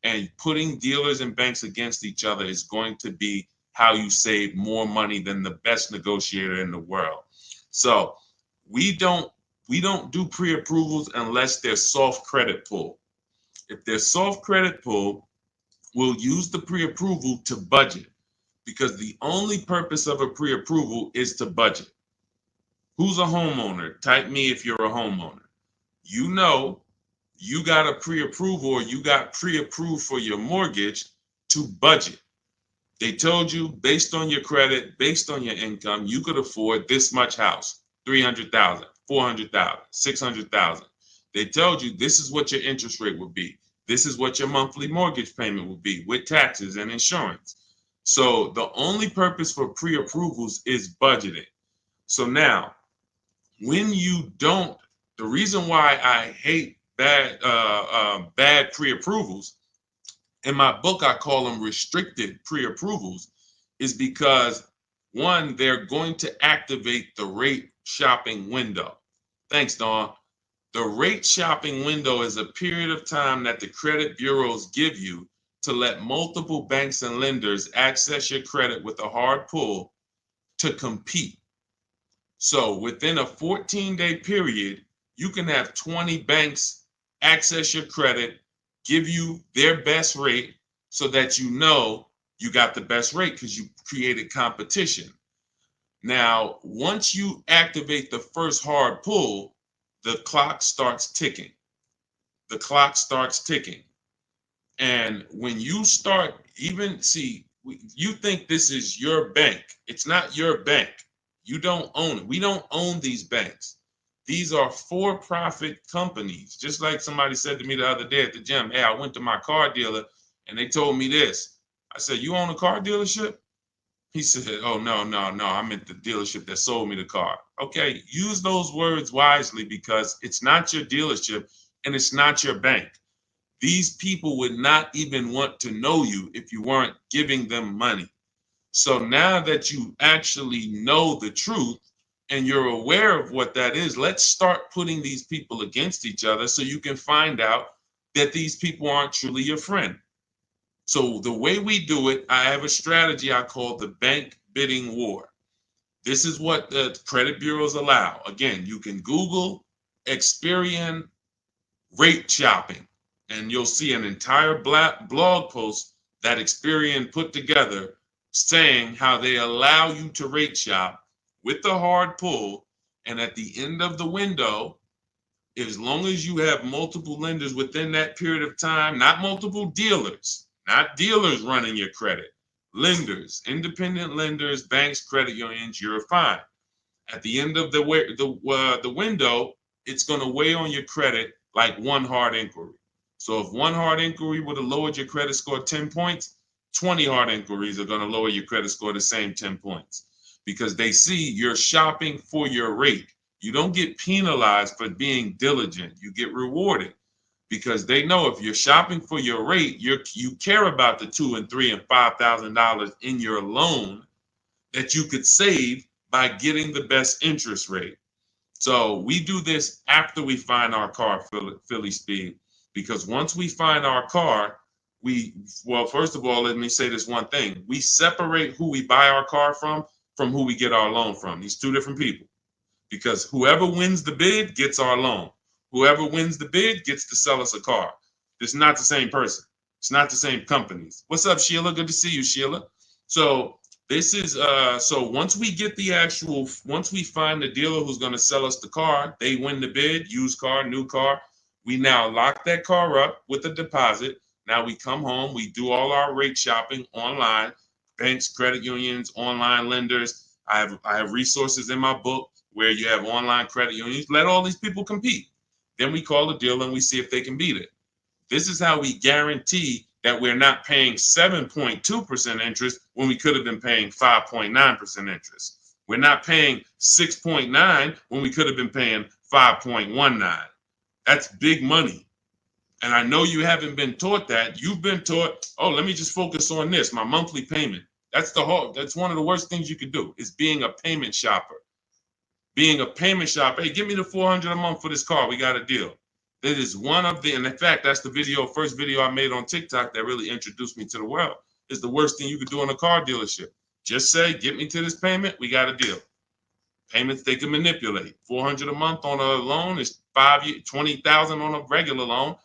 And putting dealers and banks against each other is going to be how you save more money than the best negotiator in the world. So we don't do pre-approvals unless they're soft credit pull. If they're soft credit pull, we'll use the pre-approval to budget, because the only purpose of a pre-approval is to budget. Who's a homeowner? Type me if you're a homeowner. You know you got a pre-approval, or you got pre-approved for your mortgage to budget. They told you based on your credit, based on your income, you could afford this much house, 300,000, 400,000, 600,000. They told you this is what your interest rate would be. This is what your monthly mortgage payment would be with taxes and insurance. So the only purpose for pre-approvals is budgeting. So now, when you don't, the reason why I hate bad pre-approvals, in my book I call them restricted pre-approvals, is because one, they're going to activate the rate shopping window. Thanks, Dawn. The rate shopping window is a period of time that the credit bureaus give you to let multiple banks and lenders access your credit with a hard pull to compete. So within a 14-day period, you can have 20 banks access your credit, give you their best rate, so that you know you got the best rate because you created competition. Now, once you activate the first hard pull, the clock starts ticking. The clock starts ticking. And when you start, even see, you think this is your bank. It's not your bank. You don't own it. We don't own these banks. These are for-profit companies. Just like somebody said to me the other day at the gym, hey, I went to my car dealer and they told me this. I said, you own a car dealership? He said, oh, no, I meant the dealership that sold me the car. Okay, use those words wisely, because it's not your dealership and it's not your bank. These people would not even want to know you if you weren't giving them money. So now that you actually know the truth and you're aware of what that is, let's start putting these people against each other so you can find out that these people aren't truly your friend. So the way we do it, I have a strategy I call the bank bidding war. This is what the credit bureaus allow. Again, you can Google Experian rate shopping, and you'll see an entire blog post that Experian put together saying how they allow you to rate shop with the hard pull. And at the end of the window, as long as you have multiple lenders within that period of time, not multiple dealers, not dealers running your credit, lenders, independent lenders, banks, credit unions, you're fine. At the end of the window, it's going to weigh on your credit like one hard inquiry. So if one hard inquiry would have lowered your credit score 10 points, 20 hard inquiries are going to lower your credit score the same 10 points, because they see you're shopping for your rate. You don't get penalized for being diligent. You get rewarded, because they know if you're shopping for your rate, you care about the $2,000 and $3,000 and $5,000 in your loan that you could save by getting the best interest rate. So we do this after we find our car, Philly Speed, because once we find our car, first of all, let me say this one thing. We separate who we buy our car from who we get our loan from. These two different people, because whoever wins the bid gets our loan. Whoever wins the bid gets to sell us a car. It's not the same person. It's not the same companies. What's up, Sheila? Good to see you, Sheila. So this is so once we find the dealer who's going to sell us the car, they win the bid, used car, new car. We now lock that car up with a deposit. Now we come home, we do all our rate shopping online, banks, credit unions, online lenders. I have resources in my book where you have online credit unions. Let all these people compete. Then we call the dealer and we see if they can beat it. This is how we guarantee that we're not paying 7.2% interest when we could have been paying 5.9% interest. We're not paying 6.9 when we could have been paying 5.19. That's big money. And I know you haven't been taught that. You've been taught, oh, let me just focus on this, my monthly payment. That's one of the worst things you could do, is being a payment shopper. Being a payment shopper. Hey, give me the $400 a month for this car. We got a deal. It is one of the, and in fact, that's the first video I made on TikTok that really introduced me to the world. It's the worst thing you could do in a car dealership. Just say, get me to this payment, we got a deal. Payments they can manipulate. $400 a month on a loan is 5 years, $20,000 on a regular loan.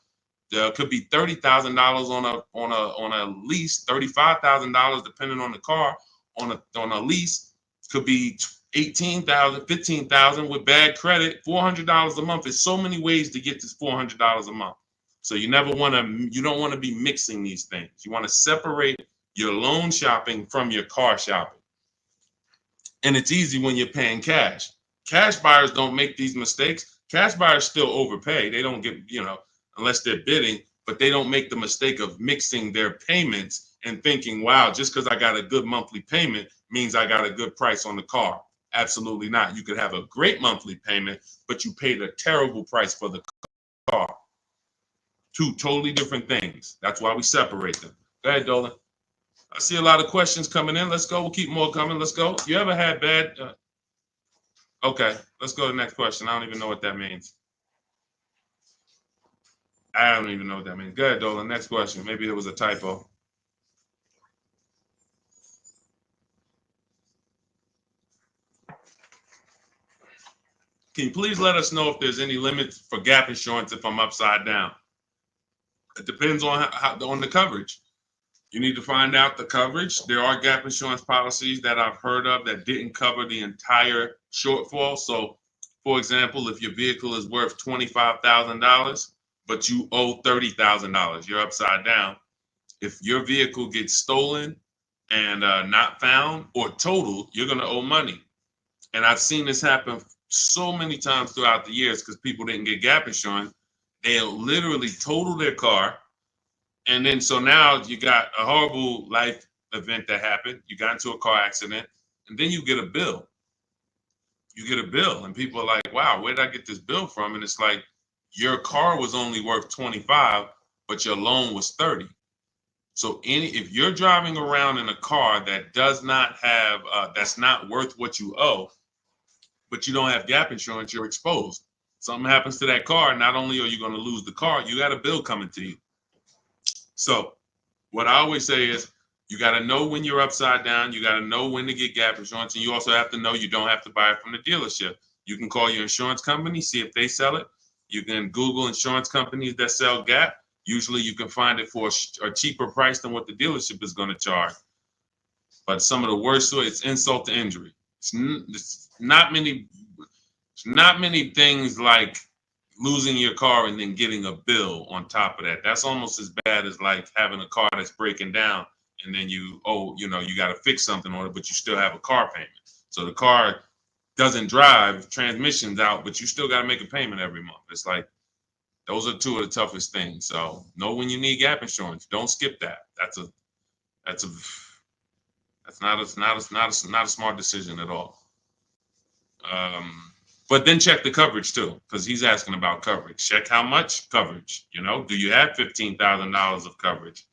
There could be $30,000 on a lease, $35,000 depending on the car. On a lease, could be 18,000, 15,000 with bad credit. $400 a month. There's so many ways to get this $400 a month. So you don't want to be mixing these things. You want to separate your loan shopping from your car shopping. And it's easy when you're paying cash. Cash buyers don't make these mistakes. Cash buyers still overpay. They don't get, unless they're bidding, but they don't make the mistake of mixing their payments and thinking, wow, just because I got a good monthly payment means I got a good price on the car. Absolutely not. You could have a great monthly payment, but you paid a terrible price for the car. Two totally different things. That's why we separate them. Go ahead, Dolan. I see a lot of questions coming in. Let's go. We'll keep more coming. Let's go. You ever had bad? Okay, let's go to the next question. I don't even know what that means. I don't even know what that means. Go ahead, Dolan. Next question. Maybe it was a typo. Can you please let us know if there's any limits for gap insurance if I'm upside down? It depends on on the coverage. You need to find out the coverage. There are gap insurance policies that I've heard of that didn't cover the entire shortfall. So, for example, if your vehicle is worth $25,000, but you owe $30,000, you're upside down. If your vehicle gets stolen and not found or totaled, you're going to owe money. And I've seen this happen so many times throughout the years because people didn't get gap insurance. They'll literally total their car. And then so now you got a horrible life event that happened. You got into a car accident, and then you get a bill. You get a bill, and people are like, wow, where did I get this bill from? And it's like, your car was only worth 25, but your loan was 30. So if you're driving around in a car that does not have, that's not worth what you owe, but you don't have gap insurance, you're exposed. Something happens to that car, not only are you going to lose the car, you got a bill coming to you. So what I always say is you got to know when you're upside down. You got to know when to get gap insurance. And you also have to know you don't have to buy it from the dealership. You can call your insurance company, see if they sell it. You can Google insurance companies that sell gap. Usually you can find it for a cheaper price than what the dealership is going to charge. But some of the worst, it's insult to injury. It's not many things like losing your car and then getting a bill on top of that. That's almost as bad as like having a car that's breaking down and then you got to fix something on it, but you still have a car payment. So the car doesn't drive, transmission's out, but you still got to make a payment every month. It's like, those are two of the toughest things. So know when you need gap insurance. Don't skip that. That's not a smart decision at all. But then check the coverage too, because he's asking about coverage. Check how much coverage. Do you have $15,000 of coverage?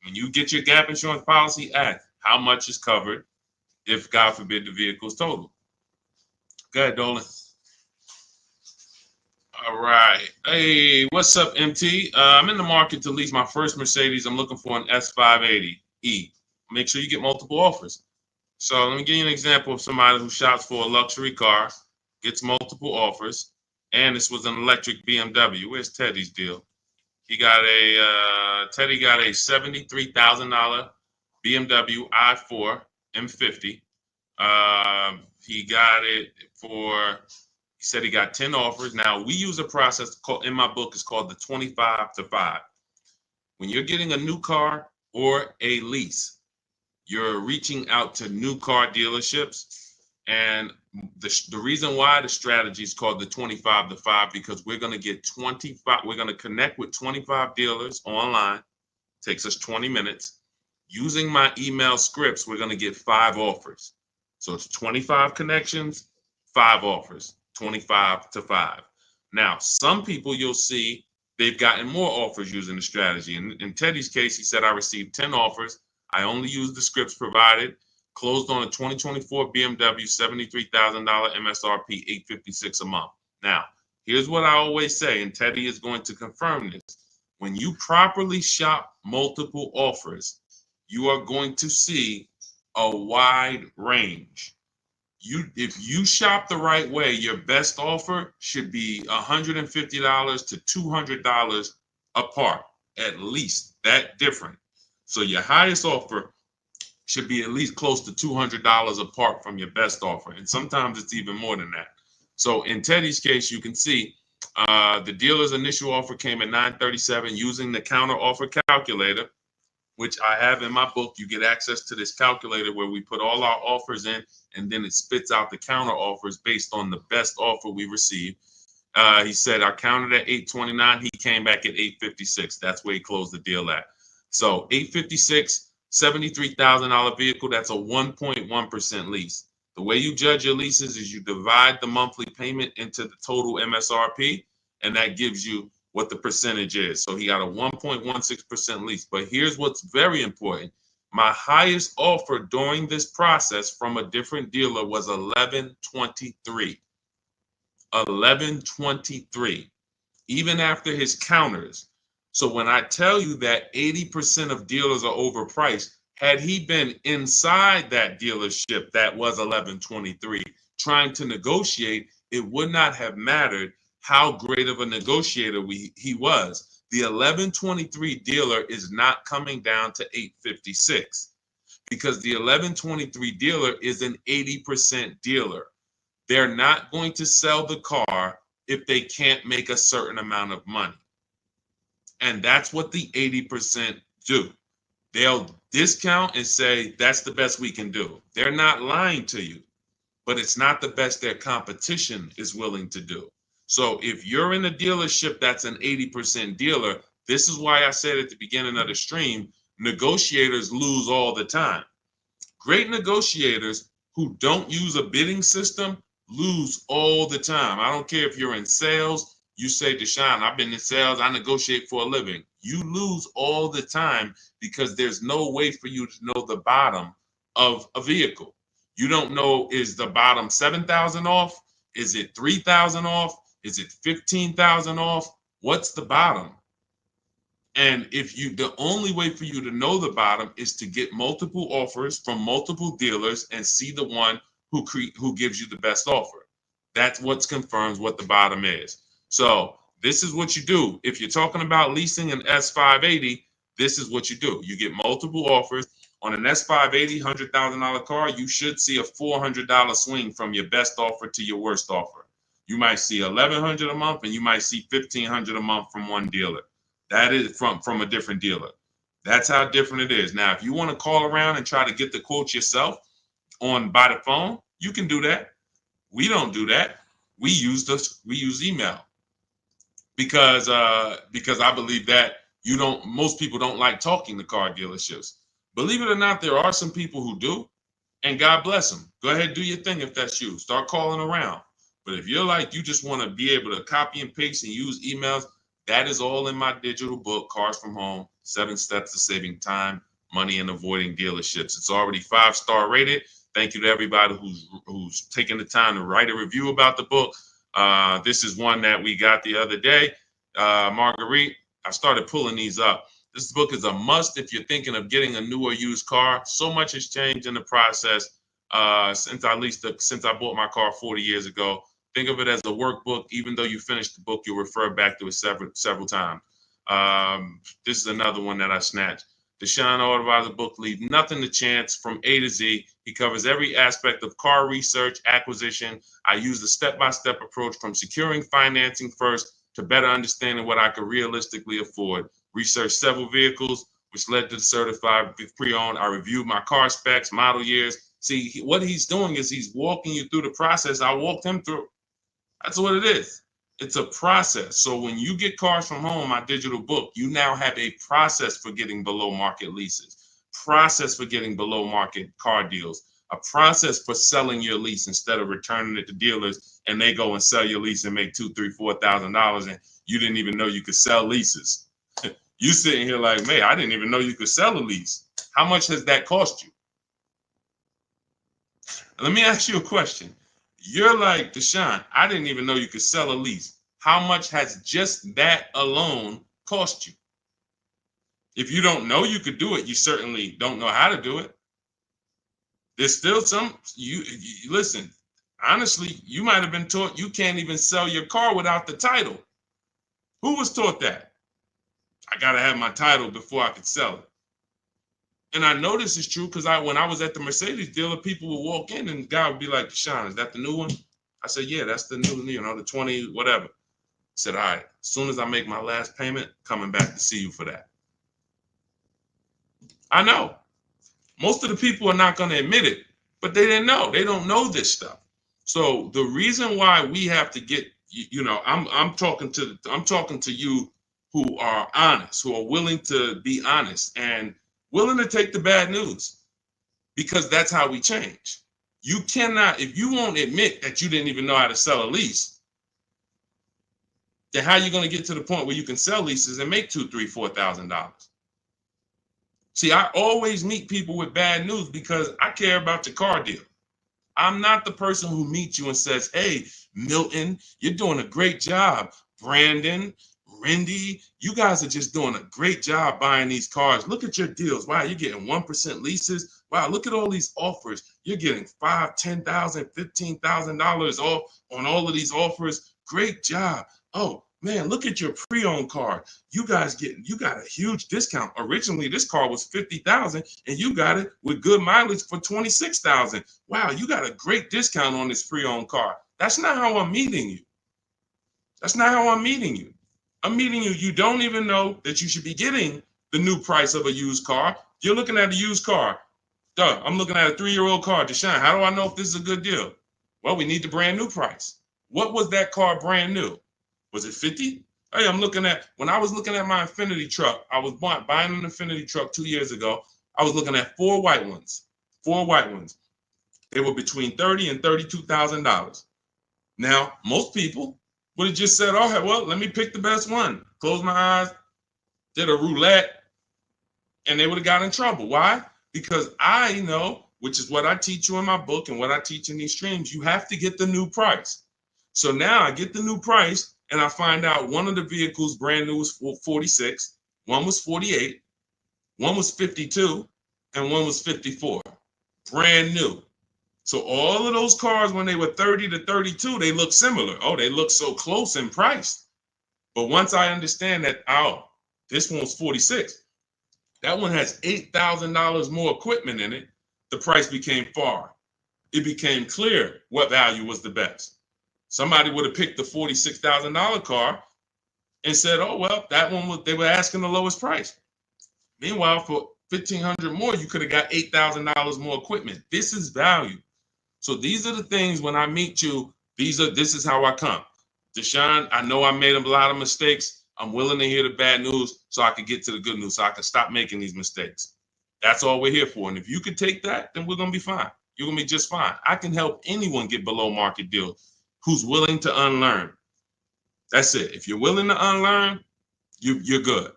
When you get your gap insurance policy, ask how much is covered if, God forbid, the vehicle is totaled. Go ahead, Dolan. All right. Hey, what's up, MT? I'm in the market to lease my first Mercedes. I'm looking for an S580E. Make sure you get multiple offers. So let me give you an example of somebody who shops for a luxury car, gets multiple offers, and this was an electric BMW. Where's Teddy's deal? Teddy got a $73,000 BMW i4 M50. He said he got 10 offers. Now we use a process in my book, it's called the 25 to 5. When you're getting a new car or a lease, you're reaching out to new car dealerships. And the reason why the strategy is called the 25 to 5, because we're going to connect with 25 dealers online. It takes us 20 minutes. Using my email scripts, we're going to get 5 offers. So it's 25 connections, 5 offers, 25 to 5. Now, some people you'll see they've gotten more offers using the strategy. In Teddy's case, he said, I received 10 offers. I only used the scripts provided. Closed on a 2024 BMW, $73,000 MSRP, $856 a month. Now, Here's what I always say, and Teddy is going to confirm this. When you properly shop multiple offers, you are going to see a wide range. If you shop the right way, your best offer should be $150 to $200 apart, at least that different. So your highest offer should be at least close to $200 apart from your best offer. And sometimes it's even more than that. So in Teddy's case, you can see the dealer's initial offer came at $937 using the counter offer calculator, which I have in my book. You get access to this calculator where we put all our offers in, and then it spits out the counter offers based on the best offer we received. He said I counted at 829. He came back at 856. That's where he closed the deal at. So 856, $73,000 vehicle. That's a 1.1% lease. The way you judge your leases is you divide the monthly payment into the total MSRP, and that gives you what the percentage is. So he got a 1.16% lease. But here's what's very important. My highest offer during this process from a different dealer was 1123. 1123, even after his counters. So when I tell you that 80% of dealers are overpriced, had he been inside that dealership that was 1123 trying to negotiate, it would not have mattered how great of a negotiator he was. The 1123 dealer is not coming down to 856 because the 1123 dealer is an 80% dealer. They're not going to sell the car if they can't make a certain amount of money. And that's what the 80% do. They'll discount and say, that's the best we can do. They're not lying to you, but it's not the best their competition is willing to do. So if you're in a dealership that's an 80% dealer, this is why I said at the beginning of the stream, negotiators lose all the time. Great negotiators who don't use a bidding system lose all the time. I don't care if you're in sales. You say, Deshone, I've been in sales. I negotiate for a living. You lose all the time because there's no way for you to know the bottom of a vehicle. You don't know, is the bottom 7,000 off? Is it 3,000 off? Is it 15,000 off? What's the bottom? And the only way for you to know the bottom is to get multiple offers from multiple dealers and see the one who gives you the best offer. That's what confirms what the bottom is. So this is what you do. If you're talking about leasing an S580, this is what you do. You get multiple offers. On an S580 $100,000 car, you should see a $400 swing from your best offer to your worst offer. You might see $1,100 a month, and you might see $1,500 a month from one dealer. That is from a different dealer. That's how different it is. Now, if you want to call around and try to get the quotes yourself by the phone, you can do that. We don't do that. We use email because I believe that most people don't like talking to car dealerships. Believe it or not, there are some people who do, and God bless them. Go ahead, do your thing if that's you. Start calling around. But if you're like, you just want to be able to copy and paste and use emails, that is all in my digital book, Cars from Home, 7 Steps to Saving Time, Money, and Avoiding Dealerships. It's already 5-star rated. Thank you to everybody who's taken the time to write a review about the book. This is one that we got the other day. Marguerite, I started pulling these up. This book is a must if you're thinking of getting a new or used car. So much has changed in the process since I bought my car 40 years ago. Think of it as a workbook. Even though you finish the book, you'll refer back to it several times. This is another one that I snatched. Deshone Auto book, Leave Nothing to Chance, from A to Z. He covers every aspect of car research, acquisition. I use the step-by-step approach from securing financing first to better understanding what I could realistically afford. Researched several vehicles, which led to the certified pre-owned. I reviewed my car specs, model years. See, what he's doing is he's walking you through the process I walked him through. That's what it is. It's a process. So when you get Cars from Home, my digital book, you now have a process for getting below market leases, process for getting below market car deals, a process for selling your lease instead of returning it to dealers and they go and sell your lease and make $2,000, $3,000, $4,000 and you didn't even know you could sell leases. You sitting here like, man, I didn't even know you could sell a lease. How much has that cost you? Let me ask you a question. You're like, Deshone, I didn't even know you could sell a lease. how much has just that alone cost you? If you don't know you could do it, you certainly don't know how to do it. There's still some, you listen, honestly, you might have been taught you can't even sell your car without the title. Who was taught that? I got to have my title before I could sell it. And I know this is true because when I was at the Mercedes dealer, people would walk in and the guy would be like, Deshone, is that the new one? I said, yeah, that's the new, the 20, whatever. I said, all right, as soon as I make my last payment, coming back to see you for that. I know. Most of the people are not going to admit it, but they didn't know. They don't know this stuff. So the reason why we have to get, I'm talking to you who are honest, who are willing to be honest and willing to take the bad news, because that's how we change. You cannot, if you won't admit that you didn't even know how to sell a lease, then how are you going to get to the point where you can sell leases and make $2,000, $3,000, $4,000? See, I always meet people with bad news because I care about your car deal. I'm not the person who meets you and says, hey, Milton, you're doing a great job. Brandon, Rindy, you guys are just doing a great job buying these cars. Look at your deals. Wow, you're getting 1% leases. Wow, look at all these offers. You're getting $5,000, $10,000, $15,000 off on all of these offers. Great job. Oh, man, look at your pre-owned car. You got a huge discount. Originally, this car was $50,000 and you got it with good mileage for $26,000. Wow, you got a great discount on this pre-owned car. That's not how I'm meeting you. That's not how I'm meeting you. I'm meeting you. You don't even know that you should be getting the new price of a used car. You're looking at a used car. Duh, I'm looking at a 3-year-old car. Deshone, how do I know if this is a good deal? Well, we need the brand new price. What was that car brand new? Was it 50? Hey, when I was looking at my Infinity truck, I was buying an Infinity truck 2 years ago. I was looking at 4 white ones. 4 white ones. They were between $30,000 and $32,000. Now, most people would have just said, oh, well, let me pick the best one. Close my eyes, did a roulette, and they would have got in trouble. Why? Because I know, which is what I teach you in my book and what I teach in these streams, you have to get the new price. So now I get the new price, and I find out one of the vehicles brand new was 46, one was 48, one was 52, and one was 54. Brand new. So all of those cars, when they were 30 to 32, they look similar. Oh, they look so close in price. But once I understand that, oh, this one's 46, that one has $8,000 more equipment in it, the price became far. It became clear what value was the best. Somebody would have picked the $46,000 car and said, oh, well, that one they were asking the lowest price. Meanwhile, for $1,500 more, you could have got $8,000 more equipment. This is value. So these are the things when I meet you, this is how I come. Deshone, I know I made a lot of mistakes. I'm willing to hear the bad news so I can get to the good news, so I can stop making these mistakes. That's all we're here for. And if you can take that, then we're going to be fine. You're going to be just fine. I can help anyone get below market deals who's willing to unlearn. That's it. If you're willing to unlearn, you're good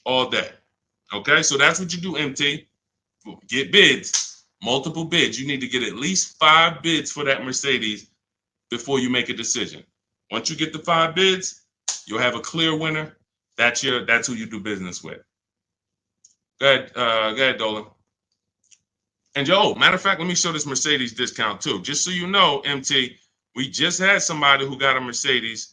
all day. Okay, so that's what you do, MT. Get bids, multiple bids. You need to get at least 5 bids for that Mercedes before you make a decision. Once you get the 5 bids, you'll have a clear winner. That's who you do business with. Go ahead, Dolan. And matter of fact, let me show this Mercedes discount too. Just so you know, MT, we just had somebody who got a Mercedes.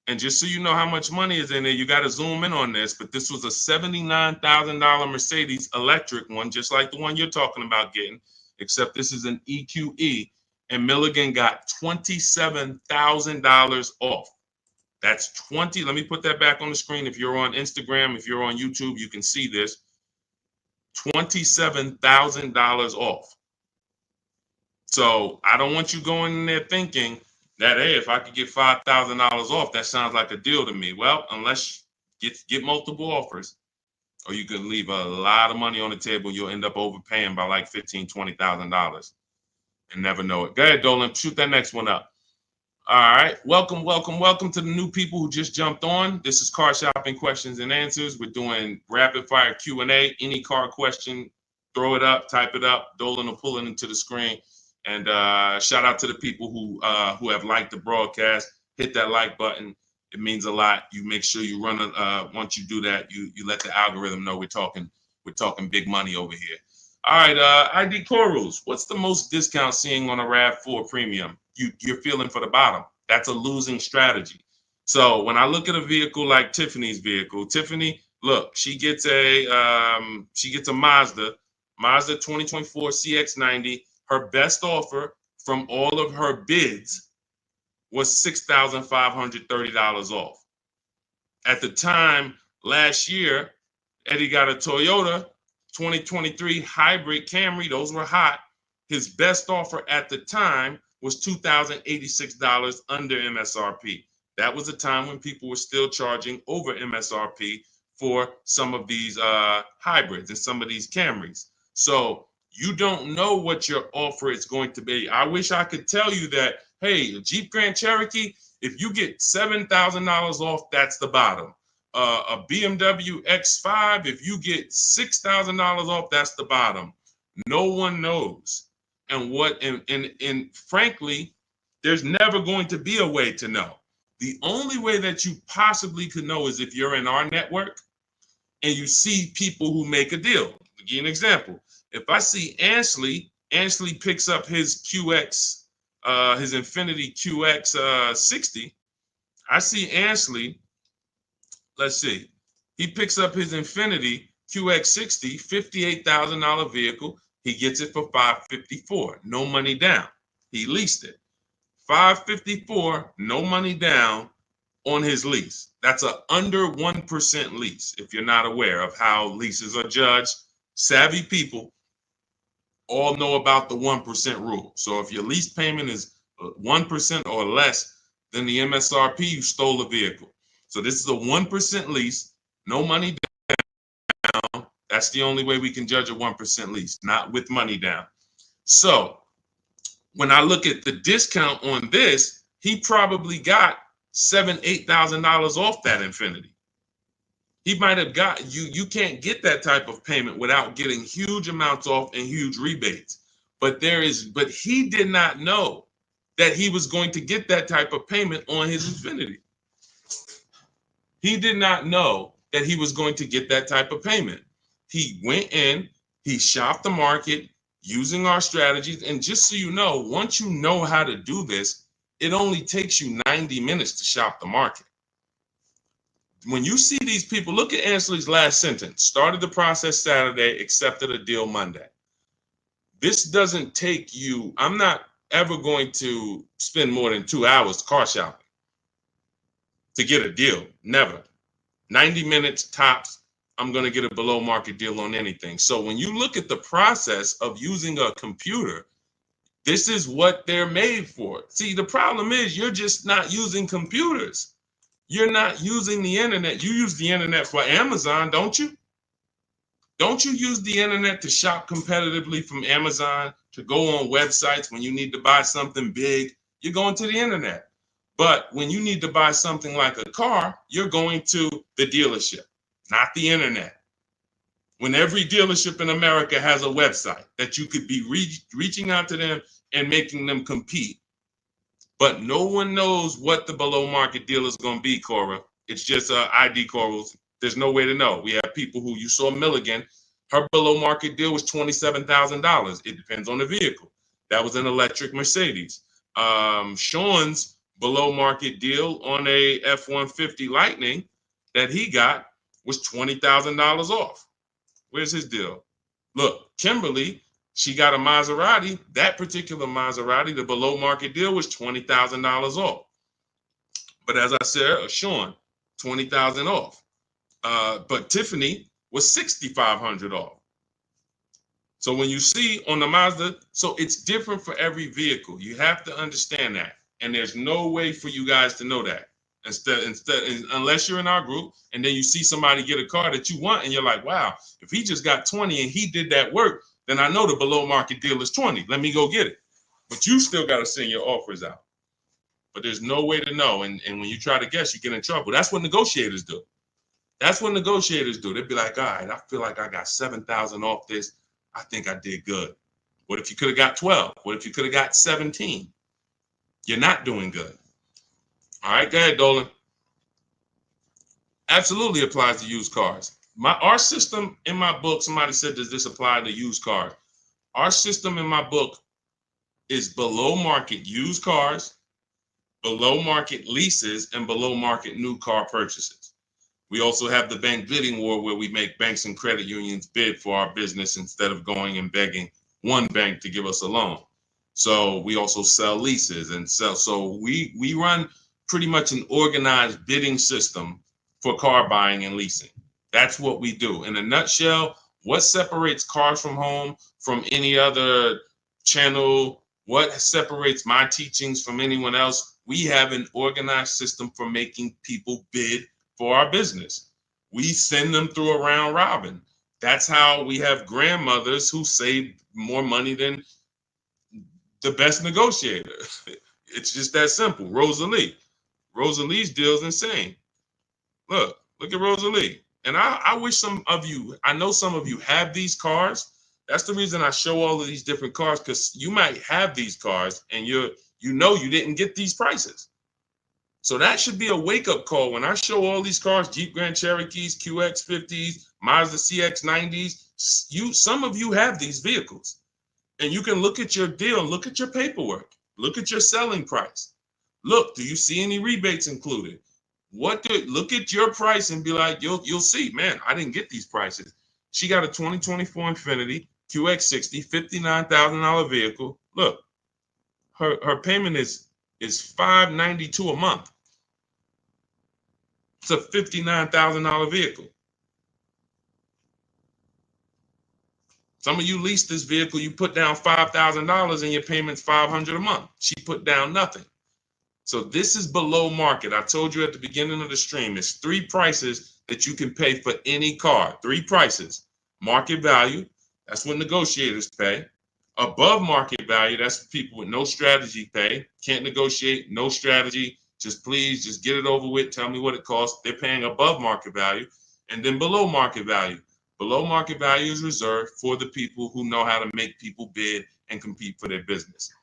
And just so you know how much money is in there, you got to zoom in on this. But this was a $79,000 Mercedes electric one, just like the one you're talking about getting, except this is an EQE. And Milligan got $27,000 off. That's 20. Let me put that back on the screen. If you're on Instagram, if you're on YouTube, you can see this. $27,000 off. So I don't want you going in there thinking that, hey, if I could get $5,000 off, that sounds like a deal to me. Well, unless you get multiple offers, or you could leave a lot of money on the table, you'll end up overpaying by like $15,000, $20,000 and never know it. Go ahead, Dolan, shoot that next one up. All right, welcome to the new people who just jumped on. This is Car Shopping Questions and Answers. We're doing rapid fire Q&A. Any car question, throw it up, type it up. Dolan will pull it into the screen. And shout out to the people who have liked the broadcast. hit that like button. It means a lot. You make sure you run once you do that, you let the algorithm know we're talking big money over here. All right, ID Corals, what's the most discount seeing on a RAV4 premium? You're feeling for the bottom. That's a losing strategy. So when I look at a vehicle like Tiffany's vehicle, Tiffany, look, she gets a Mazda 2024 CX-90. Her best offer from all of her bids was $6,530 off. At the time last year, Eddie got a Toyota 2023 hybrid Camry. Those were hot. His best offer at the time was $2,086 under MSRP. That was a time when people were still charging over MSRP for some of these hybrids and some of these Camrys. So you don't know what your offer is going to be. I wish I could tell you that, hey, a Jeep Grand Cherokee, if you get $7,000 off, that's the bottom. A BMW X5, if you get $6,000 off, that's the bottom. No one knows. And frankly, there's never going to be a way to know. The only way that you possibly could know is if you're in our network and you see people who make a deal. To give you an example, if I see Ansley picks up his QX, his Infiniti QX 60. I see Ansley, let's see, he picks up his Infiniti QX60, $58,000 vehicle. He gets it for $554, no money down. He leased it. $554, no money down on his lease. That's a under 1% lease. If you're not aware of how leases are judged, savvy people all know about the 1% rule. So if your lease payment is 1% or less than the MSRP, you stole a vehicle. So this is a 1% lease, no money down. That's the only way we can judge a 1% lease, not with money down. So when I look at the discount on this, he probably got $7,000-8,000 off that Infiniti. He might have got you can't get that type of payment without getting huge amounts off and huge rebates. But he did not know that he was going to get that type of payment on his Infiniti. He did not know that he was going to get that type of payment. He went in, he shopped the market using our strategies. And just so you know, once you know how to do this, it only takes you 90 minutes to shop the market. When you see these people, look at Ansley's last sentence. Started the process Saturday, accepted a deal Monday. This doesn't take you, I'm not ever going to spend more than 2 hours car shopping to get a deal. Never. 90 minutes tops, I'm going to get a below market deal on anything. So when you look at the process of using a computer, this is what they're made for. See, the problem is you're just not using computers. You're not using the internet. You use the internet for Amazon, don't you? Don't you use the internet to shop competitively from Amazon, to go on websites when you need to buy something big? You're going to the internet. But when you need to buy something like a car, you're going to the dealership, not the internet. When every dealership in America has a website that you could be reaching out to them and making them compete. But no one knows what the below market deal is going to be, Cora. It's just ID Corals. There's no way to know. We have people who, you saw Milligan, her below market deal was $27,000. It depends on the vehicle. That was an electric Mercedes. Sean's below market deal on a F-150 Lightning that he got was $20,000 off. Where's his deal? Look, Kimberly, she got a Maserati. That particular Maserati, the below market deal was $20,000 off. But as I said, Sean, $20,000 off. But Tiffany was $6,500 off. So when you see on the Mazda, so it's different for every vehicle. You have to understand that. And there's no way for you guys to know that. Unless you're in our group and then you see somebody get a car that you want and you're like, wow, if he just got 20 and he did that work, then I know the below market deal is 20. Let me go get it. But you still got to send your offers out. But there's no way to know. And when you try to guess, you get in trouble. That's what negotiators do. That's what negotiators do. They'd be like, all right, I feel like I got 7,000 off this. I think I did good. What if you could have got 12? What if you could have got 17? You're not doing good. All right, go ahead, Dolan. Absolutely applies to used cars. Our system in my book, somebody said, does this apply to used cars? Our system in my book is below market used cars, below market leases, and below market new car purchases. We also have the bank bidding war where we make banks and credit unions bid for our business instead of going and begging one bank to give us a loan. So we also sell leases and sell. So we run pretty much an organized bidding system for car buying and leasing. That's what we do. In a nutshell, what separates Cars from Home from any other channel? What separates my teachings from anyone else? We have an organized system for making people bid for our business. We send them through a round robin. That's how we have grandmothers who save more money than the best negotiator. It's just that simple. Rosalie. Rosalie's deal is insane. Look at Rosalie. And I wish some of you, I know some of you have these cars. That's the reason I show all of these different cars, because you might have these cars and you didn't get these prices. So that should be a wake-up call when I show all these cars, Jeep Grand Cherokees, QX50s, Mazda CX90s. Some of you have these vehicles. And you can look at your deal, look at your paperwork, look at your selling price. Look, do you see any rebates included? Look at your price and be like, you'll see, man, I didn't get these prices. She got a 2024 Infiniti QX60, $59,000 vehicle. Look, her payment is $592 a month. It's a $59,000 vehicle. Some of you lease this vehicle, you put down $5,000 and your payment's $500 a month. She put down nothing. So this is below market. I told you at the beginning of the stream, it's 3 prices that you can pay for any car. 3 prices. Market value, that's what negotiators pay. Above market value, that's people with no strategy pay. Can't negotiate, no strategy. Please, just get it over with. Tell me what it costs. They're paying above market value. And then below market value. Below market value is reserved for the people who know how to make people bid and compete for their business.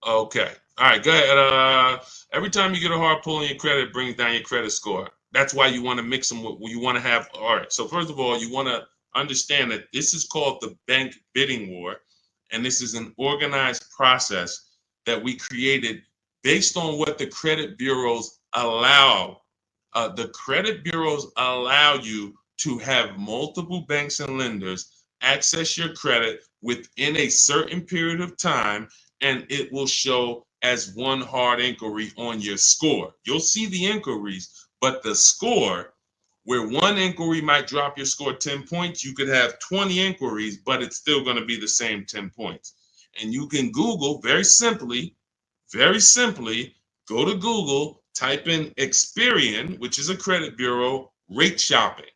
Okay. All right, go ahead. Every time you get a hard pull on your credit, it brings down your credit score. That's why you want to mix them with, you want to have, all right. So first of all, you want to understand that this is called the bank bidding war. And this is an organized process that we created based on what the credit bureaus allow. The credit bureaus allow you to have multiple banks and lenders access your credit within a certain period of time, and it will show as one hard inquiry on your score. You'll see the inquiries, but the score, where one inquiry might drop your score 10 points, you could have 20 inquiries, but it's still going to be the same 10 points. And you can Google very simply, go to Google, type in Experian, which is a credit bureau, rate shopping.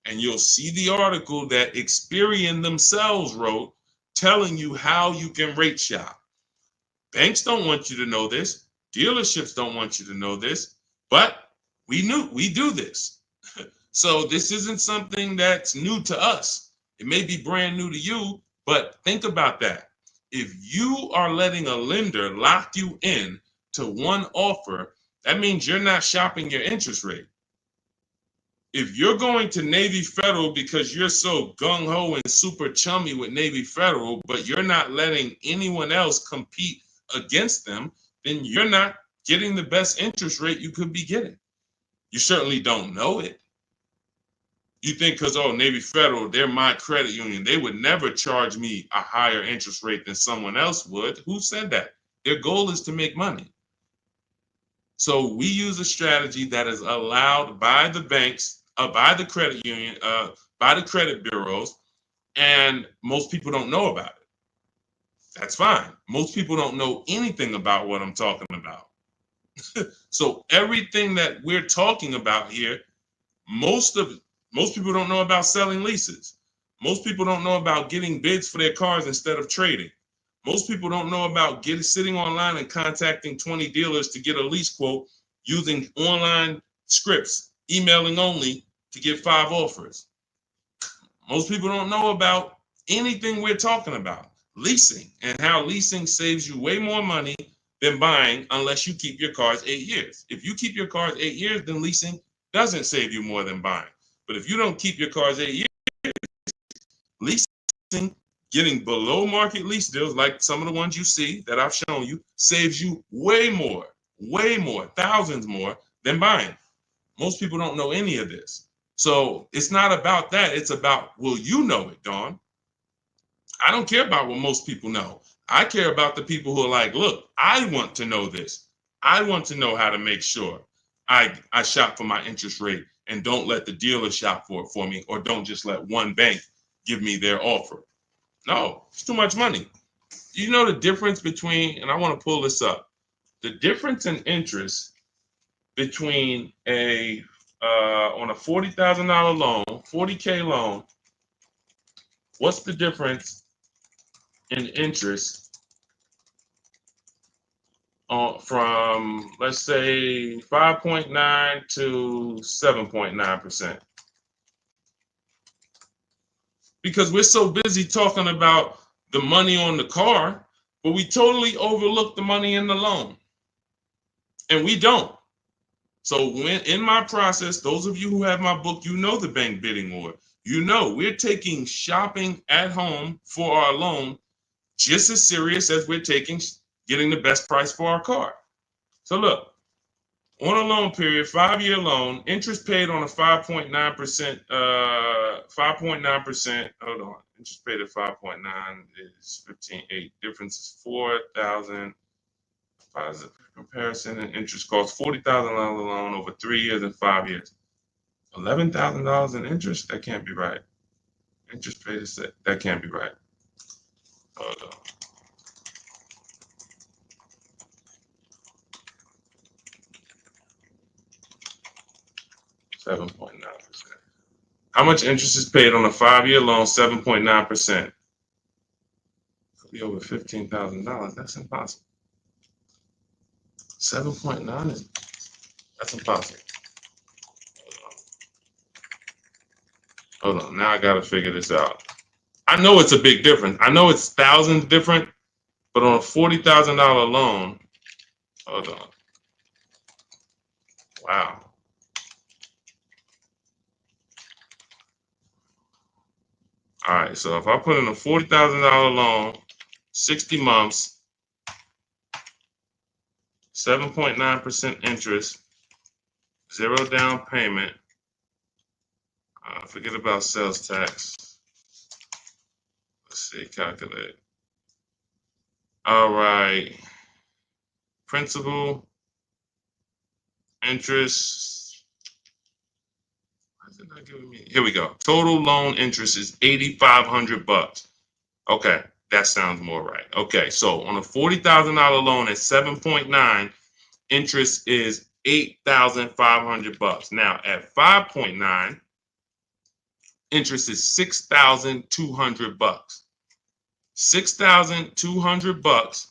And you'll see the article that Experian themselves wrote telling you how you can rate shop. Banks don't want you to know this. Dealerships don't want you to know this, but we do this. So this isn't something that's new to us. It may be brand new to you, but think about that. If you are letting a lender lock you in to one offer, that means you're not shopping your interest rate. If you're going to Navy Federal because you're so gung-ho and super chummy with Navy Federal, but you're not letting anyone else compete against them, then you're not getting the best interest rate you could be getting. You certainly don't know it. You think because, oh, Navy Federal, they're my credit union, they would never charge me a higher interest rate than someone else would. Who said that? Their goal is to make money. So we use a strategy that is allowed by the banks, by the credit union, by the credit bureaus, and most people don't know about it. That's fine. Most people don't know anything about what I'm talking about. So everything that we're talking about here, most people don't know about selling leases. Most people don't know about getting bids for their cars instead of trading. Most people don't know about sitting online and contacting 20 dealers to get a lease quote using online scripts, emailing only to get 5 offers. Most people don't know about anything we're talking about. Leasing, and how leasing saves you way more money than buying unless you keep your cars 8 years. If you keep your cars 8 years, then leasing doesn't save you more than buying. But if you don't keep your cars 8 years, leasing, getting below market lease deals like some of the ones you see that I've shown you saves you way more, thousands more than buying. Most people don't know any of this. So it's not about that. It's about, will you know it, Dawn? I don't care about what most people know. I care about the people who are like, look, I want to know this. I want to know how to make sure I shop for my interest rate and don't let the dealer shop for it for me, or don't just let one bank give me their offer. No, it's too much money. You know the difference between, and I want to pull this up, the difference in interest between a on a $40,000 loan, 40K loan, what's the difference in interest from, let's say, 5.9 to 7.9%? Because we're so busy talking about the money on the car, but we totally overlook the money in the loan. And we don't. So when in my process, those of you who have my book, you know the bank bidding war. You know we're taking shopping at home for our loan just as serious as we're taking getting the best price for our car. So look, on a loan period, 5-year loan, interest paid on a 5.9%, 5.9%, hold on, interest paid at 5.9 is 15.8, difference is 4,000, positive comparison, and interest cost $40,000 loan over 3 years and 5 years. $11,000 in interest? That can't be right. Interest paid is that can't be right. Hold on. $7.9%. How much interest is paid on a 5-year loan? 7.9%. Could be over $15,000. That's impossible. 7.9 is, that's impossible. Hold on. Now I got to figure this out. I know it's a big difference. I know it's thousands different, but on a $40,000 loan, hold on. Wow. All right. So if I put in a $40,000 loan, 60 months, 7.9% interest, 0 down payment. Forget about sales tax. Let's see, calculate. All right. Principal, interest. Why is it not giving me? Here we go. Total loan interest is $8,500. Okay, that sounds more right. Okay, so on a $40,000 loan at 7.9, interest is $8,500. Now at 5.9, interest is $6,200. $6,200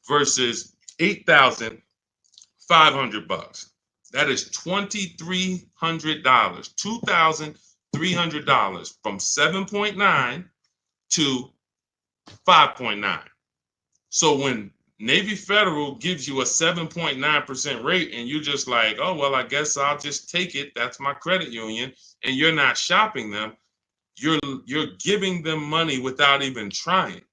versus $8,500. That is $2,300. $2,300 from 7.9 to 5.9. So when Navy Federal gives you a 7.9% rate and you're just like, oh, well, I guess I'll just take it. That's my credit union. And you're not shopping them. You're giving them money without even trying.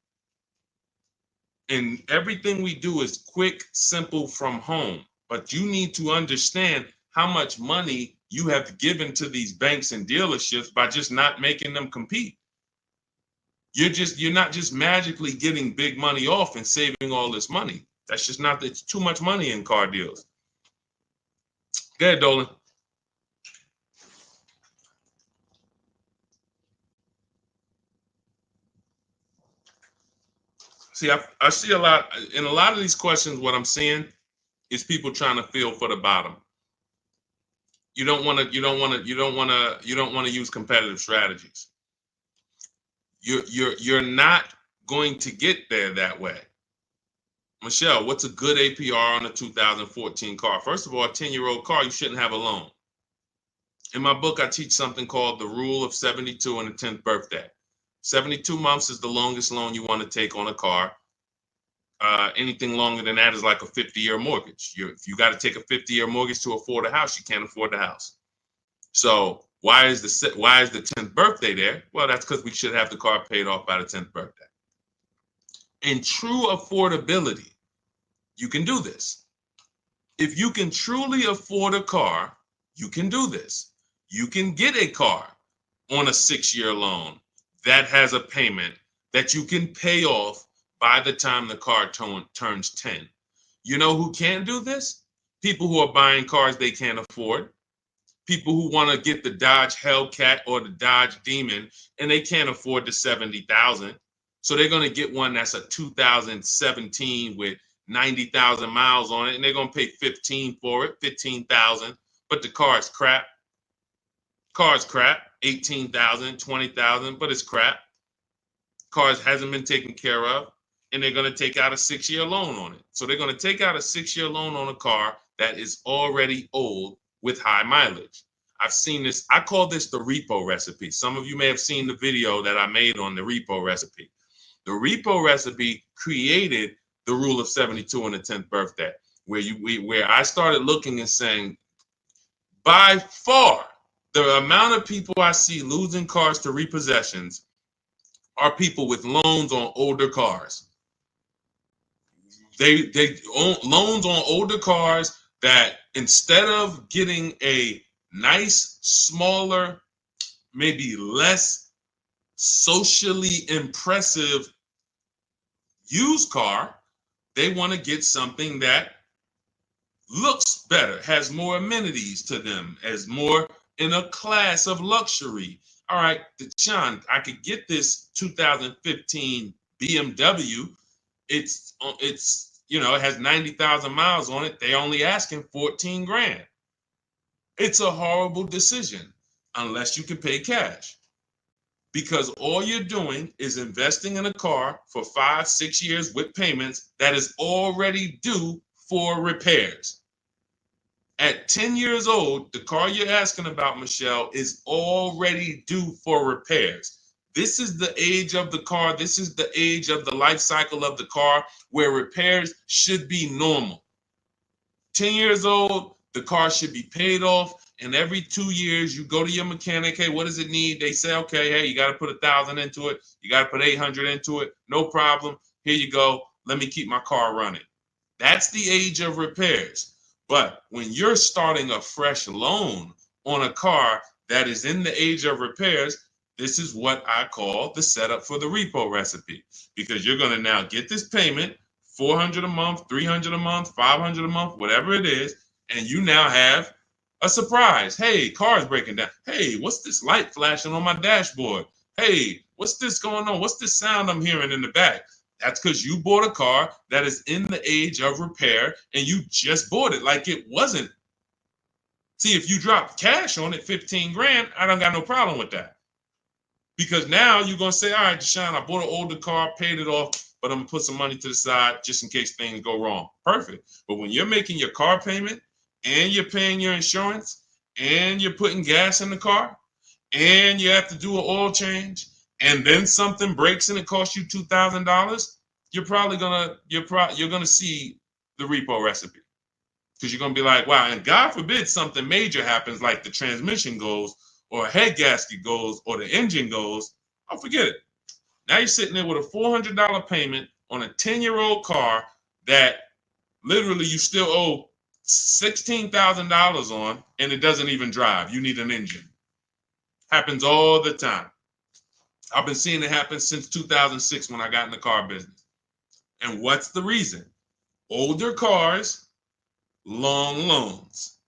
And everything we do is quick, simple from home. But you need to understand how much money you have given to these banks and dealerships by just not making them compete. You're not just magically getting big money off and saving all this money. That's just not, it's too much money in car deals. Go ahead, Dolan. See, I see a lot in a lot of these questions. What I'm seeing is people trying to feel for the bottom. You don't want to use competitive strategies. You're not going to get there that way. Michelle, what's a good APR on a 2014 car? First of all, a 10-year-old car, you shouldn't have a loan. In my book, I teach something called the rule of 72 and the 10th birthday. 72 months is the longest loan you want to take on a car. Anything longer than that is like a 50-year mortgage. If you got to take a 50-year mortgage to afford a house, you can't afford the house. So why is the 10th birthday there? Well, that's because we should have the car paid off by the 10th birthday. In true affordability, you can do this. If you can truly afford a car, you can do this. You can get a car on a 6-year loan that has a payment that you can pay off by the time the car turns 10. You know who can do this? People who are buying cars they can't afford. People who want to get the Dodge Hellcat or the Dodge Demon and they can't afford the $70,000. So they're going to get one that's a 2017 with 90,000 miles on it, and they're going to pay 15 for it, 15,000. But the car is crap. Car's crap, 18,000, 20,000, but it's crap. Cars hasn't been taken care of, and they're going to take out a 6-year loan on it. So they're going to take out a 6-year loan on a car that is already old with high mileage. I've seen this. I call this the repo recipe. Some of you may have seen the video that I made on the repo recipe. The repo recipe created the rule of 72 on the 10th birthday, where I started looking and saying, by far, the amount of people I see losing cars to repossessions are people with loans on older cars. They own loans on older cars that instead of getting a nice, smaller, maybe less socially impressive used car, they want to get something that looks better, has more amenities to them, as more in a class of luxury. All right, Deshone, I could get this 2015 BMW. It's it has 90,000 miles on it. They only asking 14 grand. It's a horrible decision unless you can pay cash. Because all you're doing is investing in a car for 5-6 years with payments that is already due for repairs. At 10 years old, the car you're asking about, Michelle, is already due for repairs. This is the age of the car. This is the age of the life cycle of the car where repairs should be normal. 10 years old, the car should be paid off. And every 2 years, you go to your mechanic. Hey, what does it need? They say, okay, hey, you got to put 1,000 into it. You got to put 800 into it. No problem. Here you go. Let me keep my car running. That's the age of repairs. But when you're starting a fresh loan on a car that is in the age of repairs, this is what I call the setup for the repo recipe. Because you're going to now get this payment, $400 a month, $300 a month, $500 a month, whatever it is, and you now have a surprise. Hey, car's breaking down. Hey, what's this light flashing on my dashboard? Hey, what's this going on? What's this sound I'm hearing in the back? That's because you bought a car that is in the age of repair and you just bought it like it wasn't. See, if you drop cash on it, 15 grand, I don't got no problem with that. Because now you're going to say, all right, Deshone, I bought an older car, paid it off, but I'm going to put some money to the side just in case things go wrong. Perfect. But when you're making your car payment and you're paying your insurance and you're putting gas in the car and you have to do an oil change and then something breaks and it costs you $2,000, you're gonna see the repo recipe. Because you're gonna be like, wow, and God forbid something major happens, like the transmission goes, or a head gasket goes, or the engine goes. Oh, forget it. Now you're sitting there with a $400 payment on a 10-year-old car that literally you still owe $16,000 on, and it doesn't even drive. You need an engine. Happens all the time. I've been seeing it happen since 2006 when I got in the car business. And what's the reason? Older cars, long loans.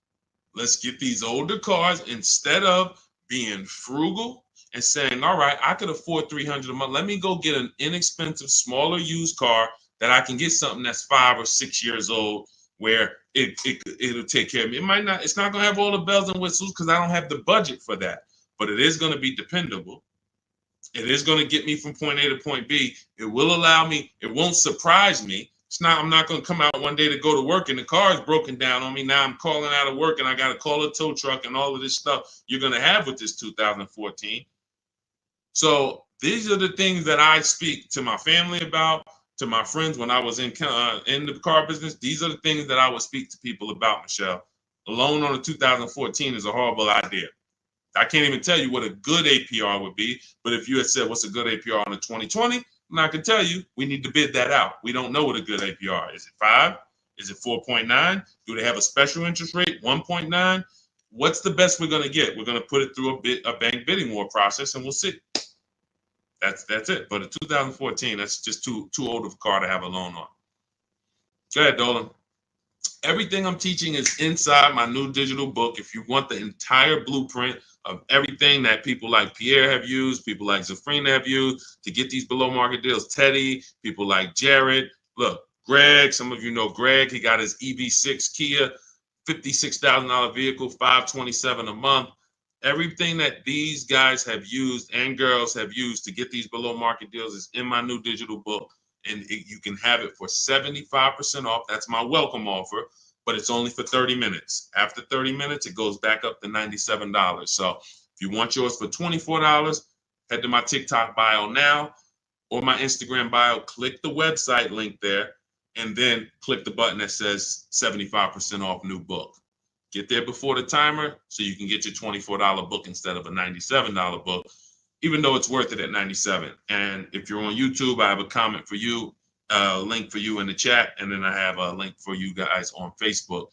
Let's get these older cars instead of being frugal and saying, all right, I could afford $300 a month. Let me go get an inexpensive, smaller used car that I can get something that's 5 or 6 years old where it'll take care of me. It's not going to have all the bells and whistles because I don't have the budget for that, but it is going to be dependable. It is going to get me from point A to point B. It will allow me, it won't surprise me. I'm not going to come out one day to go to work and the car is broken down on me. Now I'm calling out of work and I got to call a tow truck and all of this stuff you're going to have with this 2014. So these are the things that I speak to my family about, to my friends when I was in the car business, these are the things that I would speak to people about, Michelle. A loan on a 2014 is a horrible idea. I can't even tell you what a good APR would be, but if you had said what's a good APR on a 2020, I can tell you we need to bid that out. We don't know what a good APR is. Is it 5? Is it 4.9? Do they have a special interest rate, 1.9? What's the best we're going to get? We're going to put it through a bank bidding war process, and we'll see. That's it. But a 2014, that's just too old of a car to have a loan on. Go ahead, Dolan. Everything I'm teaching is inside my new digital book. If you want the entire blueprint of everything that people like Pierre have used, people like Zafrina have used to get these below market deals, Teddy, people like Jared, look, Greg, some of you know Greg, he got his EV6 Kia, $56,000 vehicle, $527 a month. Everything that these guys have used and girls have used to get these below market deals is in my new digital book. And you can have it for 75% off. That's my welcome offer, but it's only for 30 minutes. After 30 minutes, it goes back up to $97. So if you want yours for $24, head to my TikTok bio now or my Instagram bio, click the website link there, and then click the button that says 75% off new book. Get there before the timer so you can get your $24 book instead of a $97 book, even though it's worth it at $97. And if you're on YouTube, I have a comment for you, a link for you in the chat, and then I have a link for you guys on Facebook.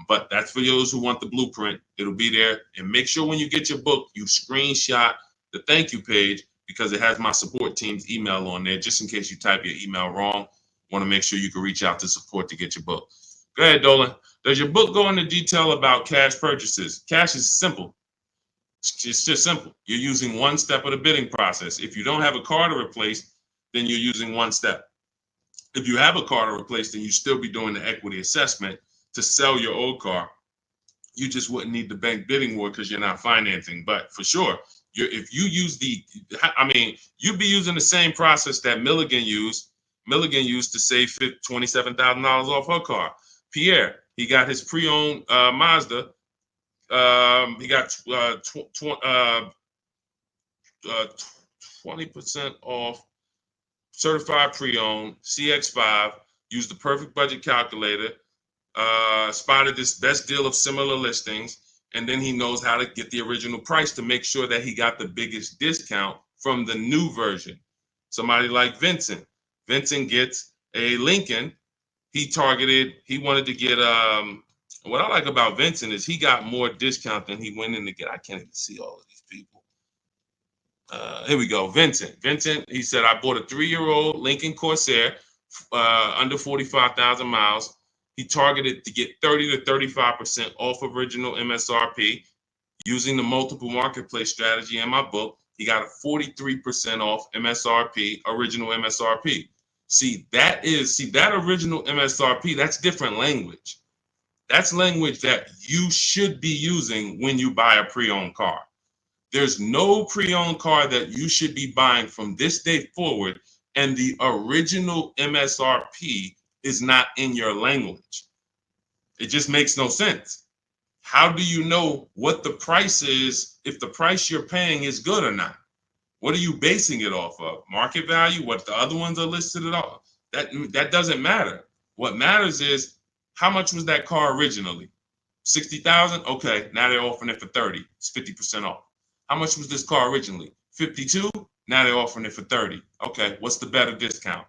But that's for those who want the blueprint. It'll be there. And make sure when you get your book, you screenshot the thank you page because it has my support team's email on there, just in case you type your email wrong. Want to make sure you can reach out to support to get your book. Go ahead, Dolan. Does your book go into detail about cash purchases? Cash is simple. It's just simple. You're using one step of the bidding process. If you don't have a car to replace, then you're using one step. If you have a car to replace, then you still be doing the equity assessment to sell your old car. You just wouldn't need the bank bidding war because you're not financing. But for sure, if you use you'd be using the same process that Milligan used. Milligan used to save $27,000 off her car. Pierre, he got his pre-owned Mazda. He got 20% off certified pre-owned CX5. Used the perfect budget calculator. Spotted this best deal of similar listings, and then he knows how to get the original price to make sure that he got the biggest discount from the new version. Somebody like Vincent. Vincent gets a Lincoln. He wanted to get what I like about Vincent is he got more discount than he went in to get. I can't even see all of these people. Here we go. Vincent, he said, I bought a 3-year-old Lincoln Corsair, under 45,000 miles. He targeted to get 30 to 35% off original MSRP using the multiple marketplace strategy in my book. He got a 43% off MSRP, original MSRP. See, that original MSRP, that's different language. That's language that you should be using when you buy a pre-owned car. There's no pre-owned car that you should be buying from this day forward, and the original MSRP is not in your language. It just makes no sense. How do you know what the price is if the price you're paying is good or not? What are you basing it off of? Market value? What the other ones are listed at all? That doesn't matter. What matters is how much was that car originally? 60,000? Okay, now they're offering it for 30. It's 50% off. How much was this car originally? 52? Now they're offering it for 30. Okay, what's the better discount?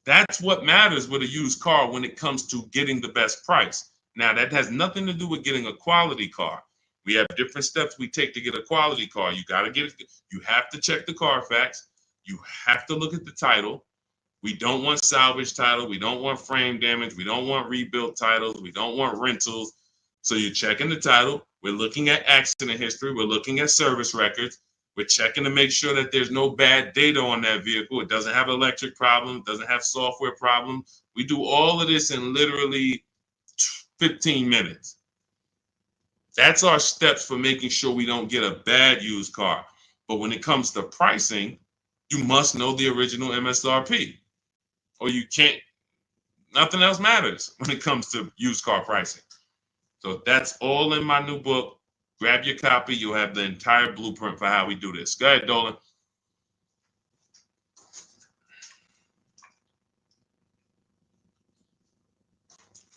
That's what matters with a used car when it comes to getting the best price. Now, that has nothing to do with getting a quality car. We have different steps we take to get a quality car. You have to check the Carfax. You have to look at the title. We don't want salvage title. We don't want frame damage. We don't want rebuilt titles. We don't want rentals. So you're checking the title. We're looking at accident history. We're looking at service records. We're checking to make sure that there's no bad data on that vehicle. It doesn't have electric problems, doesn't have software problems. We do all of this in literally 15 minutes. That's our steps for making sure we don't get a bad used car. But when it comes to pricing, you must know the original MSRP, or you can't. Nothing else matters when it comes to used car pricing. So that's all in my new book. Grab your copy. You'll have the entire blueprint for how we do this. Go ahead, Dolan.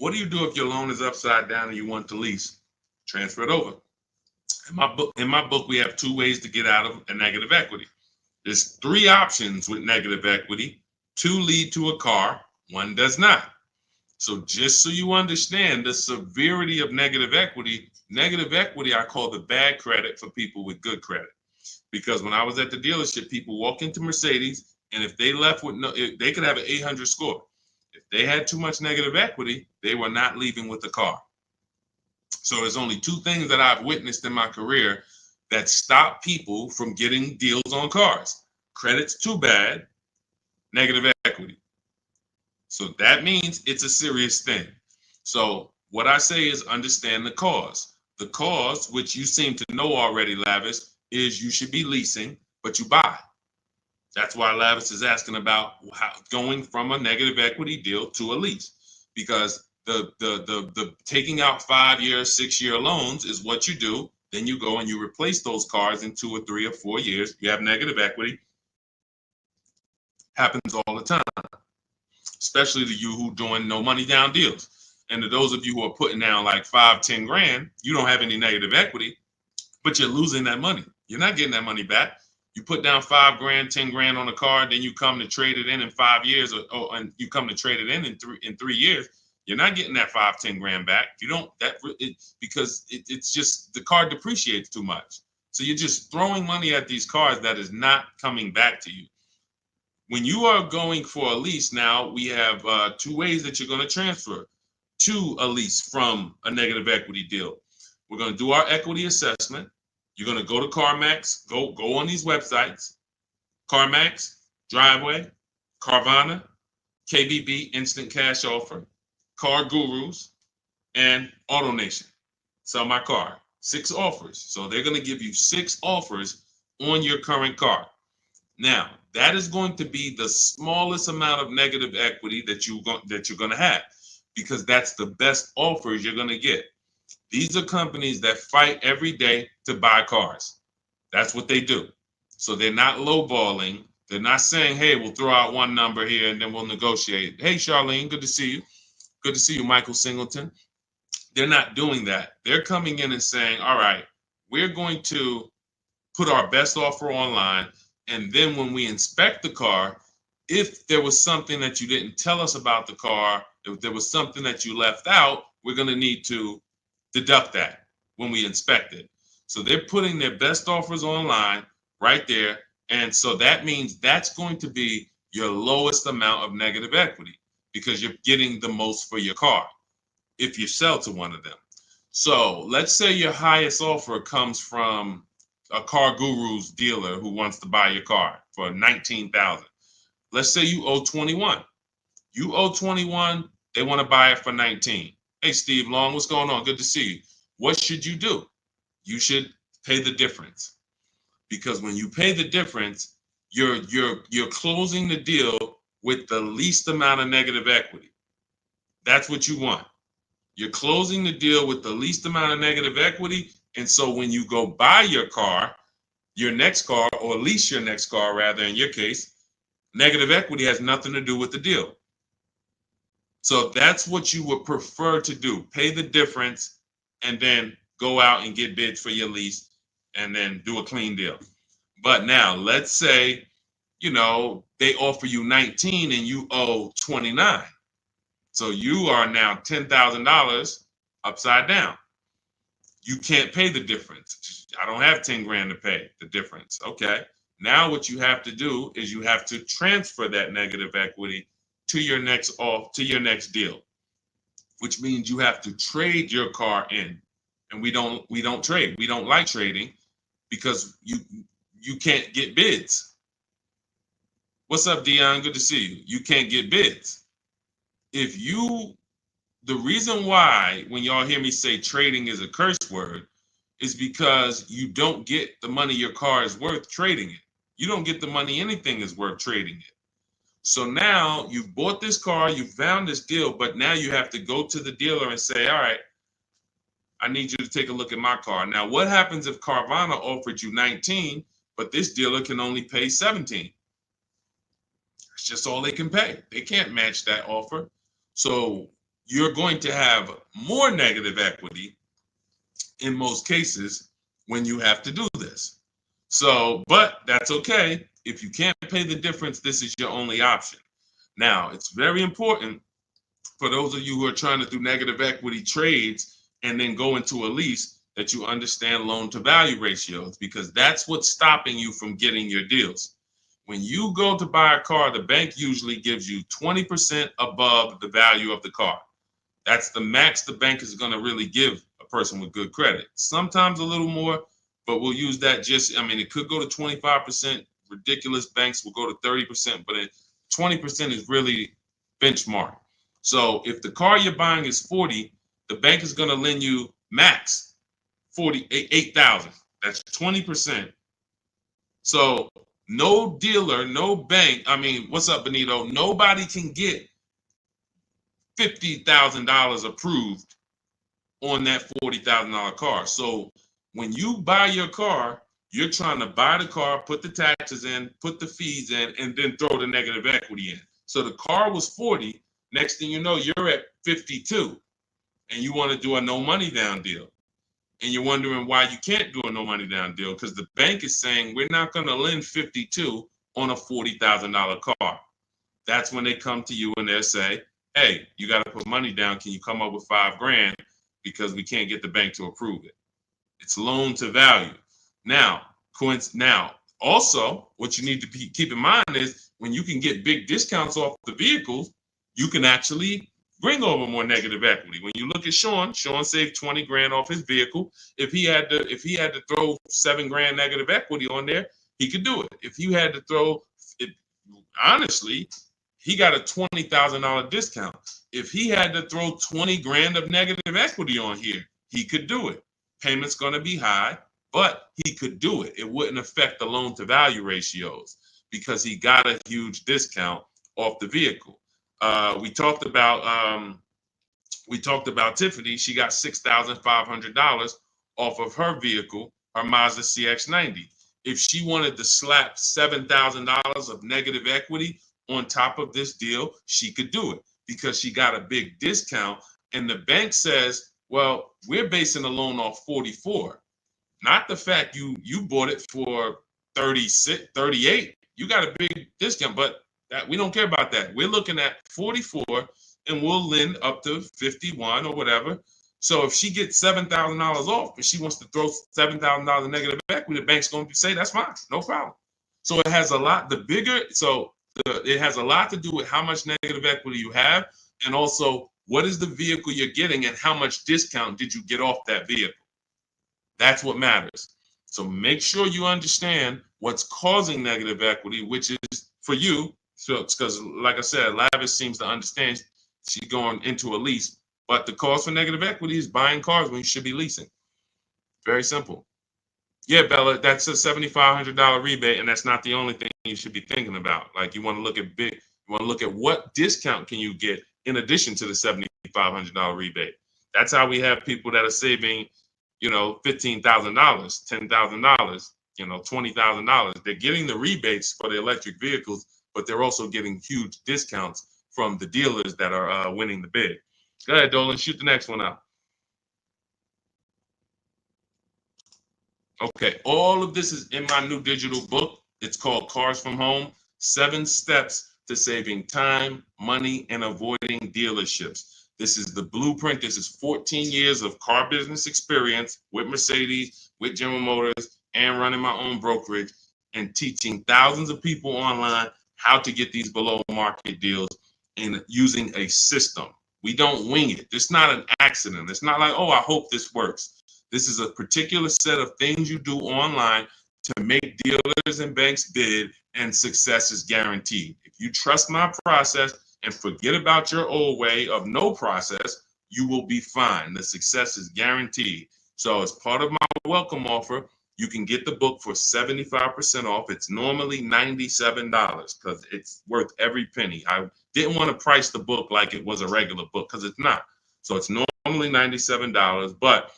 What do you do if your loan is upside down and you want to lease? Transfer it over. In my book, we have two ways to get out of a negative equity. There's three options with negative equity. Two lead to a car, one does not. So just so you understand the severity of negative equity I call the bad credit for people with good credit. Because when I was at the dealership, people walk into Mercedes, and if they left with they could have an 800 score. If they had too much negative equity, they were not leaving with the car. So there's only two things that I've witnessed in my career that stop people from getting deals on cars. Credit's too bad, negative equity. So that means it's a serious thing. So what I say is understand the cause. The cause, which you seem to know already, Lavis, is you should be leasing, but you buy. That's why Lavis is asking about going from a negative equity deal to a lease, because the taking out 5-year, 6-year loans is what you do. Then you go and you replace those cars in 2 or 3 or 4 years. You have negative equity. Happens all the time, especially to you who doing no money down deals. And to those of you who are putting down like 5, 10 grand, you don't have any negative equity, but you're losing that money. You're not getting that money back. You put down 5 grand, 10 grand on a car, then you come to trade it in 5 years, and you come to trade it in 3 years. You're not getting that 5, 10 grand back. You don't because it's just the car depreciates too much. So you're just throwing money at these cars that is not coming back to you. When you are going for a lease, now we have 2 ways that you're going to transfer to a lease from a negative equity deal. We're going to do our equity assessment. You're going to go to CarMax, go on these websites, CarMax, Driveway, Carvana, KBB, Instant Cash Offer, Car Gurus, and AutoNation. Sell my car. 6 offers. So they're going to give you 6 offers on your current car. Now, that is going to be the smallest amount of negative equity that you're going to have, because that's the best offers you're going to get. These are companies that fight every day to buy cars. That's what they do. So they're not lowballing. They're not saying, hey, we'll throw out one number here and then we'll negotiate. Hey, Charlene, good to see you. Good to see you, Michael Singleton. They're not doing that. They're coming in and saying, all right, we're going to put our best offer online. And then when we inspect the car, if there was something that you didn't tell us about the car, if there was something that you left out, we're going to need to deduct that when we inspect it. So they're putting their best offers online right there. And so that means that's going to be your lowest amount of negative equity, because you're getting the most for your car if you sell to one of them. So let's say your highest offer comes from a Car Guru's dealer who wants to buy your car for $19,000. Let's say you owe 21. You owe 21. They want to buy it for 19. Hey, Steve Long, what's going on? Good to see you. What should you do? You should pay the difference, because when you pay the difference, you're closing the deal with the least amount of negative equity. That's what you want. You're closing the deal with the least amount of negative equity. And so when you go buy your car, your next car, or lease your next car, rather, in your case, negative equity has nothing to do with the deal. So that's what you would prefer to do. Pay the difference and then go out and get bids for your lease and then do a clean deal. But now let's say, they offer you 19 and you owe 29. So you are now $10,000 upside down. You can't pay the difference. I don't have 10 grand to pay the difference. Okay. Now what you have to do is you have to transfer that negative equity to your next deal, which means you have to trade your car in. And we don't trade. We don't like trading because you can't get bids. What's up, Dion? Good to see you. You can't get bids. The reason why when y'all hear me say trading is a curse word is because you don't get the money your car is worth trading it. You don't get the money anything is worth trading it. So now you've bought this car, you found this deal, but now you have to go to the dealer and say, all right, I need you to take a look at my car. Now, what happens if Carvana offered you 19, but this dealer can only pay 17? It's just all they can pay. They can't match that offer. So you're going to have more negative equity in most cases when you have to do this. So, but that's okay. If you can't pay the difference, this is your only option. Now, it's very important for those of you who are trying to do negative equity trades and then go into a lease that you understand loan to value ratios, because that's what's stopping you from getting your deals. When you go to buy a car, the bank usually gives you 20% above the value of the car. That's the max the bank is going to really give a person with good credit. Sometimes a little more, but we'll use that just, I mean, it could go to 25%. Ridiculous banks will go to 30%, but 20% is really benchmark. So if the car you're buying is 40, the bank is going to lend you max 48,000. That's 20%. So no dealer, no bank, I mean, what's up, Benito? Nobody can get $50,000 approved on that $40,000 car. So when you buy your car, you're trying to buy the car, put the taxes in, put the fees in, and then throw the negative equity in. So the car was 40. Next thing you know, you're at 52, and you want to do a no money down deal. And you're wondering why you can't do a no money down deal, because the bank is saying we're not going to lend 52 on a $40,000 car. That's when they come to you and they'll say, hey, you got to put money down. Can you come up with $5,000? Because we can't get the bank to approve it. It's loan to value. Now, also, what you need to keep in mind is when you can get big discounts off the vehicles, you can actually bring over more negative equity. When you look at Sean saved 20 grand off his vehicle. If he had to throw $7,000 negative equity on there, he could do it. If you had to throw it, honestly, he got a $20,000 discount. If he had to throw 20 grand of negative equity on here, he could do it. Payment's going to be high, but he could do it. It wouldn't affect the loan to value ratios because he got a huge discount off the vehicle. We talked about Tiffany. She got $6,500 off of her vehicle, her Mazda CX-90. If she wanted to slap $7,000 of negative equity on top of this deal, she could do it because she got a big discount. And the bank says, well, we're basing the loan off 44, not the fact you bought it for 36, 38. You got a big discount, but that we don't care about that. We're looking at 44 and we'll lend up to 51 or whatever. So if she gets $7,000 off and she wants to throw $7,000 negative equity, the bank's going to say, that's fine, no problem. So it has a lot, it has a lot to do with how much negative equity you have, and also what is the vehicle you're getting and how much discount did you get off that vehicle. That's what matters. So make sure you understand what's causing negative equity, which is for you. So because like I said, Lavish seems to understand she's going into a lease, but the cause for negative equity is buying cars when you should be leasing. Very simple. Yeah, Bella, that's a $7,500 rebate, and that's not the only thing you should be thinking about. Like you want to look at what discount can you get in addition to the $7,500 rebate. That's how we have people that are saving, $15,000, $10,000, $20,000. They're getting the rebates for the electric vehicles, but they're also getting huge discounts from the dealers that are winning the bid. Go ahead, Dolan, shoot the next one out. Okay, all of this is in my new digital book. It's called Cars from Home, 7 Steps to Saving Time, Money, and Avoiding Dealerships. This is the blueprint. This is 14 years of car business experience with Mercedes, with General Motors, and running my own brokerage and teaching thousands of people online how to get these below market deals and using a system. We don't wing it. It's not an accident. It's not like, oh, I hope this works. This is a particular set of things you do online to make dealers and banks bid, and success is guaranteed. If you trust my process and forget about your old way of no process, you will be fine. The success is guaranteed. So as part of my welcome offer, you can get the book for 75% off. It's normally $97 because it's worth every penny. I didn't want to price the book like it was a regular book because it's not. So it's normally $97, but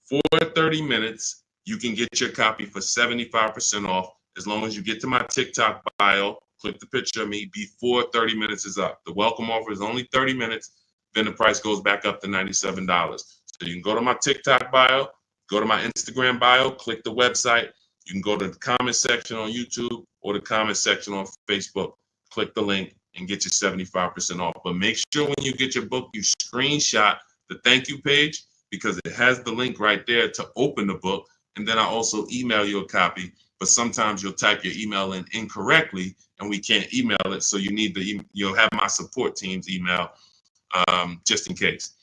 for 30 minutes, you can get your copy for 75% off as long as you get to my TikTok bio, click the picture of me before 30 minutes is up. The welcome offer is only 30 minutes. then the price goes back up to $97. So you can go to my TikTok bio, go to my Instagram bio, click the website. You can go to the comment section on YouTube or the comment section on Facebook. Click the link and get your 75% off. But make sure when you get your book, you screenshot the thank you page, because it has the link right there to open the book. And then I also email you a copy, but sometimes you'll type your email in incorrectly and we can't email it. So you need you'll have my support team's email just in case.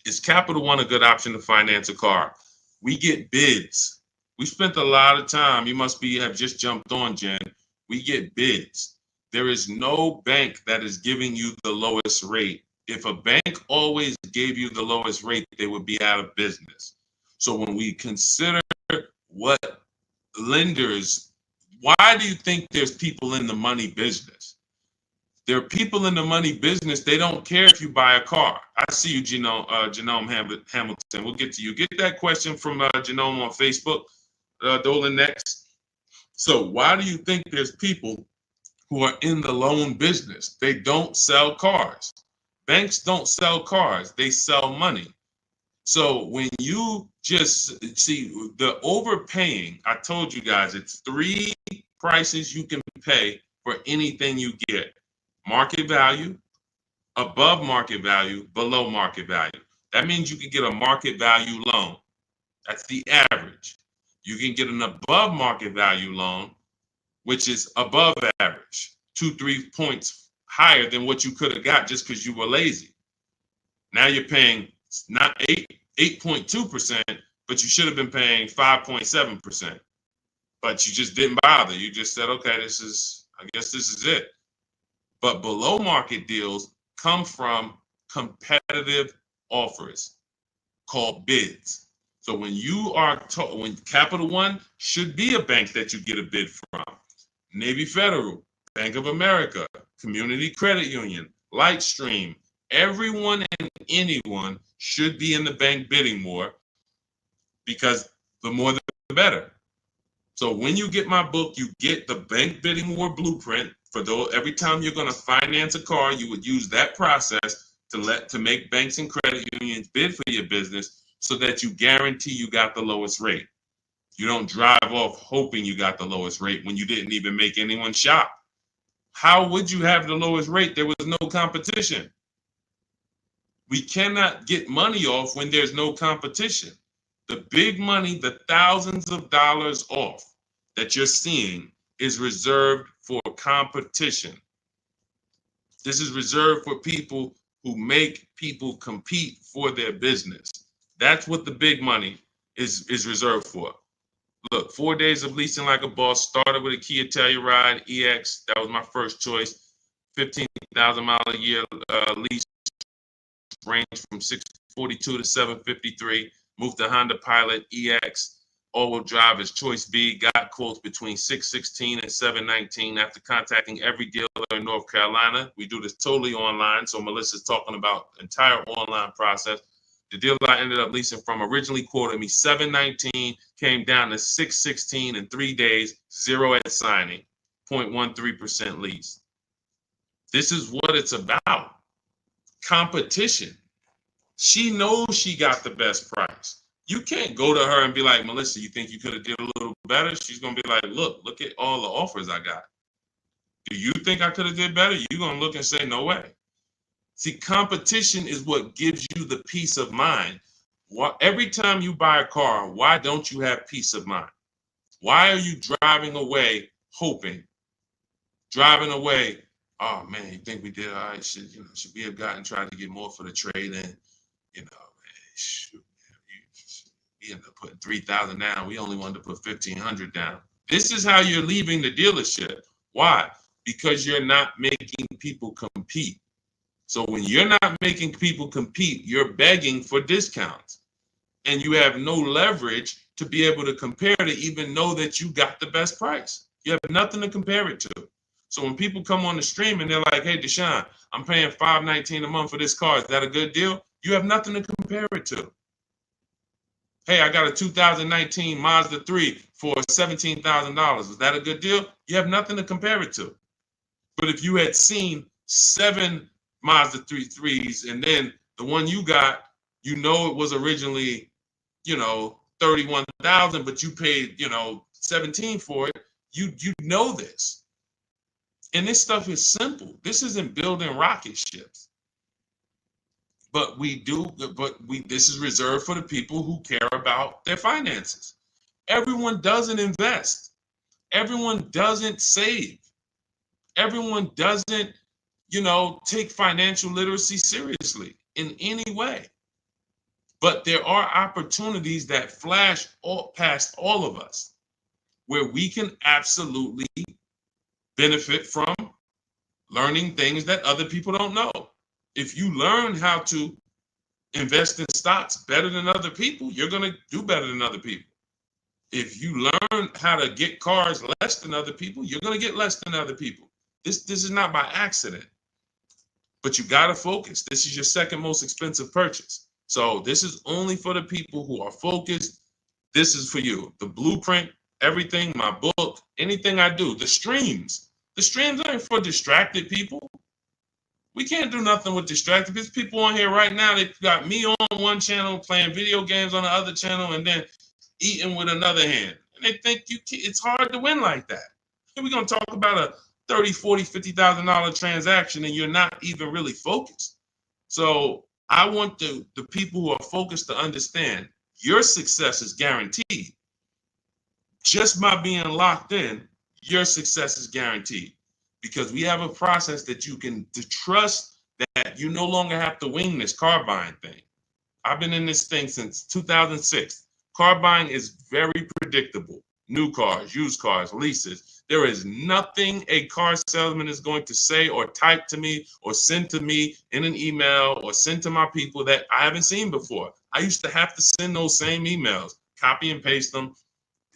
Is Capital One a good option to finance a car? We get bids. We spent a lot of time. You must have just jumped on, Jen. We get bids. There is no bank that is giving you the lowest rate. If a bank always gave you the lowest rate, they would be out of business. So when we consider what lenders, why do you think there's people in the money business? There are people in the money business. They don't care if you buy a car. I see you, Genome Hamilton. We'll get to you. Get that question from Genome on Facebook. Dolan next. So why do you think there's people who are in the loan business? They don't sell cars. Banks don't sell cars. They sell money. So when you just see the overpaying, I told you guys, it's 3 prices you can pay for anything you get. Market value, above market value, below market value. That means you can get a market value loan. That's the average. You can get an above market value loan, which is above average, 2-3 points higher than what you could have got just because you were lazy. Now you're paying not 8.2%, but you should have been paying 5.7%. But you just didn't bother. You just said, okay, I guess this is it. But below market deals come from competitive offers called bids. So when you are when Capital One should be a bank that you get a bid from. Navy Federal, Bank of America, Community Credit Union, Lightstream, everyone and anyone should be in the bank bidding war, because the more the better. So when you get my book, you get the bank bidding war blueprint. For those, every time you're going to finance a car, you would use that process to make banks and credit unions bid for your business, so that you guarantee you got the lowest rate. You don't drive off hoping you got the lowest rate when you didn't even make anyone shop. How would you have the lowest rate? There was no competition. We cannot get money off when there's no competition. The big money, the thousands of dollars off that you're seeing, is reserved for competition. This is reserved for people who make people compete for their business. That's what the big money is reserved for. Look, 4 days of leasing like a boss. Started with a Kia Telluride EX. That was my first choice. 15,000 mile a year lease, range from 642 to 753. Moved to Honda Pilot EX. All-wheel drive is choice B. Got quotes between 616 and 719 after contacting every dealer in North Carolina. We do this totally online, so Melissa's talking about the entire online process. The dealer I ended up leasing from originally quoted me 719, came down to 616 in 3 days, 0 at signing, 0.13% lease. This is what it's about. Competition. She knows she got the best price. You can't go to her and be like, Melissa, you think you could have did a little better? She's going to be like, look at all the offers I got. Do you think I could have did better? You're going to look and say, no way. See, competition is what gives you the peace of mind. Every time you buy a car, why don't you have peace of mind? Why are you driving away hoping? Driving away, oh man, you think we did all right? Should we have gotten tried to get more for the trade in? We ended up putting 3,000 down. We only wanted to put 1,500 down. This is how you're leaving the dealership. Why? Because you're not making people compete. So when you're not making people compete, you're begging for discounts. And you have no leverage to be able to compare to even know that you got the best price. You have nothing to compare it to. So when people come on the stream and they're like, hey, Deshone, I'm paying $519 a month for this car. Is that a good deal? You have nothing to compare it to. Hey, I got a 2019 Mazda 3 for $17,000. Is that a good deal? You have nothing to compare it to. But if you had seen 7 Mazda 3.3s, and then the one you got, you know, it was originally, 31,000, but you paid, 17 for it. You know this. And this stuff is simple. This isn't building rocket ships. But this is reserved for the people who care about their finances. Everyone doesn't invest. Everyone doesn't save. Everyone doesn't, take financial literacy seriously in any way. But there are opportunities that flash past all of us where we can absolutely benefit from learning things that other people don't know. If you learn how to invest in stocks better than other people, you're going to do better than other people. If you learn how to get cars less than other people, you're going to get less than other people. This is not by accident. But you got to focus. This is your second most expensive purchase. So this is only for the people who are focused. This is for you. The blueprint, everything, my book, anything I do, the streams. The streams aren't for distracted people. We can't do nothing with distracted. There's people on here right now. They've got me on one channel, playing video games on the other channel, and then eating with another hand. And they think it's hard to win like that. And we're going to talk about a $30,000, $40,000, $50,000 transaction, and you're not even really focused. So I want the people who are focused to understand your success is guaranteed. Just by being locked in, your success is guaranteed. Because we have a process that you can trust that you no longer have to wing this car buying thing. I've been in this thing since 2006. Car buying is very predictable. New cars, used cars, leases. There is nothing a car salesman is going to say or type to me or send to me in an email or send to my people that I haven't seen before. I used to have to send those same emails, copy and paste them.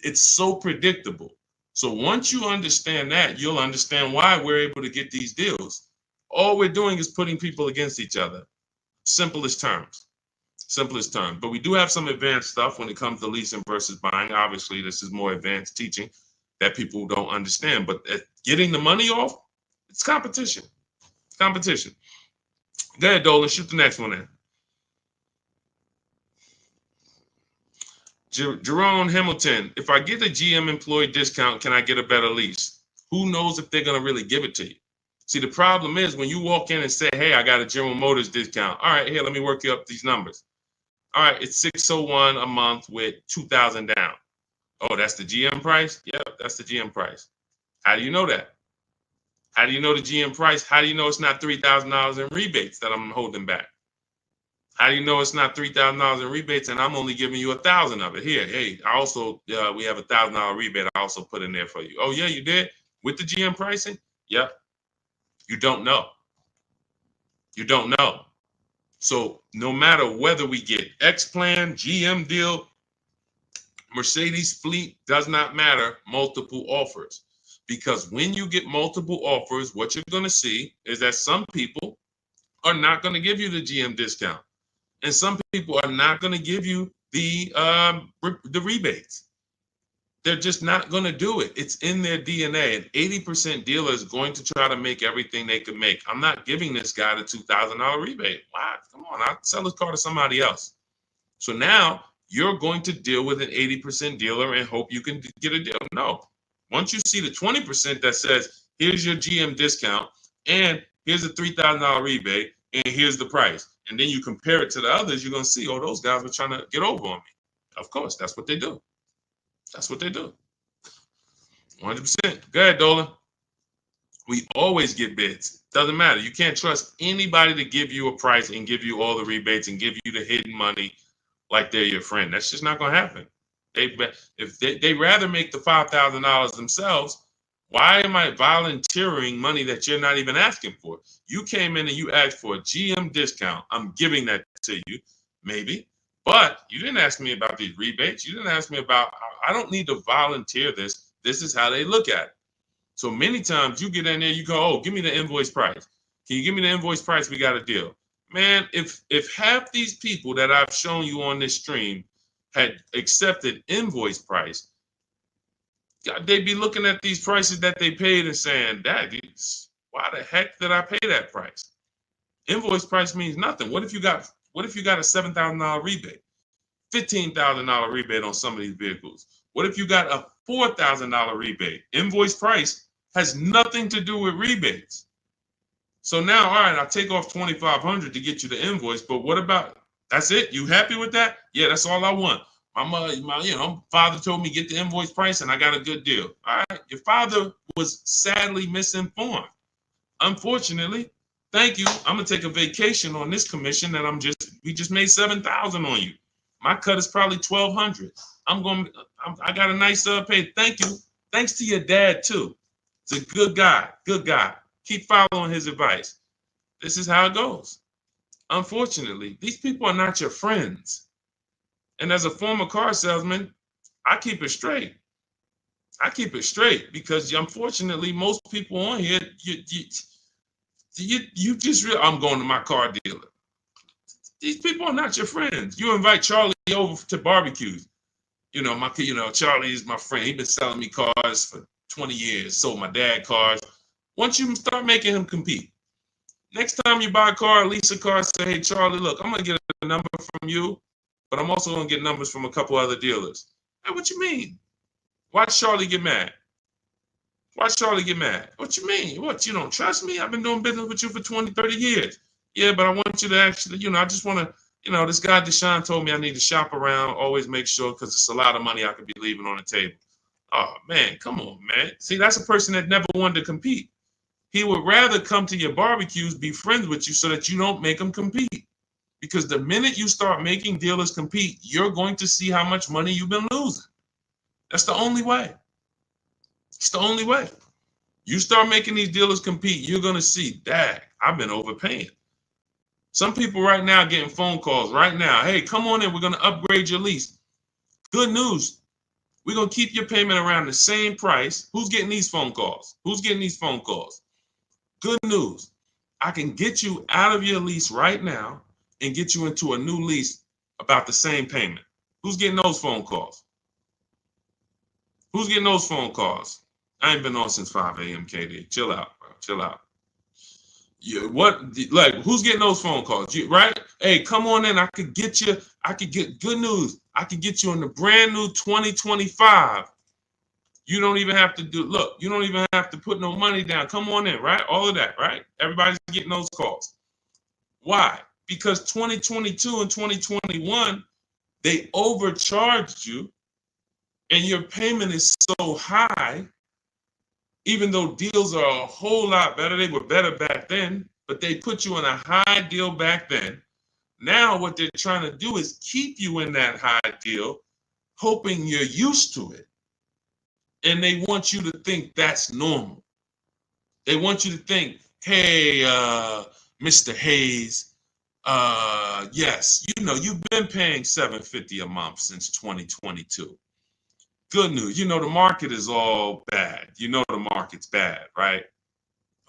It's so predictable. So once you understand that, you'll understand why we're able to get these deals. All we're doing is putting people against each other. Simplest terms. Simplest terms. But we do have some advanced stuff when it comes to leasing versus buying. Obviously, this is more advanced teaching that people don't understand. But getting the money off, it's competition. Competition. Go ahead, Dolan. Shoot the next one in. Jerome Hamilton, if I get a GM employee discount, can I get a better lease? Who knows if they're going to really give it to you? See, the problem is when you walk in and say, hey, I got a General Motors discount. All right, here, let me work you up these numbers. All right, it's $601 a month with $2,000 down. Oh, that's the GM price? Yeah, that's the GM price. How do you know that? How do you know the GM price? How do you know it's not $3,000 in rebates that I'm holding back? How do you know it's not $3,000 in rebates and I'm only giving you $1,000 of it? Here, hey, I also we have $1,000 rebate. I also put in there for you. Oh yeah, you did with the GM pricing? Yep. You don't know. You don't know. So no matter whether we get X plan, GM deal, Mercedes fleet, does not matter. Multiple offers, because when you get multiple offers, what you're going to see is that some people are not going to give you the GM discount. And some people are not going to give you the rebates. They're just not going to do it. It's in their DNA. An 80% dealer is going to try to make everything they can make. I'm not giving this guy the $2,000 rebate. Wow, come on, I'll sell his car to somebody else. So now you're going to deal with an 80% dealer and hope you can get a deal. No. Once you see the 20% that says, here's your GM discount, and here's a $3,000 rebate, and here's the price. And then you compare it to the others, you're going to see, oh, those guys were trying to get over on me. Of course, that's what they do. That's what they do. 100%. Go ahead, Dolan. We always get bids. Doesn't matter. You can't trust anybody to give you a price and give you all the rebates and give you the hidden money like they're your friend. That's just not going to happen. If they rather make the $5,000 themselves, why am I volunteering money that you're not even asking for? You came in and you asked for a GM discount. I'm giving that to you, maybe. But you didn't ask me about these rebates. You didn't ask me about, I don't need to volunteer this. This is how they look at it. So many times you get in there, you go, oh, give me the invoice price. Can you give me the invoice price? We got a deal. Man, if half these people that I've shown you on this stream had accepted invoice price, they'd be looking at these prices that they paid and saying, why the heck did I pay that price? Invoice price means nothing. What if you got a $7,000 rebate, $15,000 rebate on some of these vehicles? What if you got a $4,000 rebate? Invoice price has nothing to do with rebates. So now, all right, I'll take off $2,500 to get you the invoice, but what about, that's it? You happy with that? Yeah, that's all I want. My father told me get the invoice price and I got a good deal. All right, your father was sadly misinformed. Unfortunately, thank you. I'm gonna take a vacation on this commission and we just made 7,000 on you. My cut is probably 1,200. I got a nice pay. Thank you. Thanks to your dad too. He's a good guy. Good guy. Keep following his advice. This is how it goes. Unfortunately, these people are not your friends. And as a former car salesman, I keep it straight. I keep it straight because unfortunately, most people on here, you just I'm going to my car dealer. These people are not your friends. You invite Charlie over to barbecues. Charlie is my friend. He's been selling me cars for 20 years. Sold my dad cars. Once you start making him compete, next time you buy a car, lease a car, say, hey, Charlie, look, I'm going to get a number from you, but I'm also going to get numbers from a couple other dealers. Hey, what you mean? Watch Charlie get mad. Watch Charlie get mad. What you mean? What, you don't trust me? I've been doing business with you for 20, 30 years. Yeah, but I want you to actually, I just want to, this guy Deshone told me I need to shop around, always make sure, because it's a lot of money I could be leaving on the table. Oh, man, come on, man. See, that's a person that never wanted to compete. He would rather come to your barbecues, be friends with you so that you don't make them compete. Because the minute you start making dealers compete, you're going to see how much money you've been losing. That's the only way. It's the only way. You start making these dealers compete, you're going to see, dang, I've been overpaying. Some people right now getting phone calls right now. Hey, come on in. We're going to upgrade your lease. Good news. We're going to keep your payment around the same price. Who's getting these phone calls? Who's getting these phone calls? Good news. I can get you out of your lease right now and get you into a new lease about the same payment. Who's getting those phone calls? Who's getting those phone calls? I ain't been on since 5 a.m., KD. Chill out, bro. Chill out. Who's getting those phone calls? Right? Hey, come on in. I could get good news. I could get you in the brand new 2025. You don't even have to you don't even have to put no money down. Come on in, right? All of that, right? Everybody's getting those calls. Why? Because 2022 and 2021, they overcharged you and your payment is so high, even though deals are a whole lot better. They were better back then, but they put you in a high deal back then. Now what they're trying to do is keep you in that high deal, hoping you're used to it. And they want you to think that's normal. They want you to think, hey, Mr. Hayes, yes, you've been paying $750 a month since 2022. Good news. The market is all bad. The market's bad, right?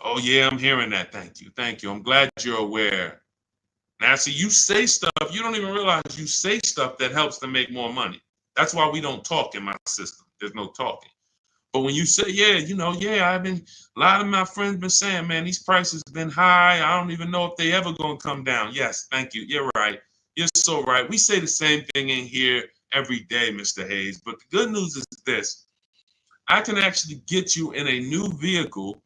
Oh, yeah, I'm hearing that. Thank you. Thank you. I'm glad you're aware. Now, see, you say stuff, you don't even realize you say stuff that helps them make more money. That's why we don't talk in my system. There's no talking. But when you say, a lot of my friends been saying, man, these prices have been high. I don't even know if they ever going to come down. Yes, thank you. You're right. You're so right. We say the same thing in here every day, Mr. Hayes. But the good news is this. I can actually get you in a new vehicle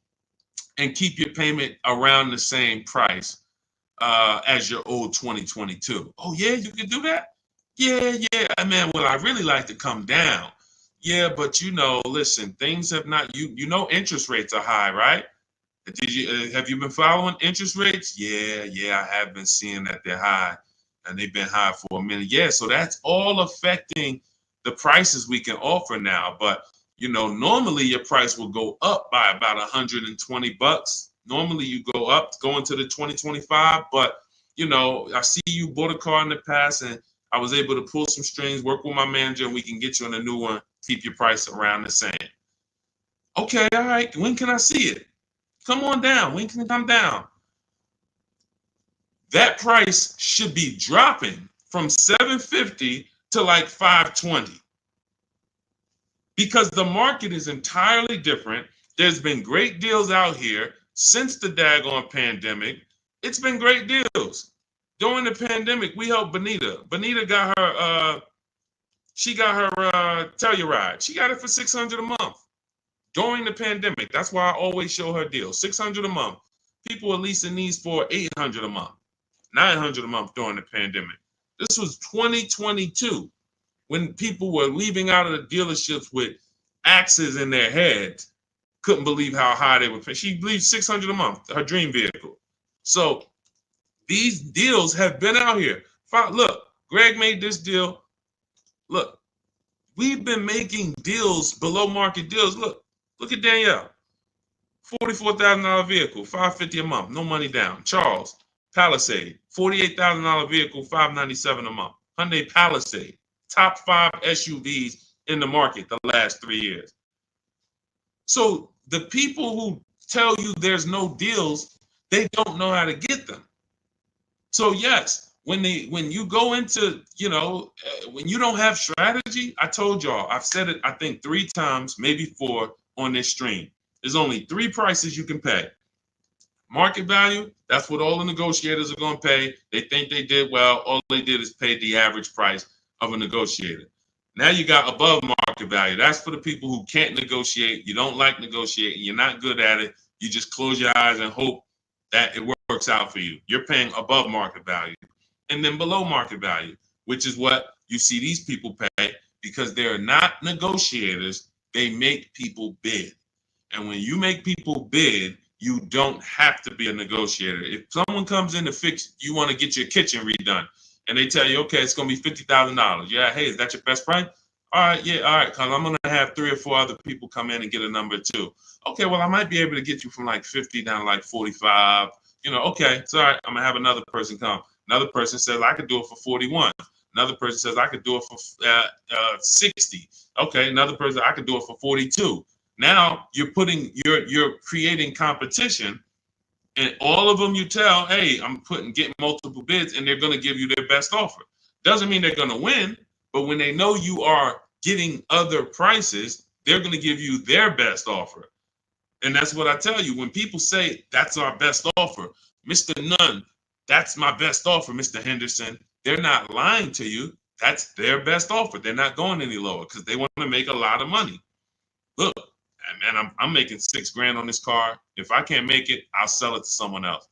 and keep your payment around the same price as your old 2022. Oh, yeah, you can do that? Yeah. Man, well, I really like to come down. Yeah, but listen, things have not, interest rates are high, right? Have you been following interest rates? Yeah, I have been seeing that they're high and they've been high for a minute. Yeah, so that's all affecting the prices we can offer now. But, normally your price will go up by about $120. Normally you go into the 2025, but, I see you bought a car in the past and I was able to pull some strings, work with my manager, and we can get you on a new one, keep your price around the same. Okay, all right. When can I see it? Come on down. When can it come down? That price should be dropping from $750 to like $520 because the market is entirely different. There's been great deals out here since the daggone pandemic. It's been great deals. During the pandemic, we helped Bonita. Bonita got her she got her Telluride. She got it for $600 a month during the pandemic. That's why I always show her deals. $600 a month. People are leasing these for $800 a month, $900 a month during the pandemic. This was 2022 when people were leaving out of the dealerships with axes in their heads. Couldn't believe how high they were paying. She believed $600 a month, her dream vehicle. So these deals have been out here. Look, Greg made this deal. Look, we've been making deals, below market deals. Look at Danielle. $44,000 vehicle, $550 a month, no money down. Charles, Palisade, $48,000 vehicle, $597 a month. Hyundai Palisade, top 5 SUVs in the market the last 3 years. So the people who tell you there's no deals, they don't know how to get them. So yes, when you go into, when you don't have strategy, I told y'all, I've said it, I think 3 times, maybe 4 on this stream. There's only 3 prices you can pay. Market value, that's what all the negotiators are going to pay. They think they did well. All they did is pay the average price of a negotiator. Now you got above market value. That's for the people who can't negotiate. You don't like negotiating. You're not good at it. You just close your eyes and hope that it works out for you. You're paying above market value. And then below market value, which is what you see these people pay, because they're not negotiators. They make people bid. And when you make people bid, you don't have to be a negotiator. If someone comes in to fix, you want to get your kitchen redone, and they tell you, okay, it's going to be $50,000. Yeah, hey, is that your best price? All right, yeah, all right, because I'm going to have 3 or 4 other people come in and get a number too. Okay, well, I might be able to get you from like 50 down to like 45. Okay, it's all right. I'm going to have another person come. Another person says, I could do it for 41. Another person says, I could do it for 60. Okay, another person, I could do it for 42. Now you're creating competition, and all of them you tell, hey, I'm getting multiple bids, and they're going to give you their best offer. Doesn't mean they're going to win, but when they know you are getting other prices, they're going to give you their best offer. And that's what I tell you. When people say that's our best offer, Mr. Nunn, that's my best offer, Mr. Henderson, they're not lying to you. That's their best offer. They're not going any lower because they want to make a lot of money. Look, man, I'm making $6,000 on this car. If I can't make it, I'll sell it to someone else.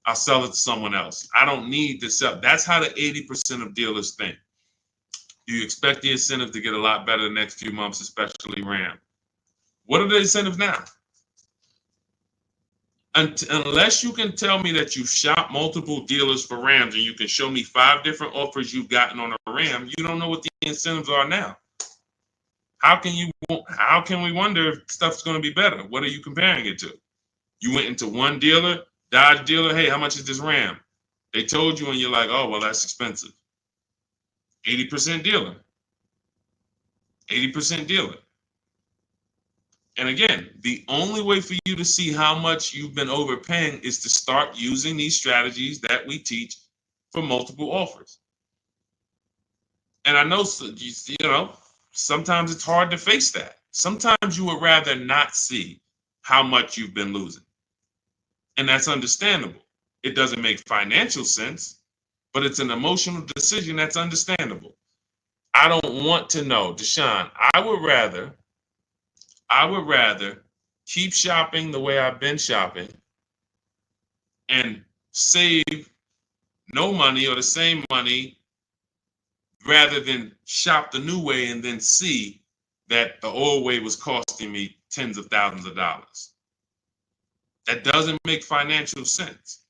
I don't need to sell. That's how the 80% of dealers think. You expect the incentive to get a lot better the next few months, especially Ram. What are the incentives now? Unless you can tell me that you shop multiple dealers for Rams and you can show me 5 different offers you've gotten on a Ram, you don't know what the incentives are now. How can we wonder if stuff's going to be better? What are you comparing it to? You went into one dealer, Dodge dealer, hey, how much is this Ram? They told you and you're like, oh, well, that's expensive. 80% dealer. 80% dealer. And again, the only way for you to see how much you've been overpaying is to start using these strategies that we teach for multiple offers. And I know, sometimes it's hard to face that. Sometimes you would rather not see how much you've been losing. And that's understandable. It doesn't make financial sense, but it's an emotional decision that's understandable. I don't want to know, Deshone. I would rather keep shopping the way I've been shopping and save no money or the same money rather than shop the new way and then see that the old way was costing me tens of thousands of dollars. That doesn't make financial sense.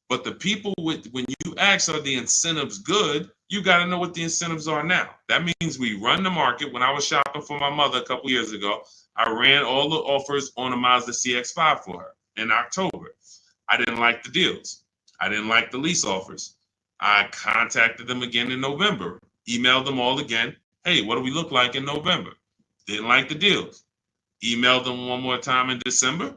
But the people when you ask, are the incentives good? You got to know what the incentives are now. That means we run the market. When I was shopping for my mother a couple years ago, I ran all the offers on a Mazda CX-5 for her in October. I didn't like the deals. I didn't like the lease offers. I contacted them again in November, emailed them all again. Hey, what do we look like in November? Didn't like the deals. Emailed them one more time in December.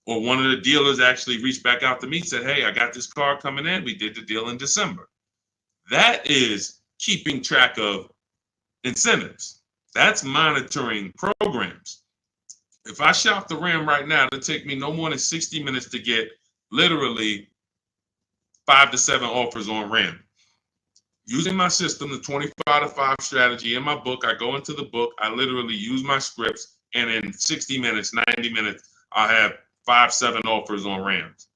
Or one of the dealers actually reached back out to me and said, hey, I got this car coming in. We did the deal in December. That is keeping track of incentives. That's monitoring programs. If I shop the Ram right now, it'll take me no more than 60 minutes to get literally 5 to 7 offers on random. Using my system, the 25 to 5 strategy in my book, I go into the book, I literally use my scripts, and in 60 minutes, 90 minutes, I'll have 5, 7 offers on Rams.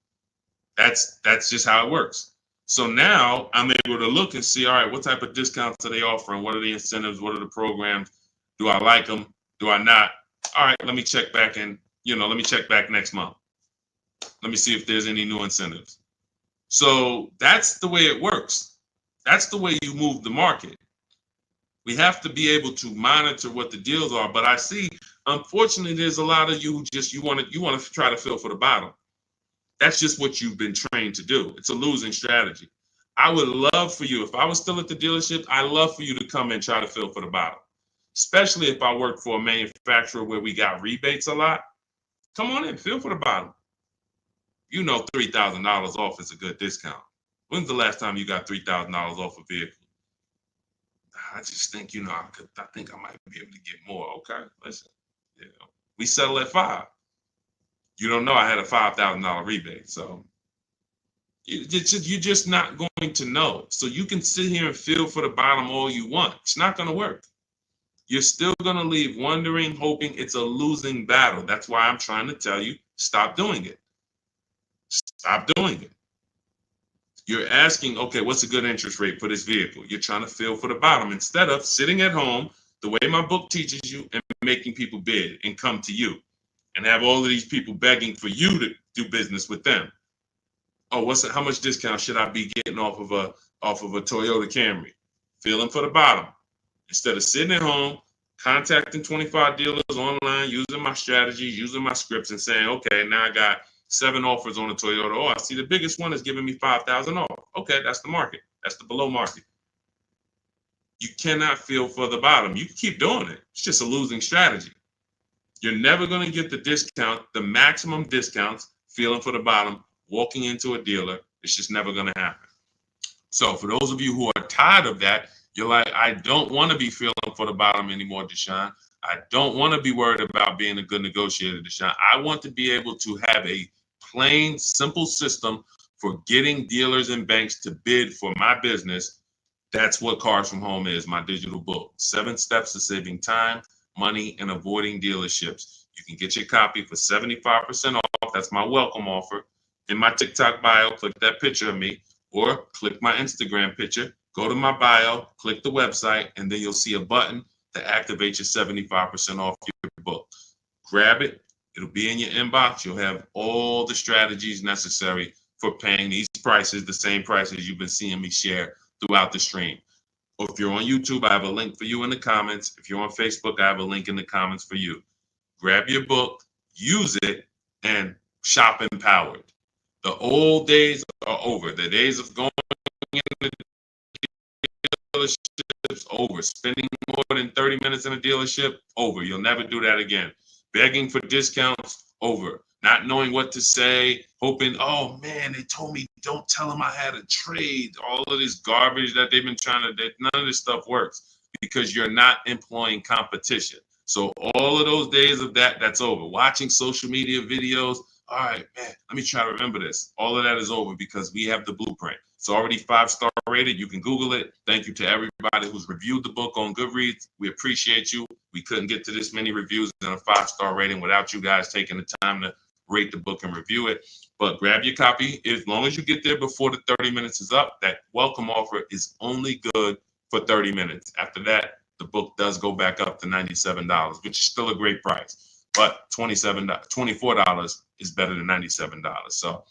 That's just how it works. So now I'm able to look and see, all right, what type of discounts are they offering? What are the incentives? What are the programs? Do I like them? Do I not? All right, let me check back let me check back next month. Let me see if there's any new incentives. So that's the way it works. That's the way you move the market. We have to be able to monitor what the deals are. But I see, unfortunately, there's a lot of you who just you want to try to fill for the bottom. That's just what you've been trained to do. It's a losing strategy. I would love for you, if I was still at the dealership, I'd love for you to come and try to fill for the bottom. Especially if I work for a manufacturer where we got rebates a lot. Come on in, fill for the bottom. You know $3,000 off is a good discount. When's the last time you got $3,000 off a vehicle? I just think, I think I might be able to get more. Okay, listen, we settle at 5. You don't know I had a $5,000 rebate, so you're just not going to know. So you can sit here and feel for the bottom all you want. It's not going to work. You're still going to leave wondering, hoping it's a losing battle. That's why I'm trying to tell you, stop doing it. Stop doing it. You're asking, okay, what's a good interest rate for this vehicle? You're trying to feel for the bottom instead of sitting at home the way my book teaches you and making people bid and come to you and have all of these people begging for you to do business with them. Oh, how much discount should I be getting off of a Toyota Camry? Feeling for the bottom. Instead of sitting at home, contacting 25 dealers online, using my strategies, using my scripts, and saying, okay, now I got 7 offers on a Toyota. Oh, I see the biggest one is giving me 5,000 off. Okay, that's the market. That's the below market. You cannot feel for the bottom. You can keep doing it. It's just a losing strategy. You're never going to get the discount, the maximum discounts, feeling for the bottom, walking into a dealer. It's just never going to happen. So for those of you who are tired of that, you're like, I don't want to be feeling for the bottom anymore, Deshone. I don't want to be worried about being a good negotiator, Deshone. I want to be able to have a plain, simple system for getting dealers and banks to bid for my business. That's what Cars from Home is, my digital book. 7 steps to saving time, money, and avoiding dealerships. You can get your copy for 75% off. That's my welcome offer. In my TikTok bio, click that picture of me, or click my Instagram picture, go to my bio, click the website, and then you'll see a button to activate your 75% off your book. Grab it. It'll be in your inbox. You'll have all the strategies necessary for paying these prices, the same prices you've been seeing me share throughout the stream. Or if you're on YouTube, I have a link for you in the comments. If you're on Facebook, I have a link in the comments for you. Grab your book, use it, and shop empowered. The old days are over. The days of going into dealerships, over. Spending more than 30 minutes in a dealership, over. You'll never do that again. Begging for discounts, over. Not knowing what to say, hoping, oh man, they told me don't tell them I had a trade. All of this garbage that they've been none of this stuff works because you're not employing competition. So all of those days of that's over. Watching social media videos, all right, man, let me try to remember this. All of that is over because we have the blueprint. It's already 5-star rated. You can Google it. Thank you to everybody who's reviewed the book on Goodreads. We appreciate you. We couldn't get to this many reviews and a 5-star rating without you guys taking the time to rate the book and review it. But grab your copy. As long as you get there before the 30 minutes is up, that welcome offer is only good for 30 minutes. After that, the book does go back up to $97, which is still a great price. But $24 is better than $97. So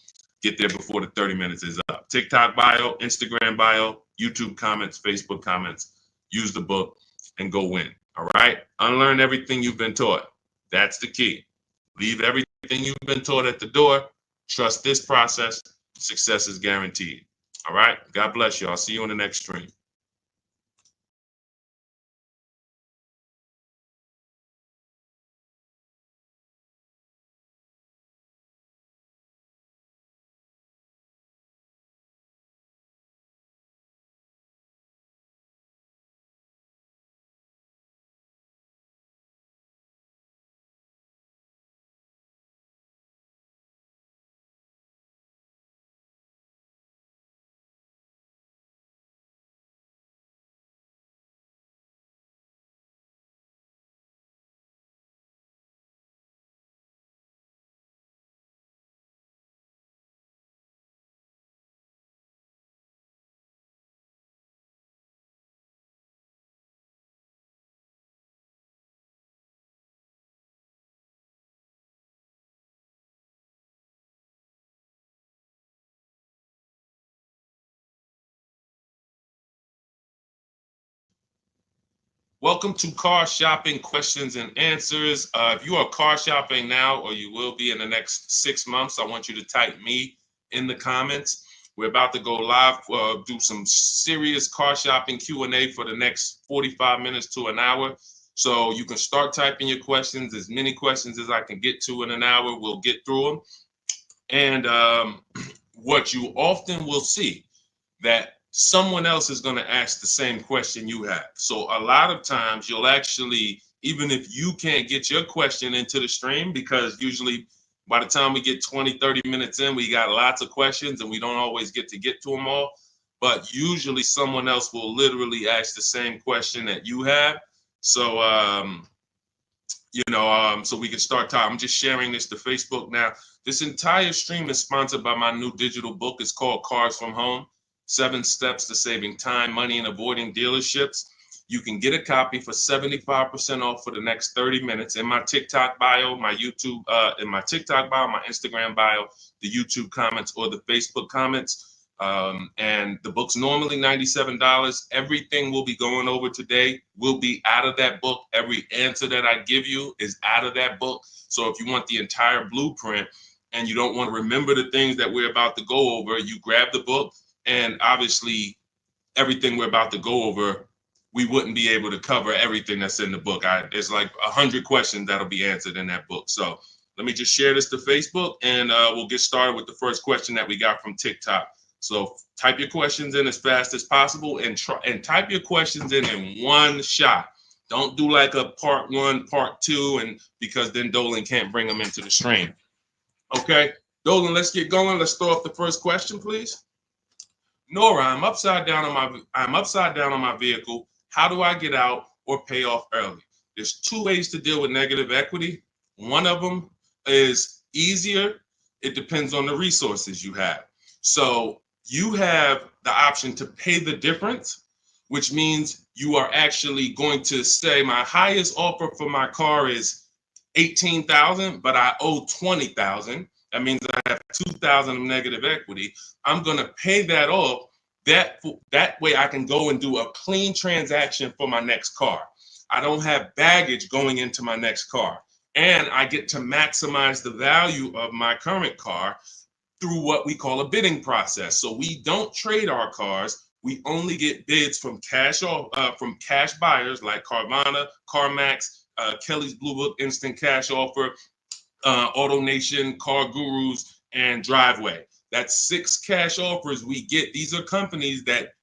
get there before the 30 minutes is up. TikTok bio, Instagram bio, YouTube comments, Facebook comments. Use the book and go win. All right? Unlearn everything you've been taught. That's the key. Leave everything you've been taught at the door. Trust this process. Success is guaranteed. All right? God bless you. I'll see you on the next stream. Welcome to Car Shopping Questions and Answers. If you are car shopping now, or you will be in the next 6 months, I want you to type me in the comments. We're about to go live, do some serious car shopping Q&A for the next 45 minutes to an hour. So you can start typing your questions, as many questions as I can get to in an hour. We'll get through them. And what you often will see, that someone else is going to ask the same question you have. So a lot of times you'll actually, even if you can't get your question into the stream, because usually by the time we get 20, 30 minutes in, we got lots of questions and we don't always get to them all. But usually someone else will literally ask the same question that you have. So, so we can start talking. I'm just sharing this to Facebook now. This entire stream is sponsored by my new digital book. It's called Cars from Home: 7 Steps to Saving Time, Money, and Avoiding Dealerships. You can get a copy for 75% off for the next 30 minutes in my TikTok bio, my YouTube, in my TikTok bio, my Instagram bio, the YouTube comments, or the Facebook comments. And the book's normally $97. Everything we'll be going over today will be out of that book. Every answer that I give you is out of that book. So if you want the entire blueprint and you don't want to remember the things that we're about to go over, you grab the book. And obviously, everything we're about to go over, we wouldn't be able to cover everything that's in the book. There's like 100 questions that'll be answered in that book. So let me just share this to Facebook, and we'll get started with the first question that we got from TikTok. So type your questions in as fast as possible, and type your questions in one shot. Don't do like a part 1, part 2, and because then Dolan can't bring them into the stream. Okay, Dolan, let's get going. Let's throw up the first question, please. Nora, I'm upside down on my vehicle. How do I get out or pay off early? There's 2 ways to deal with negative equity. One of them is easier. It depends on the resources you have. So you have the option to pay the difference, which means you are actually going to say, my highest offer for my car is $18,000, but I owe $20,000. That means I have $2,000 of negative equity. I'm going to pay that off. That way I can go and do a clean transaction for my next car. I don't have baggage going into my next car. And I get to maximize the value of my current car through what we call a bidding process. So we don't trade our cars. We only get bids from cash buyers like Carvana, CarMax, Kelly's Blue Book Instant Cash Offer, AutoNation, Car Gurus, and Driveway. That's 6 cash offers we get. These are companies that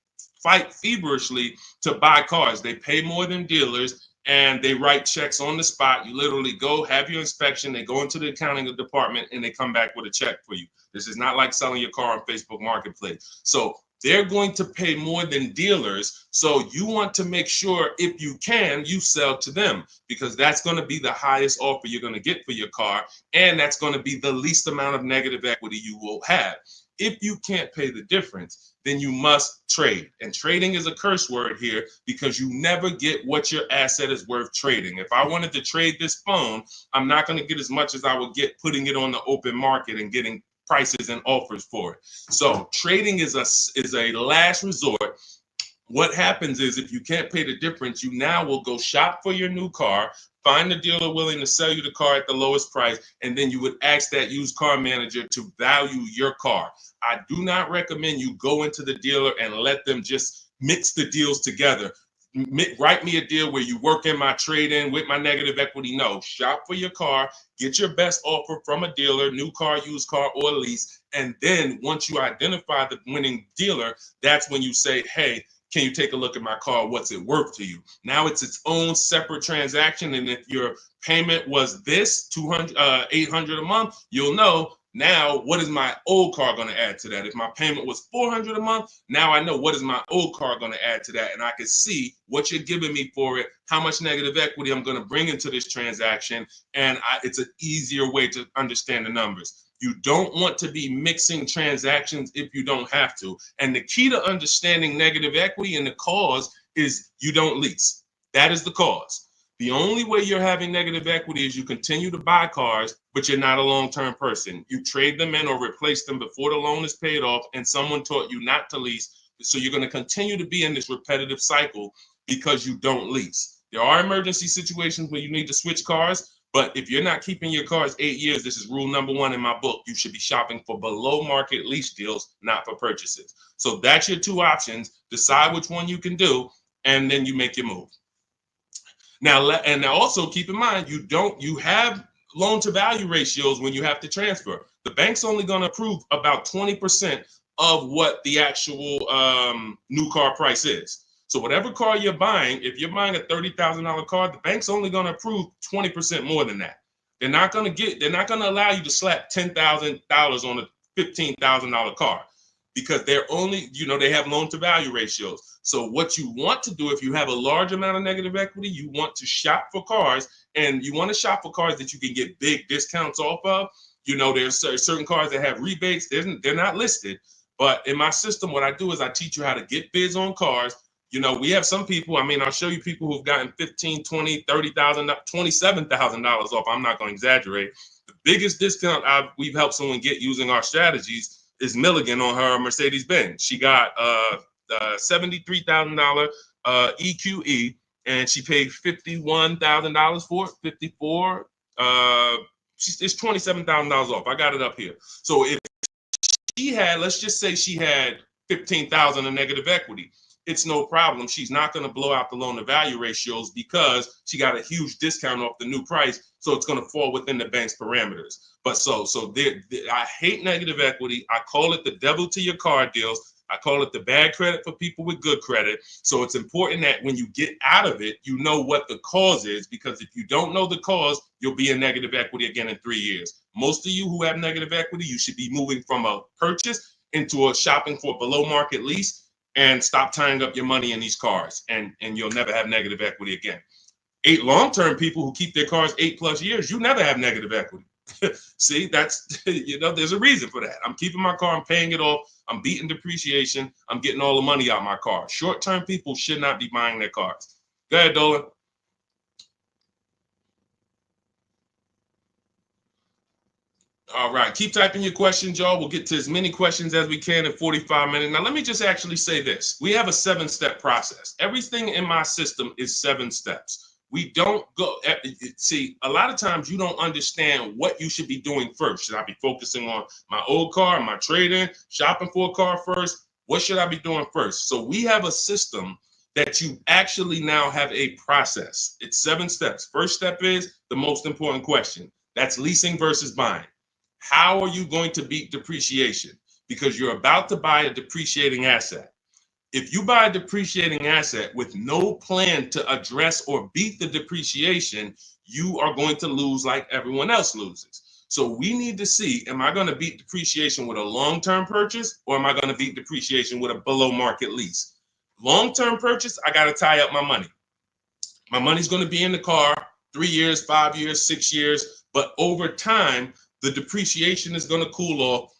fight feverishly to buy cars. They pay more than dealers, and they write checks on the spot. You literally go, have your inspection, they go into the accounting department, and they come back with a check for you. This is not like selling your car on Facebook Marketplace. So they're going to pay more than dealers. So you want to make sure, if you can, you sell to them, because that's going to be the highest offer you're going to get for your car. And that's going to be the least amount of negative equity you will have. If you can't pay the difference, then you must trade. And trading is a curse word here, because you never get what your asset is worth trading. If I wanted to trade this phone, I'm not going to get as much as I would get putting it on the open market and getting prices and offers for it. So trading is a last resort. What happens is, if you can't pay the difference, you now will go shop for your new car, find the dealer willing to sell you the car at the lowest price, and then you would ask that used car manager to value your car. I do not recommend you go into the dealer and let them just mix the deals together. Write me a deal where you work in my trade-in with my negative equity. No, shop for your car, get your best offer from a dealer, new car, used car, or lease. And then once you identify the winning dealer, that's when you say, hey, can you take a look at my car? What's it worth to you? Now it's its own separate transaction. And if your payment was this $800 a month, you'll know, now what is my old car going to add to that? If my payment was $400 a month, now I know what is my old car going to add to that. And I can see what you're giving me for it, how much negative equity I'm going to bring into this transaction. And it's an easier way to understand the numbers. You don't want to be mixing transactions if you don't have to. And the key to understanding negative equity and the cause is you don't lease. That is the cause. The only way you're having negative equity is you continue to buy cars, but you're not a long-term person. You trade them in or replace them before the loan is paid off, and someone taught you not to lease. So you're going to continue to be in this repetitive cycle because you don't lease. There are emergency situations where you need to switch cars, but if you're not keeping your cars 8 years, this is rule number 1 in my book. You should be shopping for below market lease deals, not for purchases. So that's your 2 options. Decide which one you can do, and then you make your move. Now, and also keep in mind, you have loan to value ratios when you have to transfer. The bank's only going to approve about 20% of what the actual new car price is. So whatever car you're buying, if you're buying a $30,000 car, the bank's only going to approve 20% more than that. They're not going to allow you to slap $10,000 on a $15,000 car, because they're only, they have loan to value ratios. So what you want to do, if you have a large amount of negative equity, you want to shop for cars, and you want to shop for cars that you can get big discounts off of. There's certain cars that have rebates. They're not listed. But in my system, what I do is I teach you how to get bids on cars. We have some people, I'll show you people who've gotten $15,000, $20,000, $30,000, $27,000 off. I'm not going to exaggerate. The biggest discount we've helped someone get using our strategies is Milligan on her Mercedes-Benz. She got $73,000 EQE, and she paid $51,000 for it. 54. It's $27,000 off. I got it up here. So if she had, let's just say she had $15,000 in negative equity, it's no problem. She's not going to blow out the loan to value ratios because she got a huge discount off the new price. So it's going to fall within the bank's parameters. But I hate negative equity. I call it the devil to your car deals. I call it the bad credit for people with good credit. So it's important that when you get out of it, you know what the cause is, because if you don't know the cause, you'll be in negative equity again in 3 years. Most of you who have negative equity, you should be moving from a purchase into a shopping for below market lease, and stop tying up your money in these cars, and you'll never have negative equity again. 8 long-term people who keep their cars 8+ years, you never have negative equity. See, that's, there's a reason for that. I'm keeping my car, I'm paying it off, I'm beating depreciation, I'm getting all the money out of my car. Short-term people should not be buying their cars. Go ahead, Dolan. All right, keep typing your questions, y'all. We'll get to as many questions as we can in 45 minutes. Now, let me just actually say this. We have a 7-step process. Everything in my system is 7 steps. We don't go, see, a lot of times you don't understand what you should be doing first. Should I be focusing on my old car, my trade-in, shopping for a car first? What should I be doing first? So we have a system that you actually now have a process. It's 7 steps. First step is the most important question. That's leasing versus buying. How are you going to beat depreciation? Because you're about to buy a depreciating asset. If you buy a depreciating asset with no plan to address or beat the depreciation, you are going to lose like everyone else loses. So we need to see, am I going to beat depreciation with a long-term purchase, or am I going to beat depreciation with a below market lease? Long-term purchase, I got to tie up my money. My money's going to be in the car 3 years, 5 years, 6 years, but over time, the depreciation is going to cool off.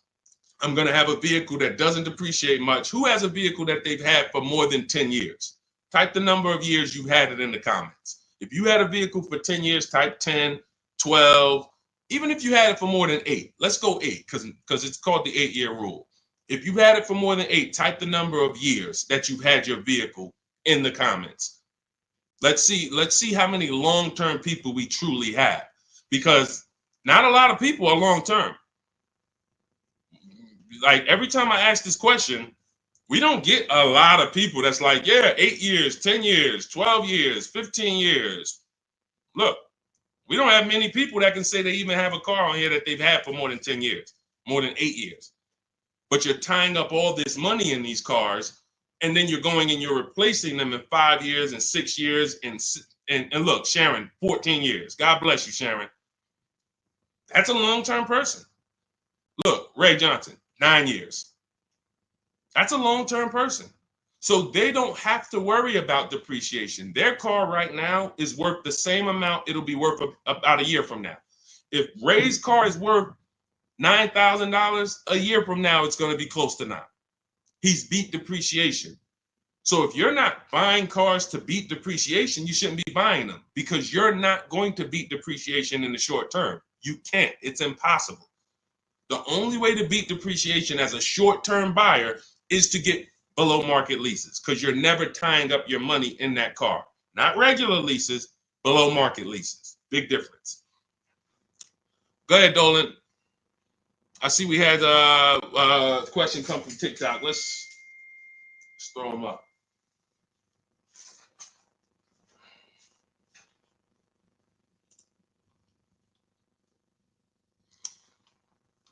I'm going to have a vehicle that doesn't depreciate much. Who has a vehicle that they've had for more than 10 years? Type the number of years you've had it in the comments. If you had a vehicle for 10 years, type 10, 12. Even if you had it for more than 8, let's go 8 because it's called the 8-year rule. If you've had it for more than 8, type the number of years that you've had your vehicle in the comments. Let's see how many long-term people we truly have, because not a lot of people are long-term. Like every time I ask this question, we don't get a lot of people that's like, yeah, 8 years, 10 years, 12 years, 15 years. Look, we don't have many people that can say they even have a car on here that they've had for more than 10 years, more than 8 years. But you're tying up all this money in these cars, and then you're going and you're replacing them in 5 years and 6 years. And look, Sharon, 14 years. God bless you, Sharon. That's a long-term person. Look, Ray Johnson, 9 years. That's a long-term person. So they don't have to worry about depreciation. Their car right now is worth the same amount it'll be worth about a year from now. If Ray's car is worth $9,000, a year from now, it's going to be close to 9. He's beat depreciation. So if you're not buying cars to beat depreciation, you shouldn't be buying them, because you're not going to beat depreciation in the short term. You can't. It's impossible. The only way to beat depreciation as a short-term buyer is to get below market leases, because you're never tying up your money in that car. not regular leases, below market leases. Big difference. Go ahead, Dolan. I see we had a question come from TikTok. Let's throw them up.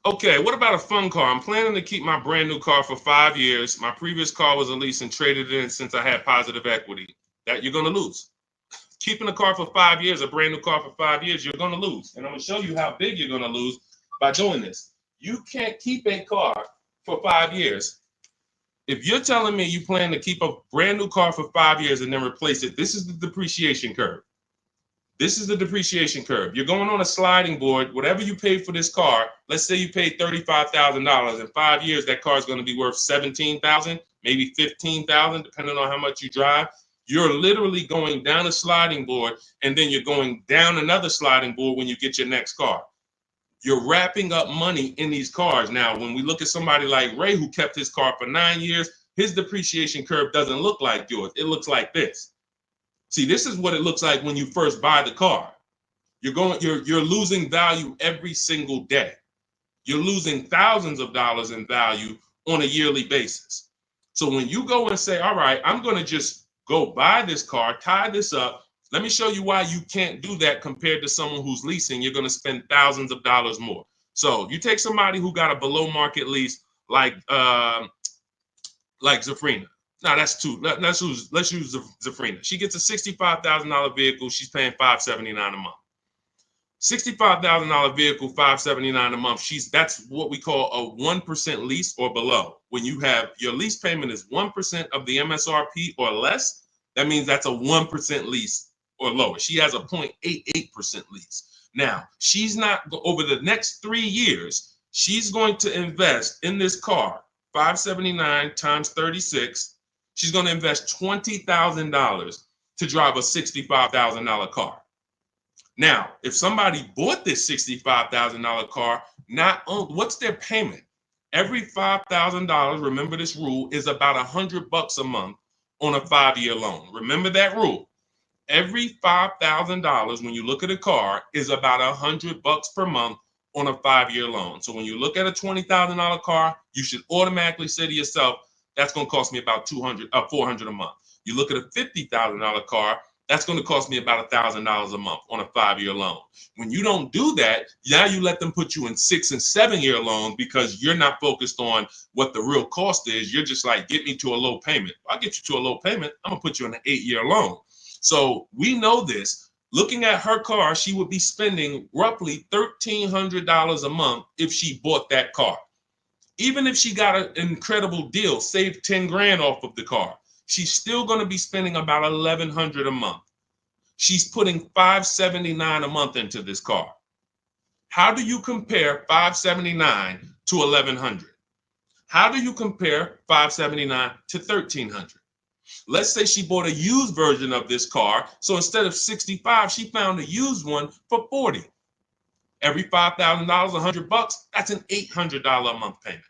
Okay, what about a fun car? I'm planning to keep my brand new car for 5 years. My previous car was a lease and traded in since I had positive equity. That you're going to lose. Keeping a car for 5 years, a brand new car for 5 years, you're going to lose. And I'm going to show you how big you're going to lose by doing this. You can't keep a car for 5 years. If you're telling me you plan to keep a brand new car for 5 years and then replace it, this is the depreciation curve. This is the depreciation curve. You're going on a sliding board. Whatever you paid for this car, let's say you paid $35,000. In 5 years, that car is going to be worth $17,000, maybe $15,000, depending on how much you drive. You're literally going down a sliding board, and then you're going down another sliding board when you get your next car. You're wrapping up money in these cars. Now, when we look at somebody like Ray, who kept his car for 9 years, his depreciation curve doesn't look like yours. It looks like this. See, this is what it looks like when you first buy the car. You're losing value every single day. You're losing thousands of dollars in value on a yearly basis. So when you go and say, all right, I'm going to just go buy this car, tie this up. Let me show you why you can't do that compared to someone who's leasing. You're going to spend thousands of dollars more. So you take somebody who got a below market lease like Zafrina. No, that's too. Let's use Zafrina. She gets a $65,000 vehicle. She's paying $579 a month. $65,000 vehicle, $579 a month. That's what we call a 1% lease or below. When you have your lease payment is 1% of the MSRP or less, that means that's a 1% lease or lower. She has a 0.88% lease. Now, she's not over the next 3 years. She's going to invest in this car, $579 times 36. She's going to invest $20,000 to drive a $65,000 car. Now, if somebody bought this $65,000 car, what's their payment? Every $5,000, remember this rule, is about $100 a month on a 5-year loan. Remember that rule. Every $5,000, when you look at a car, is about $100 per month on a 5-year loan. So when you look at a $20,000 car, you should automatically say to yourself, that's going to cost me about $400 a month. You look at a $50,000 car, that's going to cost me about $1,000 a month on a 5-year loan. When you don't do that, now you let them put you in 6- and 7-year loans because you're not focused on what the real cost is. You're just like, get me to a low payment. I'll get you to a low payment. I'm going to put you in an 8-year loan. So we know this. Looking at her car, she would be spending roughly $1,300 a month if she bought that car. Even if she got an incredible deal, saved 10 grand off of the car, she's still going to be spending about $1,100 a month. She's putting $579 a month into this car. How do you compare $579 to $1,100? How do you compare $579 to $1,300? Let's say she bought a used version of this car. So instead of $65, she found a used one for $40. Every $5,000, $100, that's an $800 a month payment.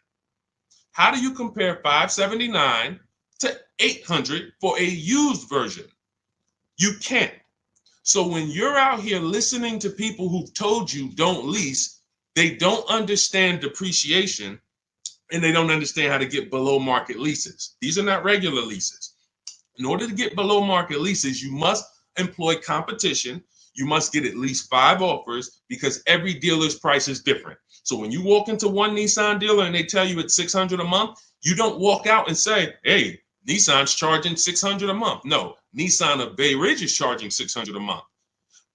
How do you compare $579 to $800 for a used version? You can't. So when you're out here listening to people who've told you don't lease, they don't understand depreciation and they don't understand how to get below market leases. These are not regular leases. In order to get below market leases, you must employ competition. You must get at least 5 offers because every dealer's price is different. So when you walk into one Nissan dealer and they tell you it's $600 a month, you don't walk out and say, hey, Nissan's charging $600 a month. No, Nissan of Bay Ridge is charging $600 a month.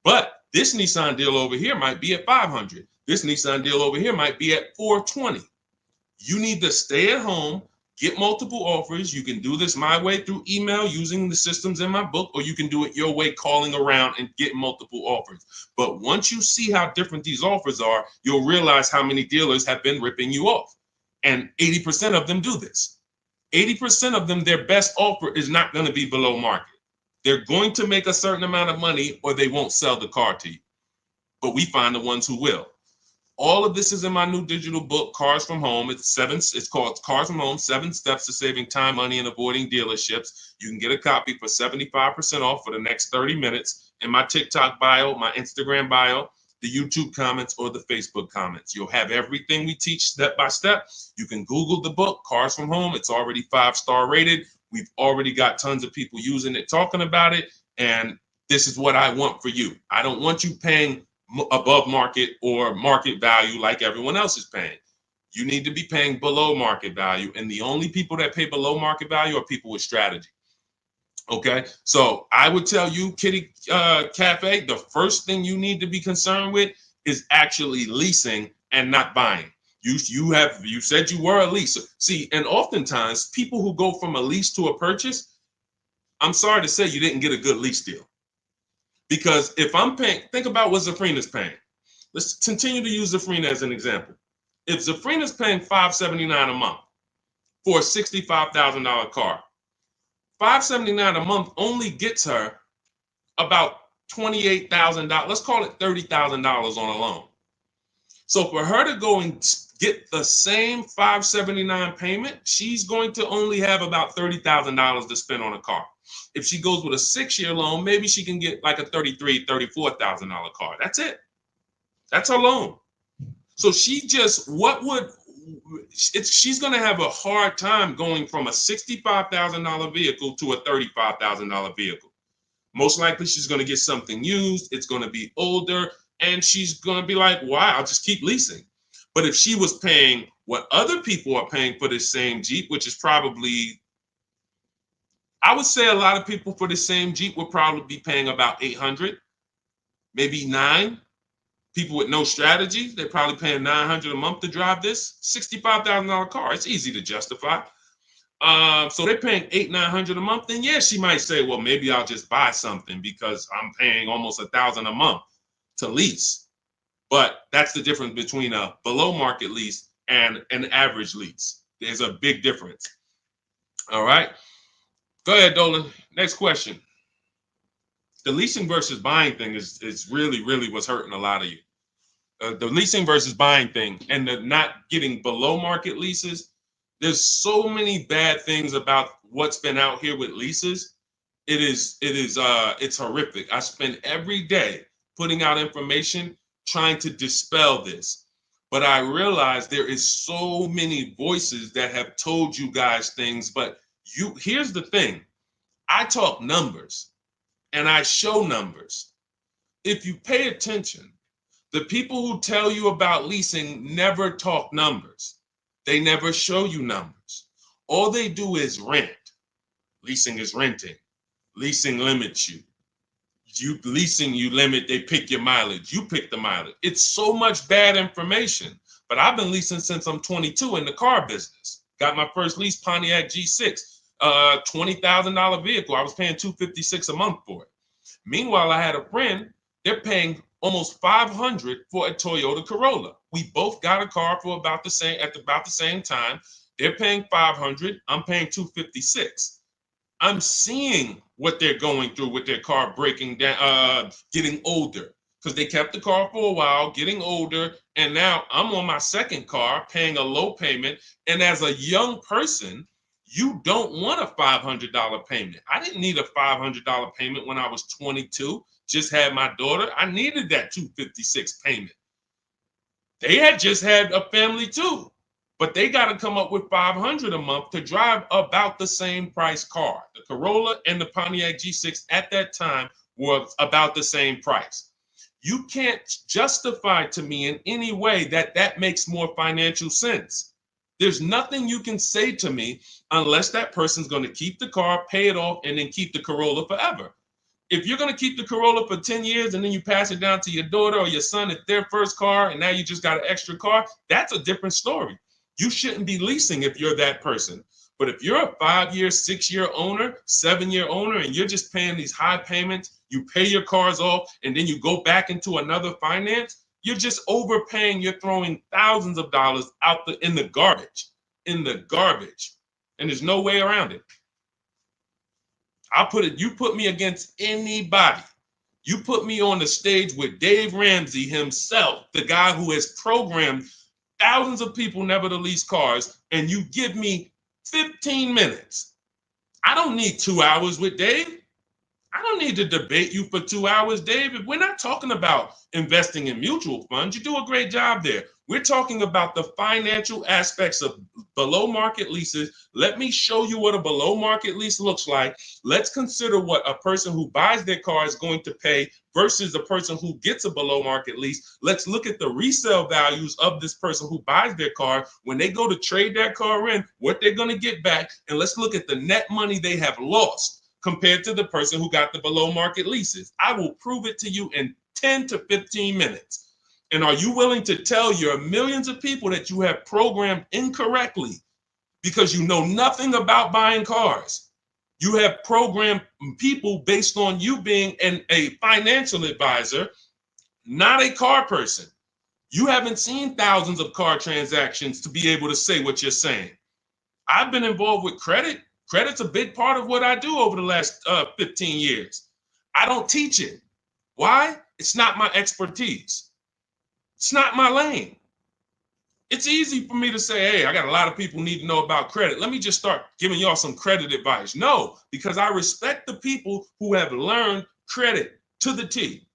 But this Nissan deal over here might be at $500. This Nissan deal over here might be at $420. You need to stay at home, get multiple offers. You can do this my way through email using the systems in my book, or you can do it your way calling around and get multiple offers. But once you see how different these offers are, you'll realize how many dealers have been ripping you off. And 80% of them do this. 80% of them, their best offer is not going to be below market. They're going to make a certain amount of money or they won't sell the car to you. But we find the ones who will. All of this is in my new digital book, Cars from Home. It's called Cars from Home, 7 Steps to Saving Time, Money, and Avoiding Dealerships. You can get a copy for 75% off for the next 30 minutes in my TikTok bio, my Instagram bio, the YouTube comments, or the Facebook comments. You'll have everything we teach step by step. You can Google the book, Cars from Home. It's already 5-star rated. We've already got tons of people using it, talking about it. And this is what I want for you. I don't want you paying above market or market value like everyone else is paying. You need to be paying below market value. And the only people that pay below market value are people with strategy. Okay, so I would tell you, Kitty Cafe, the first thing you need to be concerned with is actually leasing and not buying. You said you were a leaser. See, and oftentimes people who go from a lease to a purchase, I'm sorry to say you didn't get a good lease deal. Because if I'm paying, think about what Zafrina's paying. Let's continue to use Zafrina as an example. If Zafrina's paying $579 a month for a $65,000 car, $579 a month only gets her about $28,000. Let's call it $30,000 on a loan. So for her to go and get the same $579 payment, she's going to only have about $30,000 to spend on a car. If she goes with a 6-year loan, maybe she can get like a $33,000, $34,000 car. That's it. That's her loan. So she's going to have a hard time going from a $65,000 vehicle to a $35,000 vehicle. Most likely she's going to get something used. It's going to be older, and she's going to be like, wow, I'll just keep leasing. But if she was paying what other people are paying for this same Jeep, which is probably, I would say a lot of people for the same Jeep would probably be paying about $800, maybe $900. People with no strategy, they're probably paying $900 a month to drive this $65,000 car. It's easy to justify. So they're paying $800-900 a month. Then yeah, she might say, well, maybe I'll just buy something because I'm paying almost $1,000 a month to lease. But that's the difference between a below market lease and an average lease. There's a big difference. All right. Go ahead, Dolan. Next question. The leasing versus buying thing is really, really what's hurting a lot of you. The leasing versus buying thing and the not getting below market leases. There's so many bad things about what's been out here with leases. It's horrific. I spend every day putting out information trying to dispel this. But I realize there is so many voices that have told you guys things. But here's the thing. I talk numbers and I show numbers. If you pay attention, the people who tell you about leasing never talk numbers. They never show you numbers. All they do is rent. Leasing is renting. Leasing limits you. You limit, they pick your mileage. You pick the mileage. It's so much bad information. But I've been leasing since I'm 22 in the car business. Got my first lease, Pontiac G6, $20,000 vehicle. I was paying $256 a month for it. Meanwhile, I had a friend, they're paying almost $500 for a Toyota Corolla. We both got a car for about the same time. They're paying $500. I'm paying $256. I'm seeing what they're going through with their car breaking down, getting older, because they kept the car for a while, getting older, and now I'm on my second car, paying a low payment. And as a young person, you don't want a $500 payment. I didn't need a $500 payment when I was 22. Just had my daughter. I needed that $256 payment. They had just had a family too, but they got to come up with $500 a month to drive about the same price car. The Corolla and the Pontiac G6 at that time were about the same price. You can't justify to me in any way that makes more financial sense. There's nothing you can say to me unless that person's going to keep the car, pay it off, and then keep the Corolla forever. If you're going to keep the Corolla for 10 years and then you pass it down to your daughter or your son at their first car and now you just got an extra car, that's a different story. You shouldn't be leasing if you're that person. But if you're a 5-year, 6-year owner, 7-year owner, and you're just paying these high payments, you pay your cars off, and then you go back into another finance, you're just overpaying. You're throwing thousands of dollars out in the garbage, and there's no way around it. You put me against anybody. You put me on the stage with Dave Ramsey himself, the guy who has programmed thousands of people never to lease cars, and you give me 15 minutes. I don't need 2 hours with Dave. I don't need to debate you for 2 hours, David. We're not talking about investing in mutual funds. You do a great job there. We're talking about the financial aspects of below market leases. Let me show you what a below market lease looks like. Let's consider what a person who buys their car is going to pay versus a person who gets a below market lease. Let's look at the resale values of this person who buys their car when they go to trade that car in, what they're going to get back. And let's look at the net money they have lost compared to the person who got the below market leases. I will prove it to you in 10 to 15 minutes. And are you willing to tell your millions of people that you have programmed incorrectly because you know nothing about buying cars? You have programmed people based on you being a financial advisor, not a car person. You haven't seen thousands of car transactions to be able to say what you're saying. I've been involved with credit. Credit's a big part of what I do over the last 15 years. I don't teach it. Why? It's not my expertise. It's not my lane. It's easy for me to say, hey, I got a lot of people need to know about credit. Let me just start giving y'all some credit advice. No, because I respect the people who have learned credit to the T.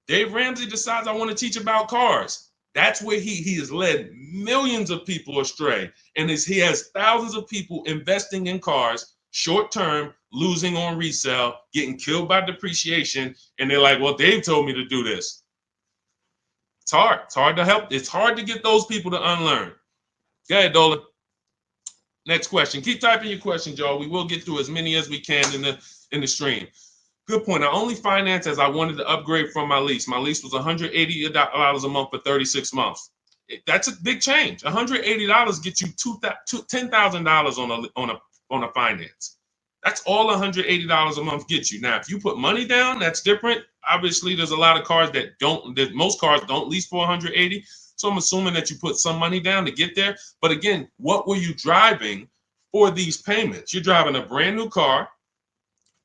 Dave Ramsey decides I want to teach about cars. That's where he has led millions of people astray. And he has thousands of people investing in cars, short term, losing on resale, getting killed by depreciation. And they're like, well, Dave told me to do this. It's hard. It's hard to help. It's hard to get those people to unlearn. Go ahead, Dolan. Next question. Keep typing your questions, y'all. We will get through as many as we can in the stream. Good point. I only financed as I wanted to upgrade from my lease. My lease was $180 a month for 36 months. That's a big change. $180 gets you $10,000 on a finance. That's all $180 a month gets you. Now, if you put money down, that's different. Obviously, there's a lot of cars most cars don't lease for $180. So I'm assuming that you put some money down to get there. But again, what were you driving for these payments? You're driving a brand new car.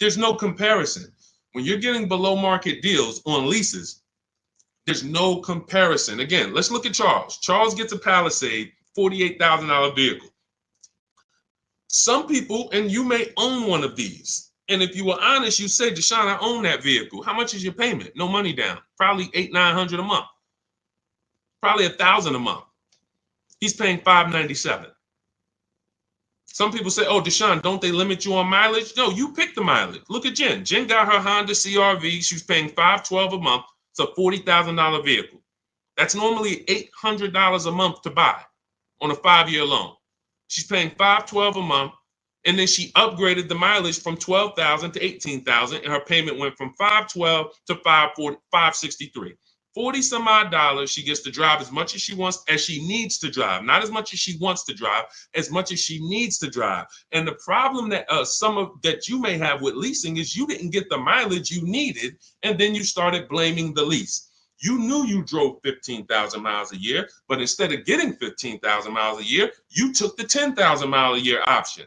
There's no comparison. When you're getting below market deals on leases, there's no comparison. Again, let's look at Charles. Charles gets a Palisade, $48,000 vehicle. Some people, and you may own one of these. And if you were honest, you say, Deshone, I own that vehicle. How much is your payment? No money down. Probably $800-900 a month. Probably $1,000 a month. He's paying $597. Some people say, oh, Deshone, don't they limit you on mileage? No, you pick the mileage. Look at Jen. Jen got her Honda CRV. She's paying $512 a month. It's a $40,000 vehicle. That's normally $800 a month to buy on a 5-year loan. She's paying $512 a month, and then she upgraded the mileage from $12,000 to $18,000, and her payment went from $512 to $563. 40 some odd dollars. She gets to drive as much as she wants, as she needs to drive, not as much as she wants to drive, as much as she needs to drive. And the problem that that you may have with leasing is you didn't get the mileage you needed, and then you started blaming the lease. You knew you drove 15,000 miles a year, but instead of getting 15,000 miles a year, you took the 10,000 mile a year option.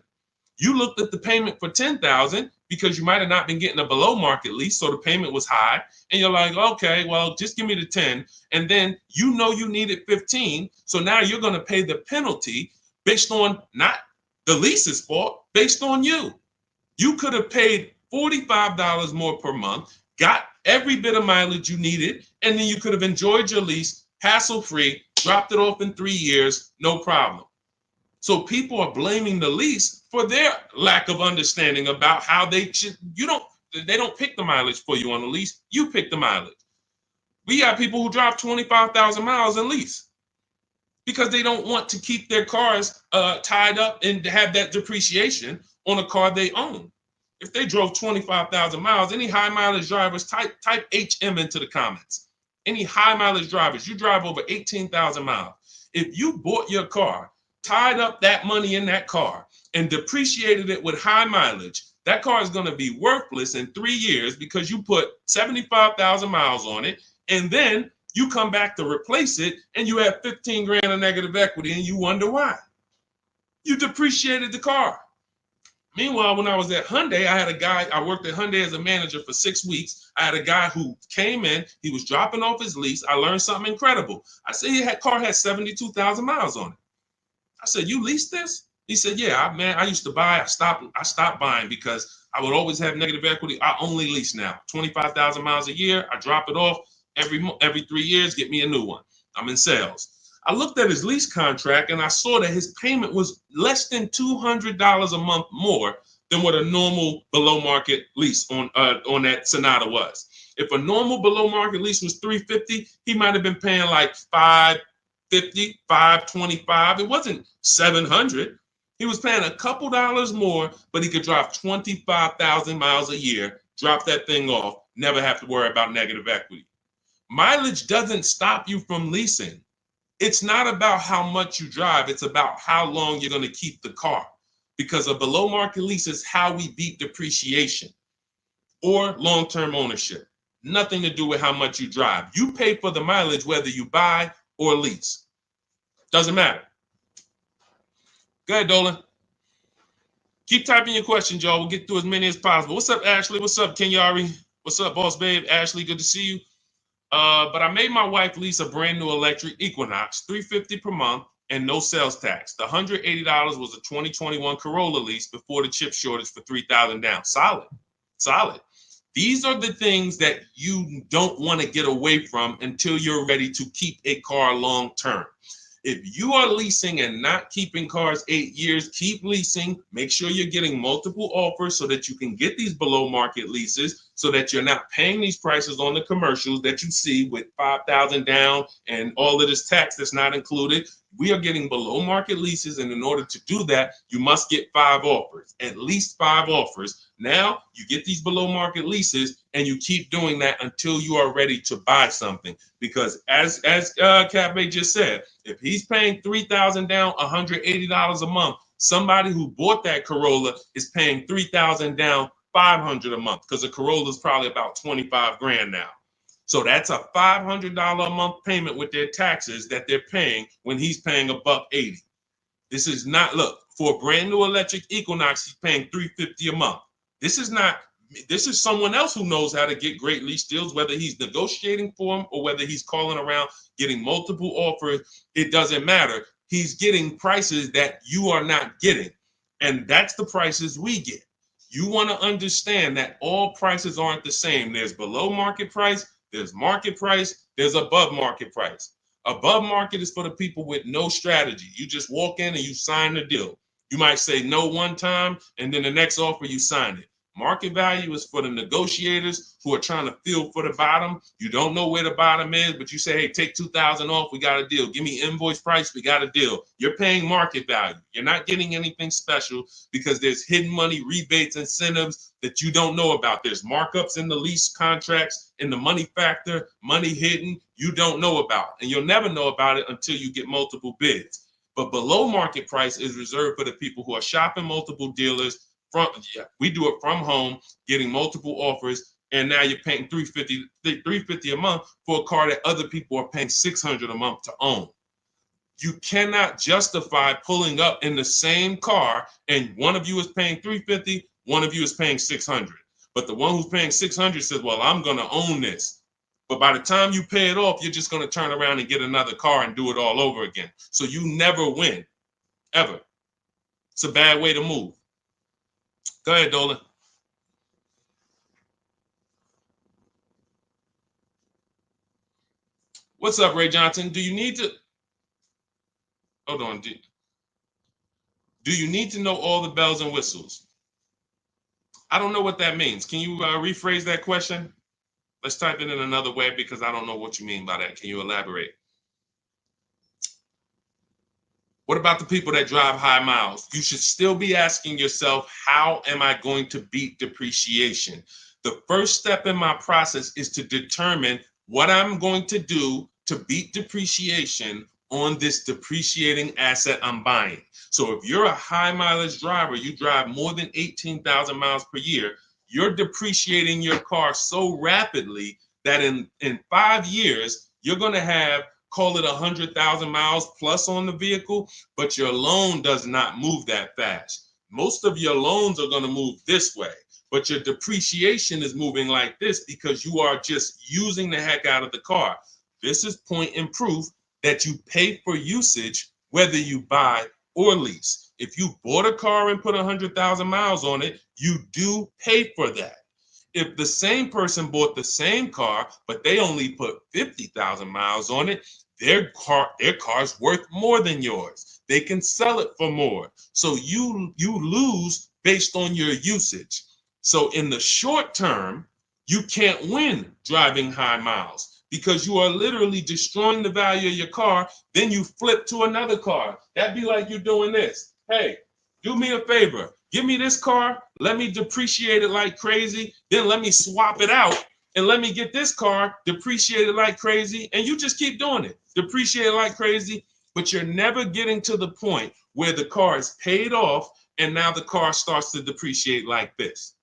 You looked at the payment for 10,000 because you might have not been getting a below market lease, so the payment was high, and you're like, okay, well, just give me the 10, and then you know you needed 15, so now you're going to pay the penalty based on not the lease's fault, based on you. You could have paid $45 more per month, got every bit of mileage you needed, and then you could have enjoyed your lease hassle-free, dropped it off in 3 years, no problem. So people are blaming the lease for their lack of understanding about how they don't pick the mileage for you on the lease. You pick the mileage. We have people who drive 25,000 miles in lease because they don't want to keep their cars tied up and have that depreciation on a car they own. If they drove 25,000 miles, any high mileage drivers, type HM into the comments. Any high mileage drivers, you drive over 18,000 miles. If you bought your car, tied up that money in that car, and depreciated it with high mileage, that car is going to be worthless in 3 years because you put 75,000 miles on it, and then you come back to replace it, and you have 15 grand of negative equity, and you wonder why. You depreciated the car. Meanwhile, when I was at Hyundai, I had a guy, I worked at Hyundai as a manager for 6 weeks. I had a guy who came in, he was dropping off his lease. I learned something incredible. I said, car had 72,000 miles on it. I said, you leased this? He said, yeah, man, I used to buy, I stopped buying because I would always have negative equity. I only lease now, 25,000 miles a year. I drop it off every 3 years, get me a new one. I'm in sales. I looked at his lease contract and I saw that his payment was less than $200 a month more than what a normal below market lease on that Sonata was. If a normal below market lease was $350, he might have been paying like $550, $525. It wasn't $700. He was paying a couple dollars more, but he could drive 25,000 miles a year, drop that thing off, never have to worry about negative equity. Mileage doesn't stop you from leasing. It's not about how much you drive. It's about how long you're going to keep the car, because a below market lease is how we beat depreciation or long-term ownership. Nothing to do with how much you drive. You pay for the mileage whether you buy or lease. Doesn't matter. Go ahead, Dolan. Keep typing your questions, y'all. We'll get through as many as possible. What's up, Ashley? What's up, Kenyari? What's up, Boss Babe? Ashley, good to see you. But I made my wife lease a brand new electric Equinox, $350 per month, and no sales tax. The $180 was a 2021 Corolla lease before the chip shortage for $3,000 down. Solid, solid. These are the things that you don't want to get away from until you're ready to keep a car long term. If you are leasing and not keeping cars 8 years, keep leasing. Make sure you're getting multiple offers so that you can get these below market leases, so that you're not paying these prices on the commercials that you see with 5,000 down and all of this tax that's not included. We are getting below market leases, and in order to do that, you must get 5 offers, at least 5 offers. Now you get these below market leases, and you keep doing that until you are ready to buy something. Because as Cafe just said, if he's paying $3,000 down, $180 a month, somebody who bought that Corolla is paying $3,000 down, $500 a month, because a Corolla is probably about 25 grand now. So that's a $500 a month payment with their taxes that they're paying when he's paying $180. This is not, look, for a brand new electric Equinox, he's paying $350 a month. This is someone else who knows how to get great lease deals, whether he's negotiating for them or whether he's calling around getting multiple offers. It doesn't matter. He's getting prices that you are not getting. And that's the prices we get. You want to understand that all prices aren't the same. There's below market price, there's market price, there's above market price. Above market is for the people with no strategy. You just walk in and you sign the deal. You might say no one time, and then the next offer you sign it. Market value is for the negotiators who are trying to feel for the bottom. You don't know where the bottom is, but you say, hey, take 2,000 off, we got a deal. Give me invoice price, we got a deal. You're paying market value. You're not getting anything special because there's hidden money, rebates, incentives that you don't know about. There's markups in the lease contracts, in the money factor, money hidden, you don't know about. And you'll never know about it until you get multiple bids. But below market price is reserved for the people who are shopping multiple dealers. We do it from home, getting multiple offers, and now you're paying $350 a month for a car that other people are paying $600 a month to own. You cannot justify pulling up in the same car and one of you is paying $350, one of you is paying $600. But the one who's paying $600 says, well, I'm going to own this. But by the time you pay it off, you're just going to turn around and get another car and do it all over again. So you never win, ever. It's a bad way to move. Go ahead, Dolan. What's up, Ray Johnson? Do you need to... Hold on. Do you need to know all the bells and whistles? I don't know what that means. Can you rephrase that question? Let's type it in another way because I don't know what you mean by that. Can you elaborate? What about the people that drive high miles? You should still be asking yourself, how am I going to beat depreciation? The first step in my process is to determine what I'm going to do to beat depreciation on this depreciating asset I'm buying. So if you're a high mileage driver, you drive more than 18,000 miles per year, you're depreciating your car so rapidly that in 5 years, you're going to have, call it 100,000 miles plus on the vehicle, but your loan does not move that fast. most of your loans are going to move this way, but your depreciation is moving like this because you are just using the heck out of the car. This is point and proof that you pay for usage, whether you buy or lease. If you bought a car and put 100,000 miles on it, you do pay for that. If the same person bought the same car, but they only put 50,000 miles on it, their car's worth more than yours. They can sell it for more. So you lose based on your usage. So in the short term, you can't win driving high miles because you are literally destroying the value of your car. Then you flip to another car. That'd be like you doing this. Hey, do me a favor. Give me this car. Let me depreciate it like crazy. Then let me swap it out and let me get this car depreciated like crazy. And you just keep doing it. Depreciate it like crazy. But you're never getting to the point where the car is paid off and now the car starts to depreciate like this.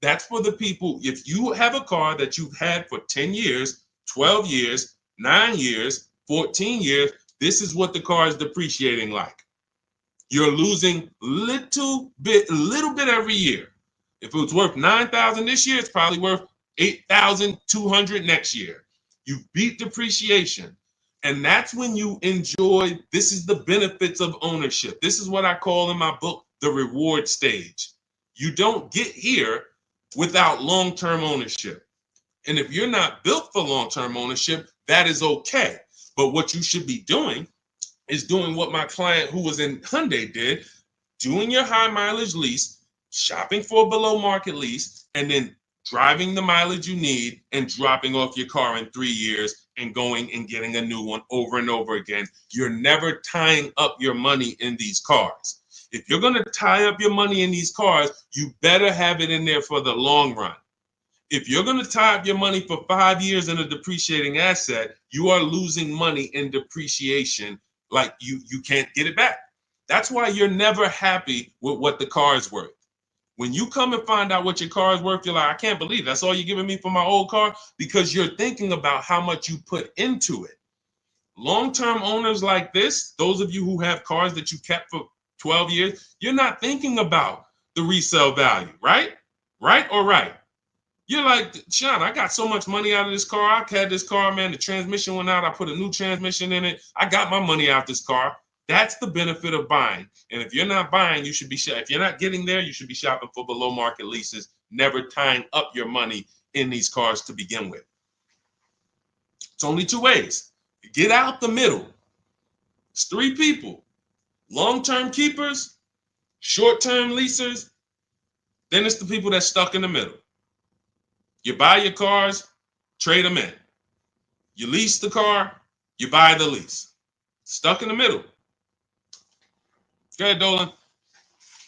That's for the people. If you have a car that you've had for 10 years, 12 years, 9 years, 14 years, this is what the car is depreciating like. You're losing a little bit every year. If it was worth 9,000 this year, it's probably worth 8,200 next year. You beat depreciation. And that's when you enjoy, this is the benefits of ownership. This is what I call in my book, the reward stage. You don't get here without long-term ownership. And if you're not built for long-term ownership, that is okay. But what you should be doing is doing what my client who was in Hyundai did, doing your high mileage lease, shopping for a below market lease, and then driving the mileage you need and dropping off your car in 3 years and going and getting a new one over and over again. You're never tying up your money in these cars. If you're going to tie up your money in these cars, you better have it in there for the long run. If you're going to tie up your money for 5 years in a depreciating asset, you are losing money in depreciation. Like you can't get it back. That's why you're never happy with what the car is worth. When you come and find out what your car is worth, you're like, I can't believe that's all you're giving me for my old car, because you're thinking about how much you put into it. Long-term owners like this, those of you who have cars that you kept for 12 years, you're not thinking about the resale value, right? Right or right? You're like, Sean, I got so much money out of this car. I had this car, man. The transmission went out. I put a new transmission in it. I got my money out this car. That's the benefit of buying. And if you're not buying, you should be if you're not getting there, you should be shopping for below market leases, never tying up your money in these cars to begin with. It's only two ways. Get out the middle. It's three people: long-term keepers, short-term leasers. Then it's the people that's stuck in the middle. You buy your cars, trade them in. You lease the car, you buy the lease. Stuck in the middle. Go ahead, Dolan.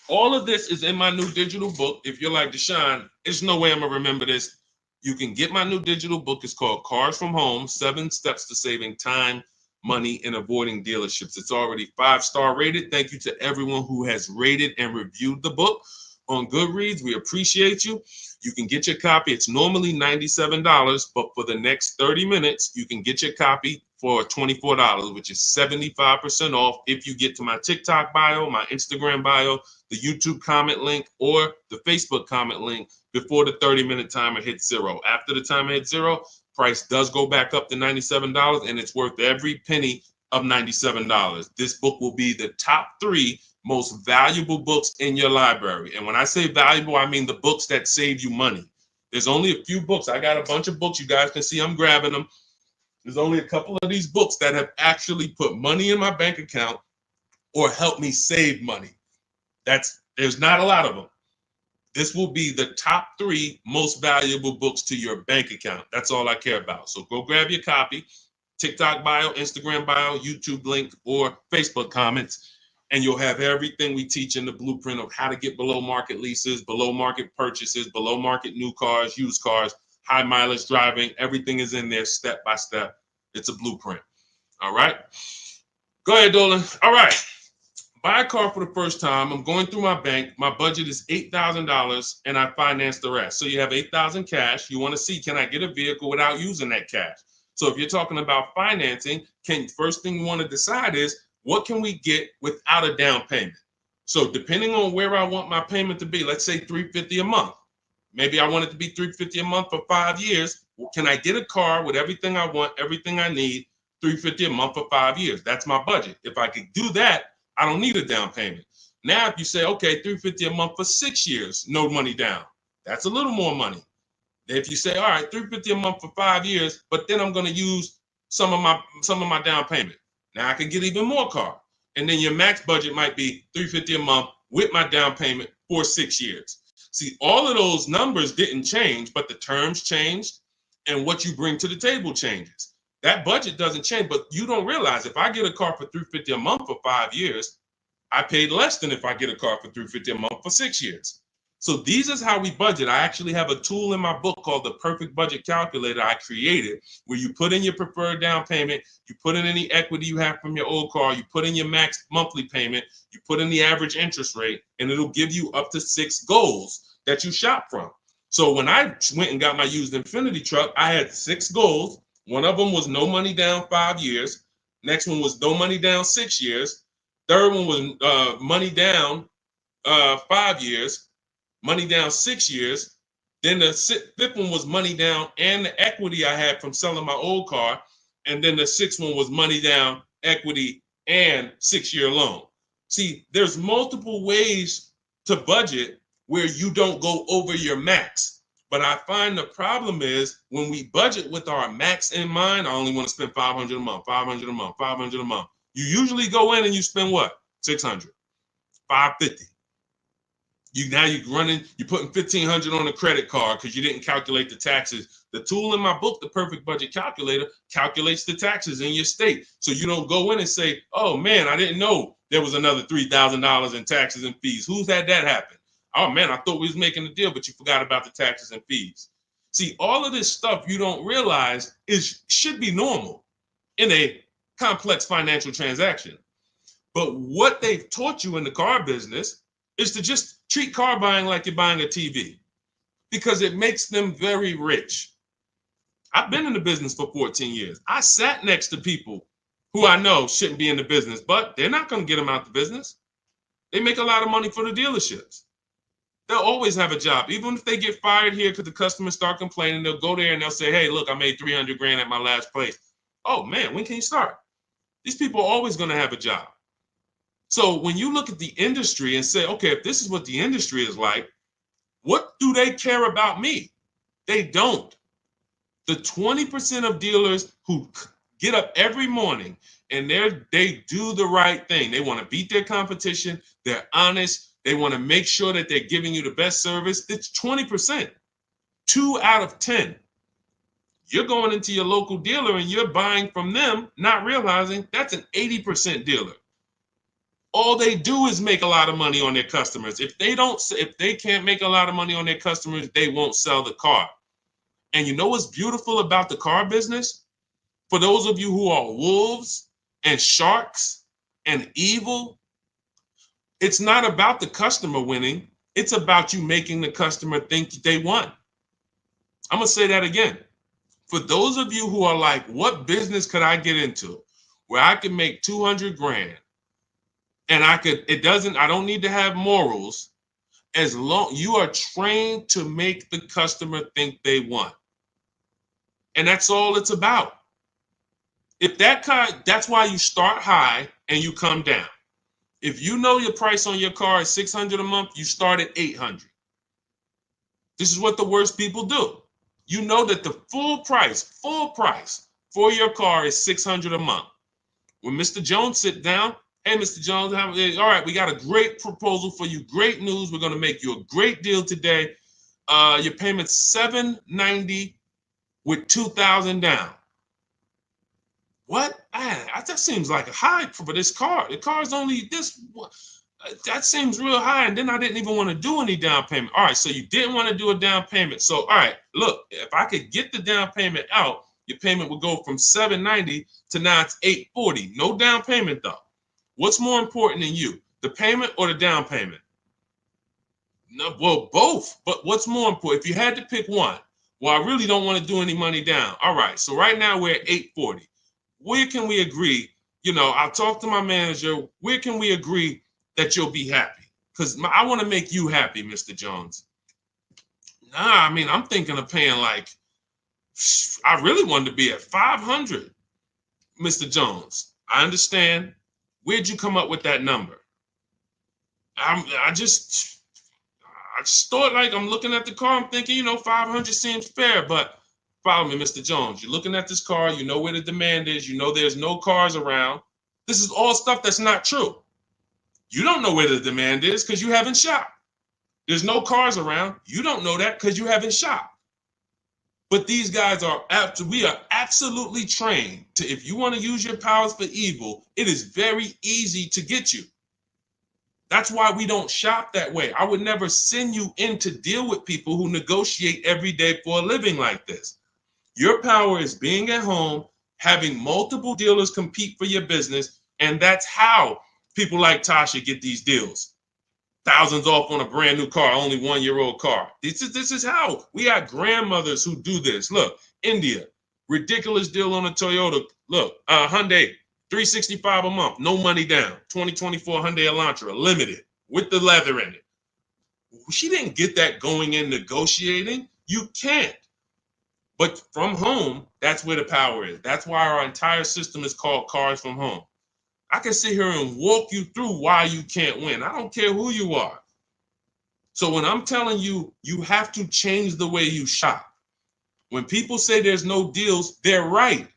All of this is in my new digital book. If you're like, Deshone, there's no way I'm going to remember this. You can get my new digital book. It's called Cars from Home, 7 Steps to Saving Time, Money, and Avoiding Dealerships. It's already 5-star rated. Thank you to everyone who has rated and reviewed the book on Goodreads. We appreciate you. You can get your copy. It's normally $97, but for the next 30 minutes, you can get your copy for $24, which is 75% off if you get to my TikTok bio, my Instagram bio, the YouTube comment link, or the Facebook comment link before the 30-minute timer hits zero. After the timer hits zero, price does go back up to $97, and it's worth every penny of $97. This book will be the top 3 most valuable books in your library. And when I say valuable, I mean the books that save you money. There's only a few books. I got a bunch of books. You guys can see I'm grabbing them. There's only a couple of these books that have actually put money in my bank account or helped me save money. There's not a lot of them. This will be the top 3 most valuable books to your bank account. That's all I care about. So go grab your copy. TikTok bio, Instagram bio, YouTube link, or Facebook comments. And you'll have everything we teach in the blueprint of how to get below market leases, below market purchases, below market new cars, used cars, high mileage driving. Everything is in there step by step. It's a blueprint. All right. Go ahead, Dolan. All right. Buy a car for the first time. I'm going through my bank. My budget is $8,000 and I finance the rest. So you have $8,000 cash. You want to see, can I get a vehicle without using that cash? So if you're talking about financing, first thing you want to decide is, what can we get without a down payment? So depending on where I want my payment to be, let's say $350 a month. Maybe I want it to be $350 a month for 5 years. Well, can I get a car with everything I want, everything I need, $350 a month for 5 years? That's my budget. If I could do that, I don't need a down payment. Now, if you say, okay, $350 a month for 6 years, no money down, that's a little more money. If you say, all right, $350 a month for 5 years, but then I'm going to use some of my down payment. Now I can get even more car. And then your max budget might be $350 a month with my down payment for 6 years. See, all of those numbers didn't change, but the terms changed and what you bring to the table changes. That budget doesn't change, but you don't realize if I get a car for $350 a month for 5 years, I paid less than if I get a car for $350 a month for 6 years. So these is how we budget. I actually have a tool in my book called the Perfect Budget Calculator I created, where you put in your preferred down payment, you put in any equity you have from your old car, you put in your max monthly payment, you put in the average interest rate, and it'll give you up to 6 goals that you shop from. So when I went and got my used Infiniti truck, I had 6 goals. One of them was no money down 5 years. Next one was no money down 6 years. Third one was money down 5 years. Money down 6 years. Then the fifth one was money down and the equity I had from selling my old car. And then the sixth one was money down, equity, and 6-year loan. See, there's multiple ways to budget where you don't go over your max. But I find the problem is when we budget with our max in mind, I only want to spend $500 a month, $500 a month, $500 a month. You usually go in and you spend what? $600, $550. You're putting $1,500 on a credit card because you didn't calculate the taxes. The tool in my book, the Perfect Budget Calculator, calculates the taxes in your state. So you don't go in and say, oh man, I didn't know there was another $3,000 in taxes and fees. Who's had that happen? Oh man, I thought we was making a deal, but you forgot about the taxes and fees. See, all of this stuff you don't realize should be normal in a complex financial transaction. But what they've taught you in the car business is to just treat car buying like you're buying a TV because it makes them very rich. I've been in the business for 14 years. I sat next to people who I know shouldn't be in the business, but they're not going to get them out the business. They make a lot of money for the dealerships. They'll always have a job. Even if they get fired here because the customers start complaining, they'll go there and they'll say, hey, look, I made 300 grand at my last place. Oh man, when can you start? These people are always going to have a job. So when you look at the industry and say, okay, if this is what the industry is like, what do they care about me? They don't. The 20% of dealers who get up every morning and they do the right thing. They want to beat their competition. They're honest. They want to make sure that they're giving you the best service. It's 20%, 2 out of 10. You're going into your local dealer and you're buying from them, not realizing that's an 80% dealer. All they do is make a lot of money on their customers. If they can't make a lot of money on their customers, they won't sell the car. And you know what's beautiful about the car business? For those of you who are wolves and sharks and evil, it's not about the customer winning. It's about you making the customer think they won. I'm going to say that again. For those of you who are like, what business could I get into where I can make 200 grand? And I don't need to have morals as long you are trained to make the customer think they won. And that's all it's about. If that's why you start high and you come down. If you know your price on your car is $600 a month, you start at $800. This is what the worst people do. You know that the full price for your car is $600 a month. When Mr. Jones sit down, hey, Mr. Jones, all right, we got a great proposal for you. Great news. We're going to make you a great deal today. Your payment's $790 with $2,000 down. What? That seems like a high for this car. The car's only this. That seems real high. And then I didn't even want to do any down payment. All right, so you didn't want to do a down payment. So, all right, look, if I could get the down payment out, your payment would go from $790 to now it's $840. No down payment, though. What's more important than you, the payment or the down payment? No, well, both. But what's more important? If you had to pick one, well, I really don't want to do any money down. All right, so right now we're at $840. Where can we agree? I'll talk to my manager. Where can we agree that you'll be happy. Because I want to make you happy, Mr. Jones. Nah, I mean, I'm thinking of paying like, I really wanted to be at 500, Mr. Jones. I understand. Where'd you come up with that number? I just thought, like, I'm looking at the car, I'm thinking, 500 seems fair, but follow me, Mr. Jones. You're looking at this car, you know where the demand is, you know there's no cars around. This is all stuff that's not true. You don't know where the demand is because you haven't shopped. There's no cars around. You don't know that because you haven't shopped. But these guys we are absolutely trained to, if you want to use your powers for evil, it is very easy to get you. That's why we don't shop that way. I would never send you in to deal with people who negotiate every day for a living like this. Your power is being at home, having multiple dealers compete for your business, and that's how people like Tasha get these deals. Thousands off on a brand new car, only 1-year-old car. This is how we got grandmothers who do this. Look, India, ridiculous deal on a Toyota. Look, Hyundai, $365 a month, no money down. 2024 Hyundai Elantra, limited, with the leather in it. She didn't get that going in negotiating. You can't. But from home, that's where the power is. That's why our entire system is called Cars from Home. I can sit here and walk you through why you can't win. I don't care who you are. So when I'm telling you, you have to change the way you shop. When people say there's no deals, they're right.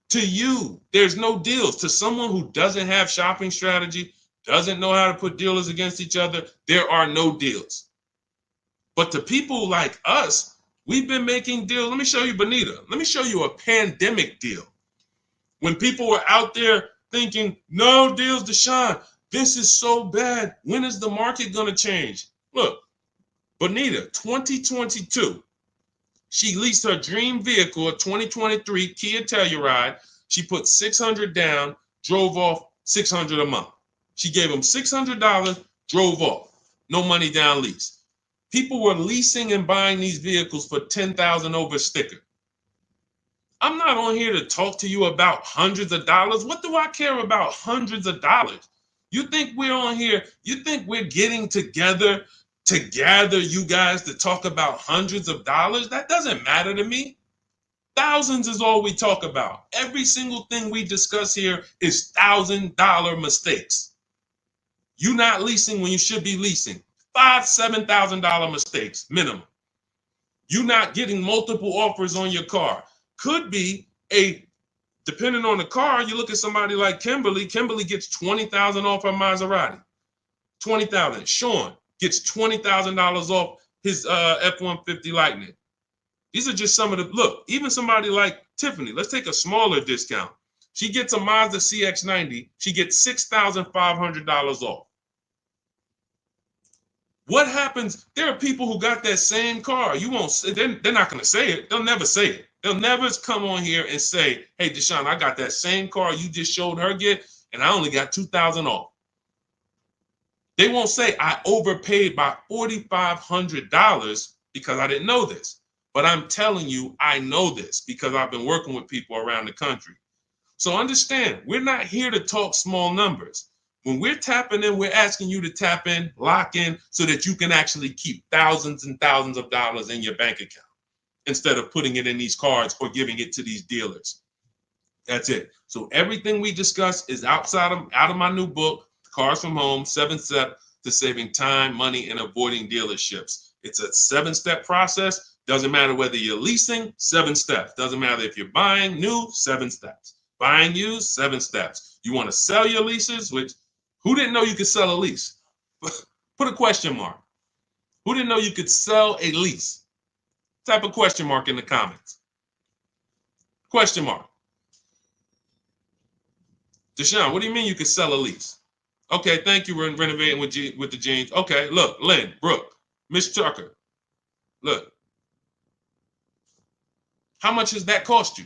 To you, there's no deals. To someone who doesn't have shopping strategy, doesn't know how to put dealers against each other, there are no deals. But to people like us, we've been making deals. Let me show you, Bonita. Let me show you a pandemic deal. When people were out there thinking, no deals, Deshone, this is so bad. When is the market going to change? Look, Bonita, 2022, she leased her dream vehicle, a 2023 Kia Telluride. She put $600 down, drove off $600 a month. She gave him $600, drove off. No money down lease. People were leasing and buying these vehicles for $10,000 over sticker. I'm not on here to talk to you about hundreds of dollars. What do I care about hundreds of dollars? You think we're on here, you think we're getting together to gather you guys to talk about hundreds of dollars? That doesn't matter to me. Thousands is all we talk about. Every single thing we discuss here is $1,000 mistakes. You not leasing when you should be leasing. $5,000, $7,000 mistakes minimum. You not getting multiple offers on your car. Could be depending on the car, you look at somebody like Kimberly. Kimberly gets $20,000 off her Maserati. $20,000. Sean gets $20,000 off his F-150 Lightning. These are just some of the, look, even somebody like Tiffany, let's take a smaller discount. She gets a Mazda CX-90. She gets $6,500 off. What happens? There are people who got that same car. You won't say, they're not going to say it. They'll never say it. They'll never come on here and say, hey, Deshone, I got that same car you just showed her get, and I only got $2,000 off. They won't say I overpaid by $4,500 because I didn't know this. But I'm telling you, I know this because I've been working with people around the country. So understand, we're not here to talk small numbers. When we're tapping in, we're asking you to tap in, lock in, so that you can actually keep thousands and thousands of dollars in your bank account instead of putting it in these cards or giving it to these dealers. That's it. So everything we discuss is out of my new book, Cars from Home, 7 Steps to Saving Time, Money, and Avoiding Dealerships. It's a 7-step process. Doesn't matter whether you're leasing, 7 steps. Doesn't matter if you're buying new, 7 steps. Buying used, 7 steps. You want to sell your leases, which who didn't know you could sell a lease? Put a question mark. Who didn't know you could sell a lease? Type a question mark in the comments. Question mark. Deshone, what do you mean you could sell a lease? Okay, thank you. We're renovating with the jeans. Okay, look, Lynn, Brooke, Miss Tucker. Look. How much has that cost you?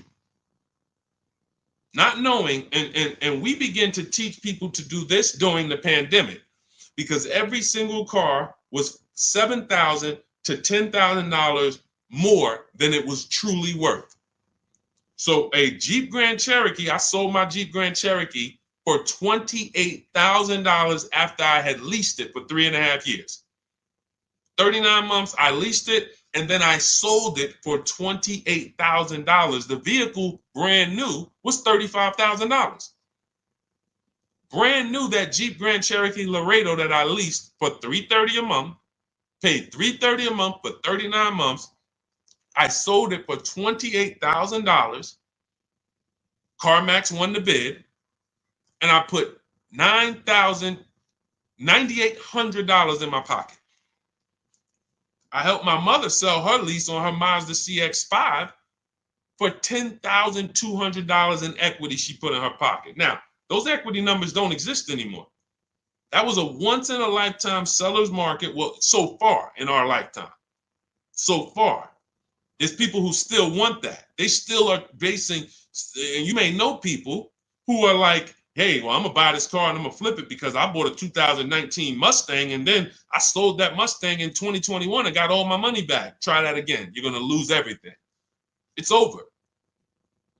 Not knowing, and we begin to teach people to do this during the pandemic because every single car was $7,000 to $10,000 more than it was truly worth. So a Jeep Grand Cherokee, I sold my Jeep Grand Cherokee for $28,000 after I had leased it for 3.5 years. 39 months, I leased it, and then I sold it for $28,000. The vehicle, brand new, was $35,000. Brand new, that Jeep Grand Cherokee Laredo that I leased for $330 a month, paid $330 a month for 39 months. I sold it for $28,000. CarMax won the bid, and I put $9,800 in my pocket. I helped my mother sell her lease on her Mazda CX-5 for $10,200 in equity she put in her pocket. Now, those equity numbers don't exist anymore. That was a once-in-a-lifetime seller's market, well, so far in our lifetime. So far. There's people who still want that. They still are basing, and you may know people who are like, hey, well, I'm going to buy this car and I'm going to flip it because I bought a 2019 Mustang and then I sold that Mustang in 2021 and got all my money back. Try that again. You're going to lose everything. It's over.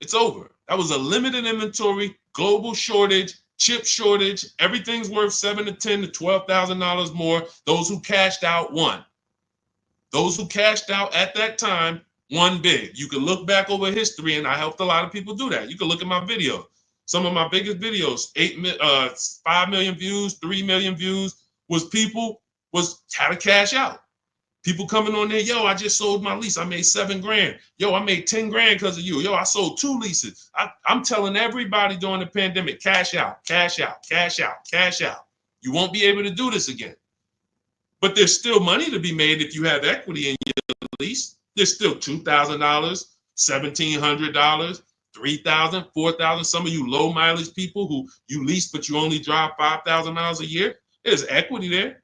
It's over. That was a limited inventory, global shortage, chip shortage. Everything's worth $7,000 to $10,000 to $12,000 more. Those who cashed out won. Those who cashed out at that time won big. You can look back over history, and I helped a lot of people do that. You can look at my video. Some of my biggest videos, 5 million views, 3 million views, was how to cash out. People coming on there, yo, I just sold my lease. I made $7,000. Yo, I made $10,000 because of you. Yo, I sold 2 leases. I'm telling everybody during the pandemic, cash out, cash out, cash out, cash out. You won't be able to do this again. But there's still money to be made if you have equity in your lease. There's still $2,000, $1,700, $3,000, $4,000. Some of you low mileage people who you lease, but you only drive 5,000 miles a year. There's equity there.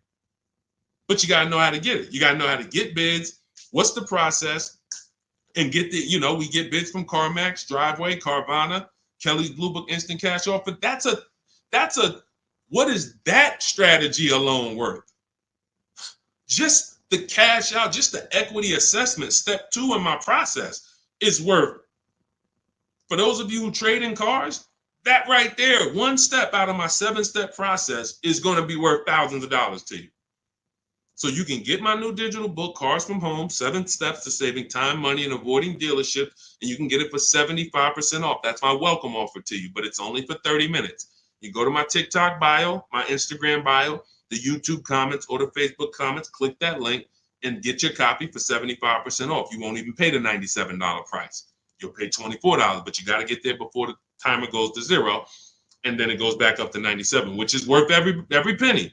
But you got to know how to get it. You got to know how to get bids. What's the process? And get we get bids from CarMax, Driveway, Carvana, Kelly's Blue Book Instant Cash Offer. What is that strategy alone worth? Just the cash out, just the equity assessment, step 2 in my process is worth. For those of you who trade in cars, that right there, one step out of my 7-step process is going to be worth thousands of dollars to you. So you can get my new digital book, Cars from Home, 7 Steps to Saving Time, Money, and Avoiding Dealership, and you can get it for 75% off. That's my welcome offer to you, but it's only for 30 minutes. You go to my TikTok bio, my Instagram bio, the YouTube comments, or the Facebook comments, click that link and get your copy for 75% off. You won't even pay the $97 price. You'll pay $24, but you got to get there before the timer goes to 0, and then it goes back up to $97, which is worth every penny.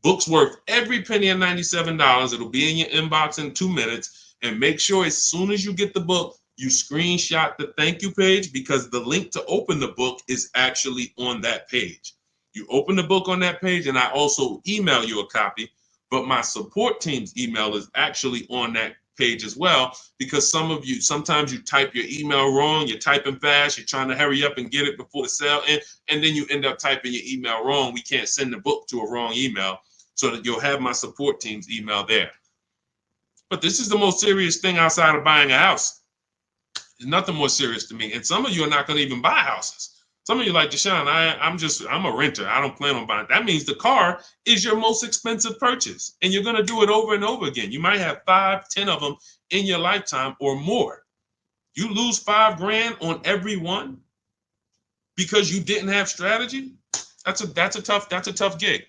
Book's worth every penny at $97. It'll be in your inbox in 2 minutes. And make sure as soon as you get the book, you screenshot the thank you page, because the link to open the book is actually on that page. You open the book on that page, and I also email you a copy, but my support team's email is actually on that page as well, because sometimes you type your email wrong, you're typing fast, you're trying to hurry up and get it before the sale ends, and then you end up typing your email wrong. We can't send the book to a wrong email, so that you'll have my support team's email there. But this is the most serious thing outside of buying a house. There's nothing more serious to me. And some of you are not going to even buy houses. Some of you like, Deshone, I'm a renter. I don't plan on buying. That means the car is your most expensive purchase. And you're going to do it over and over again. You might have 5, 10 of them in your lifetime or more. You lose $5,000 on every one because you didn't have strategy. That's a tough gig.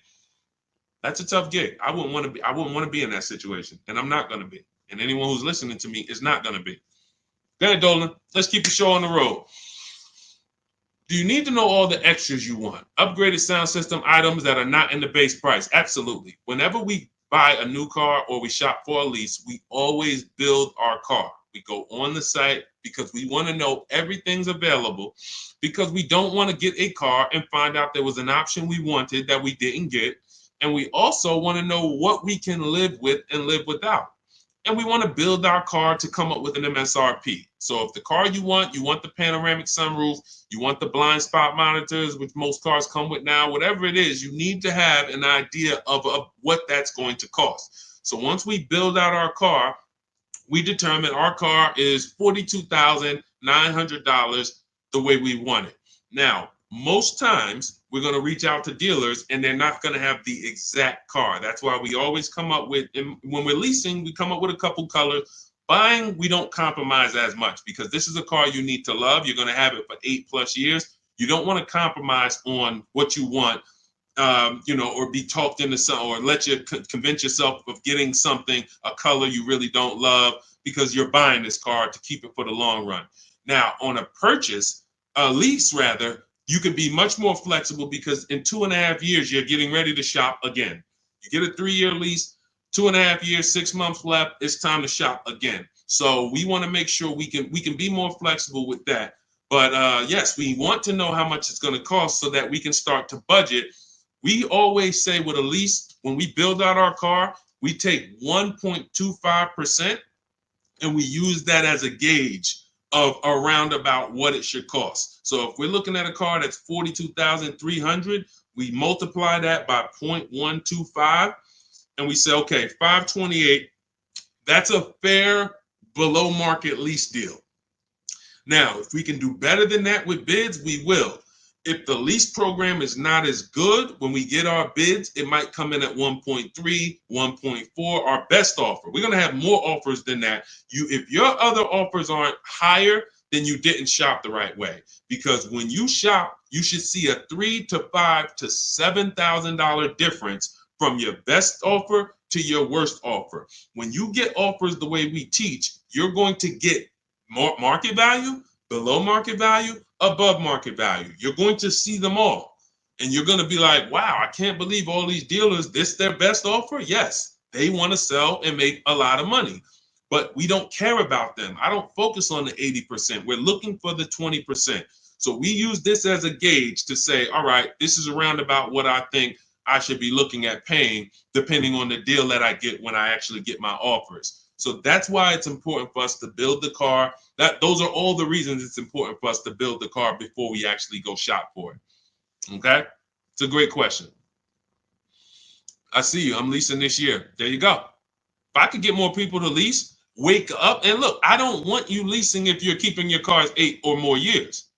That's a tough gig. I wouldn't want to be in that situation. And I'm not going to be. And anyone who's listening to me is not going to be. Go ahead, Dolan. Let's keep the show on the road. Do you need to know all the extras you want? Upgraded sound system items that are not in the base price? Absolutely. Whenever we buy a new car or we shop for a lease, we always build our car. We go on the site because we want to know everything's available, because we don't want to get a car and find out there was an option we wanted that we didn't get. And we also want to know what we can live with and live without. And we want to build our car to come up with an MSRP. So if the car you want the panoramic sunroof, you want the blind spot monitors, which most cars come with now, whatever it is, you need to have an idea of what that's going to cost. So once we build out our car, we determine our car is $42,900 the way we want it. Now, most times we're going to reach out to dealers and they're not going to have the exact car. That's why we always come up with, and when we're leasing, we come up with a couple colors. Buying, we don't compromise as much because this is a car you need to love. You're going to have it for 8+ years. You don't want to compromise on what you want, or be talked into something, or let you convince yourself of getting something, a color you really don't love, because you're buying this car to keep it for the long run. Now, on a lease rather, you can be much more flexible because in 2.5 years, you're getting ready to shop again. You get a 3-year lease, 2.5 years, 6 months left, it's time to shop again. So we want to make sure we can be more flexible with that. But yes, we want to know how much it's going to cost so that we can start to budget. We always say with a lease, when we build out our car, we take 1.25% and we use that as a gauge of around about what it should cost. So if we're looking at a car that's $42,300, we multiply that by 0.125 and we say, okay, $528, that's a fair below market lease deal. Now, if we can do better than that with bids, we will. If the lease program is not as good, when we get our bids, it might come in at 1.3, 1.4, our best offer. We're going to have more offers than that. If your other offers aren't higher, then you didn't shop the right way. Because when you shop, you should see a $3,000 to $5,000 to $7,000 difference from your best offer to your worst offer. When you get offers the way we teach, you're going to get more market value, below market value, above market value. You're going to see them all. And you're going to be like, wow, I can't believe all these dealers, this their best offer? Yes, they want to sell and make a lot of money. But we don't care about them. I don't focus on the 80%. We're looking for the 20%. So we use this as a gauge to say, all right, this is around about what I think I should be looking at paying, depending on the deal that I get when I actually get my offers. So that's why it's important for us to build the car. Those are all the reasons it's important for us to build the car before we actually go shop for it. Okay? It's a great question. I see you. I'm leasing this year. There you go. If I could get more people to lease, wake up and look. I don't want you leasing if you're keeping your cars 8 or more years.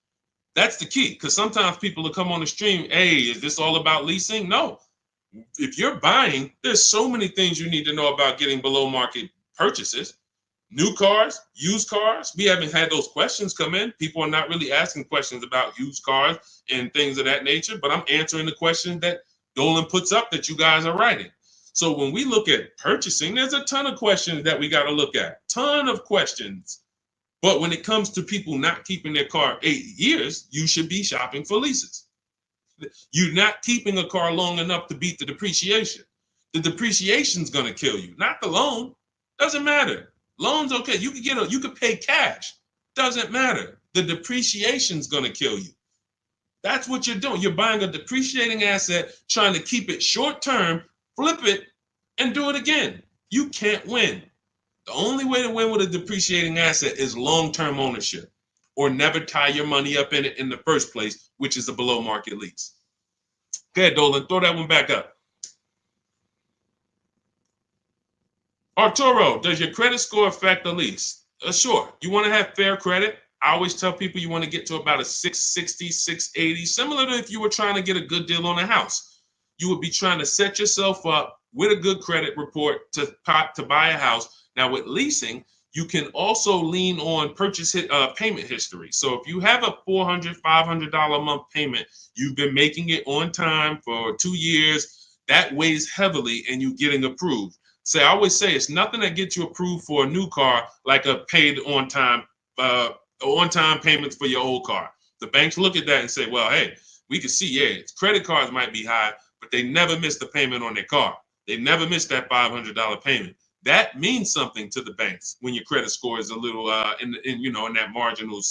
That's the key, because sometimes people will come on the stream, hey, is this all about leasing? No. If you're buying, there's so many things you need to know about getting below market purchases. New cars, used cars, we haven't had those questions come in. People are not really asking questions about used cars and things of that nature, but I'm answering the questions that Dolan puts up that you guys are writing. So when we look at purchasing, there's a ton of questions that we got to look at, ton of questions. But when it comes to people not keeping their car 8 years, you should be shopping for leases. You're not keeping a car long enough to beat the depreciation. The depreciation's going to kill you, not the loan. Doesn't matter. Loans, okay, you could pay cash. Doesn't matter. The depreciation's going to kill you. That's what you're doing. You're buying a depreciating asset, trying to keep it short term, flip it, and do it again. You can't win. The only way to win with a depreciating asset is long-term ownership, or never tie your money up in it in the first place, which is a below market lease. Go ahead, Dolan, throw that one back up. Arturo, does your credit score affect the lease? Sure. You want to have fair credit. I always tell people you want to get to about a 660, 680, similar to if you were trying to get a good deal on a house. You would be trying to set yourself up with a good credit report to buy a house. Now with leasing, you can also lean on payment history. So if you have a $400, $500 a month payment, you've been making it on time for 2 years, that weighs heavily in you getting approved. So I always say it's nothing that gets you approved for a new car like a paid on-time payments for your old car. The banks look at that and say, well, hey, we can see, yeah, credit cards might be high, but they never miss the payment on their car. They never miss that $500 payment. That means something to the banks when your credit score is a little in that marginal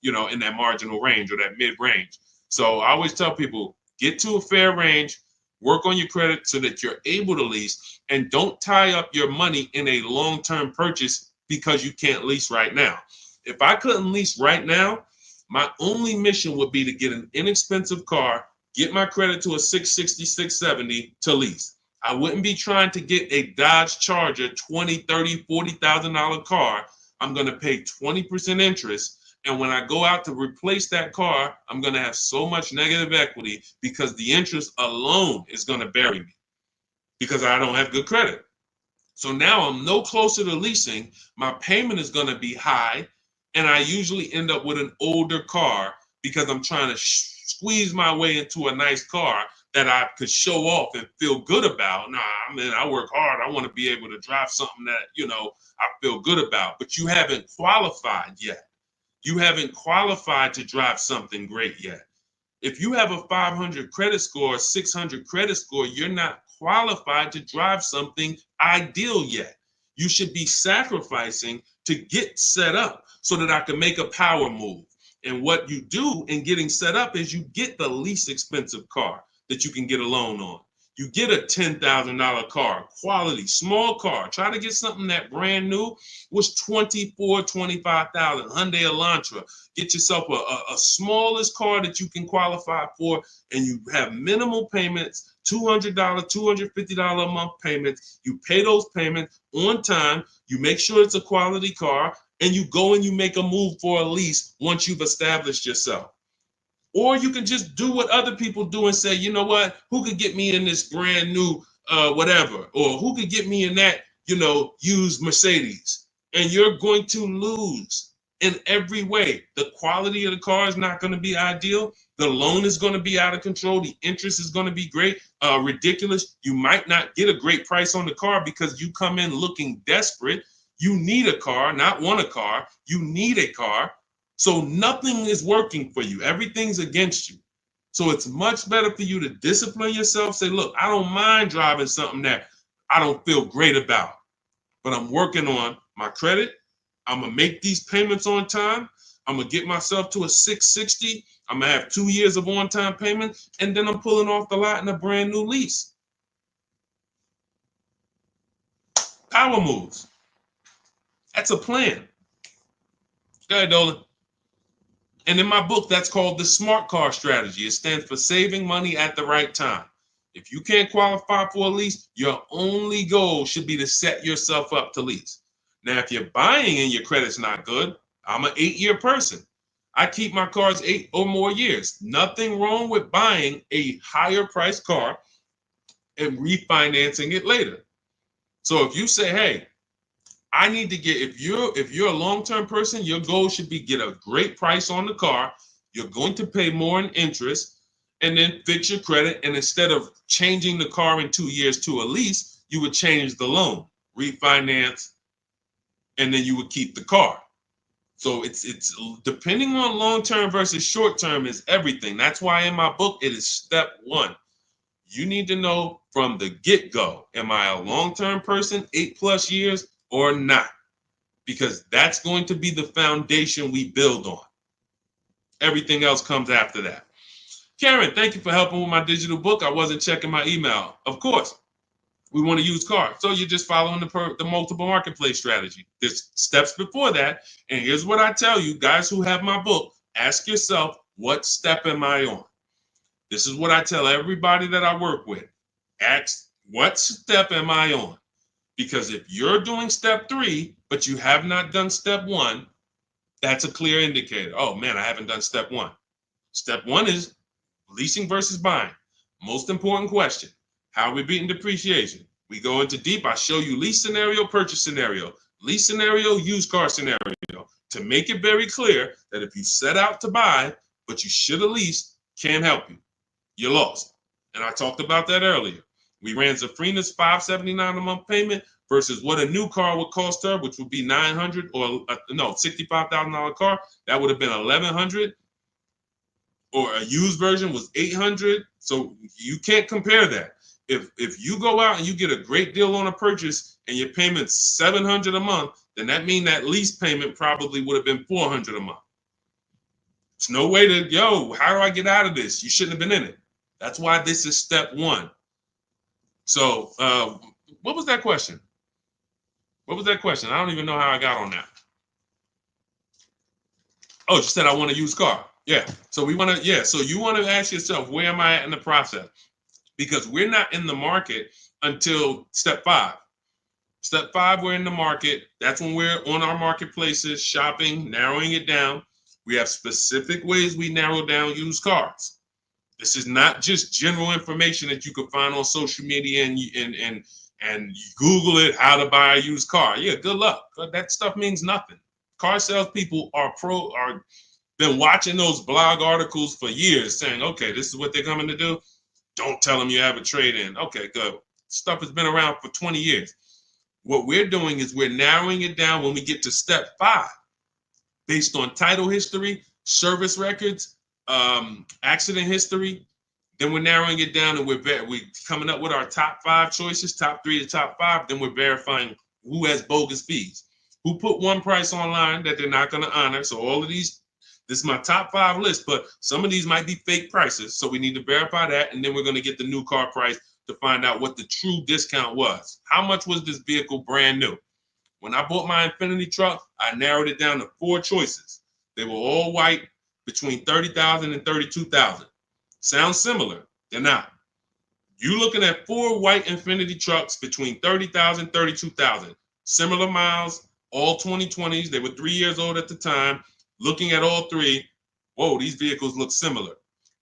in that marginal range or that mid range. So I always tell people, get to a fair range, work on your credit so that you're able to lease, and don't tie up your money in a long-term purchase because you can't lease right now. If I couldn't lease right now, my only mission would be to get an inexpensive car, get my credit to a 660, 670 to lease. I wouldn't be trying to get a Dodge Charger, $20,000, $30,000, $40,000 car. I'm going to pay 20% interest And when I go out to replace that car, I'm going to have so much negative equity because the interest alone is going to bury me because I don't have good credit. So now I'm no closer to leasing. My payment is going to be high. And I usually end up with an older car because I'm trying to squeeze my way into a nice car that I could show off and feel good about. Nah, I mean, I work hard. I want to be able to drive something that, I feel good about. But you haven't qualified yet. You haven't qualified to drive something great yet. If you have a 500 credit score, 600 credit score, you're not qualified to drive something ideal yet. You should be sacrificing to get set up so that I can make a power move. And what you do in getting set up is you get the least expensive car that you can get a loan on. You get a $10,000 car, quality, small car. Try to get something that brand new was $24,000, $25,000, Hyundai Elantra. Get yourself a smallest car that you can qualify for, and you have minimal payments, $200, $250 a month payments. You pay those payments on time. You make sure it's a quality car, and you go and you make a move for a lease once you've established yourself. Or you can just do what other people do and say, you know what, who could get me in this brand new whatever, or who could get me in that, used Mercedes? And you're going to lose in every way. The quality of the car is not going to be ideal. The loan is going to be out of control. The interest is going to be great, ridiculous. You might not get a great price on the car because you come in looking desperate. You need a car, not want a car. You need a car. So nothing is working for you. Everything's against you. So it's much better for you to discipline yourself. Say, look, I don't mind driving something that I don't feel great about, but I'm working on my credit. I'm going to make these payments on time. I'm going to get myself to a 660. I'm going to have 2 years of on-time payment, and then I'm pulling off the lot in a brand new lease. Power moves. That's a plan. Go ahead, Dolan. And in my book, that's called the SMART car strategy. It stands for saving money at the right time. If you can't qualify for a lease, your only goal should be to set yourself up to lease. Now, if you're buying and your credit's not good, I'm an 8-year person. I keep my cars 8 or more years. Nothing wrong with buying a higher priced car and refinancing it later. So if you say, hey, I need to get, if you're a long-term person, your goal should be get a great price on the car. You're going to pay more in interest and then fix your credit. And instead of changing the car in 2 years to a lease, you would change the loan, refinance, and then you would keep the car. So it's depending on long-term versus short-term is everything. That's why in my book, it is step 1. You need to know from the get-go, am I a long-term person, 8+ years, or not? Because that's going to be the foundation we build on. Everything else comes after that. Karen, thank you for helping with my digital book. I wasn't checking my email. Of course, we want to use cars. So you're just following the multiple marketplace strategy. There's steps before that. And here's what I tell you, guys who have my book, ask yourself, what step am I on? This is what I tell everybody that I work with. Ask, what step am I on? Because if you're doing step 3, but you have not done step 1, that's a clear indicator. Oh man, I haven't done step 1. Step 1 is leasing versus buying. Most important question. How are we beating depreciation? We go into deep. I show you lease scenario, purchase scenario, lease scenario, used car scenario, to make it very clear that if you set out to buy, but you should have leased, can't help you. You're lost. And I talked about that earlier. We ran Zafrina's $579 a month payment versus what a new car would cost her, which would be $900 or $65,000 car. That would have been $1,100. Or a used version was $800. So you can't compare that. If you go out and you get a great deal on a purchase and your payment's $700 a month, then that means that lease payment probably would have been $400 a month. There's no way to, how do I get out of this? You shouldn't have been in it. That's why this is step 1. So what was that question? What was that question? I don't even know how I got on that. Oh, you said I want a used car. Yeah. So so you want to ask yourself, where am I at in the process? Because we're not in the market until step 5. Step 5, we're in the market. That's when we're on our marketplaces, shopping, narrowing it down. We have specific ways we narrow down used cars. This is not just general information that you can find on social media and you Google it, how to buy a used car. Yeah, good luck. That stuff means nothing. Car salespeople are been watching those blog articles for years saying, okay, this is what they're coming to do. Don't tell them you have a trade-in. Okay, good. Stuff has been around for 20 years. What we're doing is we're narrowing it down when we get to step 5, based on title history, service records, accident history. Then we're narrowing it down and we're coming up with our top 5 choices, top 3 to top 5. Then we're verifying who has bogus fees, who put one price online that they're not going to honor. So all of these, this is my top 5 list, but some of these might be fake prices. So we need to verify that. And then we're going to get the new car price to find out what the true discount was. How much was this vehicle brand new? When I bought my Infiniti truck, I narrowed it down to 4 choices. They were all white, between $30,000 and $32,000. Sounds similar. They're not. You're looking at 4 white Infiniti trucks between $30,000 and $32,000. Similar miles, all 2020s. They were 3 years old at the time. Looking at all 3, whoa, these vehicles look similar.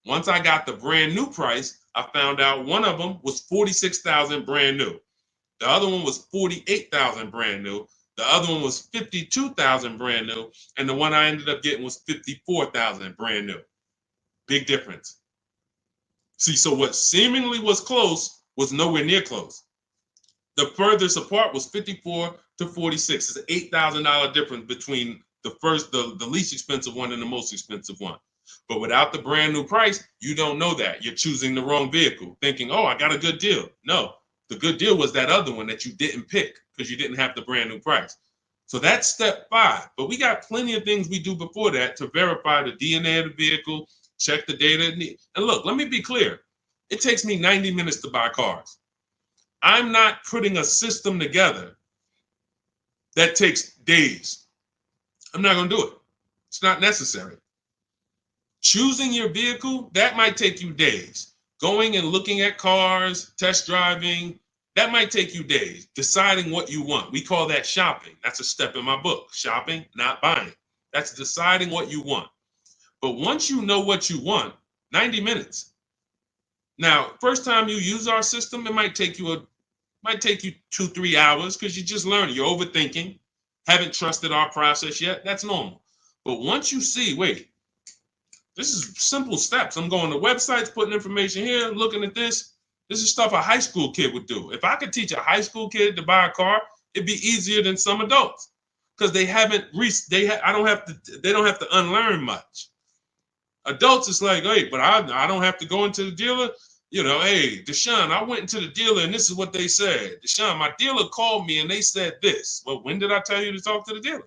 Once I got the brand new price, I found out one of them was $46,000 brand new. The other one was $48,000 brand new. The other one was $52,000 brand new. And the one I ended up getting was $54,000 brand new. Big difference. See, so what seemingly was close was nowhere near close. The furthest apart was 54 to 46. It's an $8,000 difference between the least expensive one and the most expensive one. But without the brand new price, you don't know that. You're choosing the wrong vehicle, thinking, oh, I got a good deal. No, the good deal was that other one that you didn't pick because you didn't have the brand new price. So that's step 5. But we got plenty of things we do before that to verify the DNA of the vehicle, check the data. And look, let me be clear. It takes me 90 minutes to buy cars. I'm not putting a system together that takes days. I'm not going to do it. It's not necessary. Choosing your vehicle, that might take you days. Going and looking at cars, test driving, that might take you days. Deciding what you want. We call that shopping. That's a step in my book. Shopping, not buying. That's deciding what you want. But once you know what you want, 90 minutes. Now, first time you use our system, it might take you 2-3 hours because you're just learning. You're overthinking. Haven't trusted our process yet. That's normal. But once you see, wait, this is simple steps. I'm going to websites, putting information here, looking at this. This is stuff a high school kid would do. If I could teach a high school kid to buy a car, it'd be easier than some adults because they don't have to unlearn much. Adults, it's like, hey, but I don't have to go into the dealer. You know, hey, Deshone, I went into the dealer and this is what they said. Deshone, my dealer called me and they said this. Well, when did I tell you to talk to the dealer?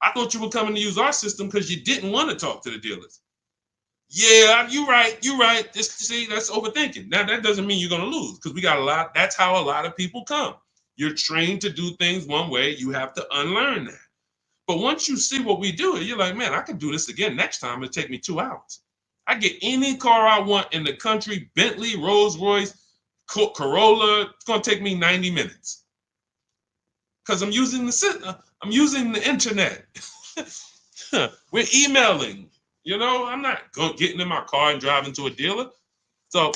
I thought you were coming to use our system because you didn't want to talk to the dealers. Yeah, you're right. See, that's overthinking. Now, that doesn't mean you're going to lose because we got a lot. That's how a lot of people come. You're trained to do things one way. You have to unlearn that. But once you see what we do, you're like, man, I can do this again next time. It'll take me 2 hours. I get any car I want in the country, Bentley, Rolls Royce, Corolla. It's going to take me 90 minutes because I'm using the internet. We're emailing. You know, I'm not getting in my car and driving to a dealer. So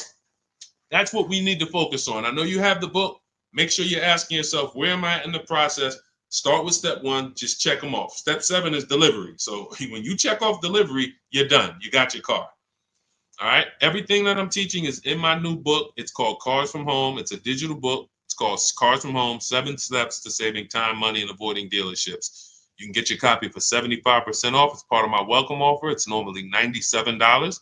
that's what we need to focus on. I know you have the book. Make sure you're asking yourself, where am I in the process? Start with step 1, just check them off. Step 7 is delivery. So when you check off delivery, you're done. You got your car. All right. Everything that I'm teaching is in my new book. It's called Cars from Home. It's a digital book. It's called Cars from Home, 7 Steps to Saving Time, Money, and Avoiding Dealerships. You can get your copy for 75% off. It's part of my welcome offer. It's normally $97.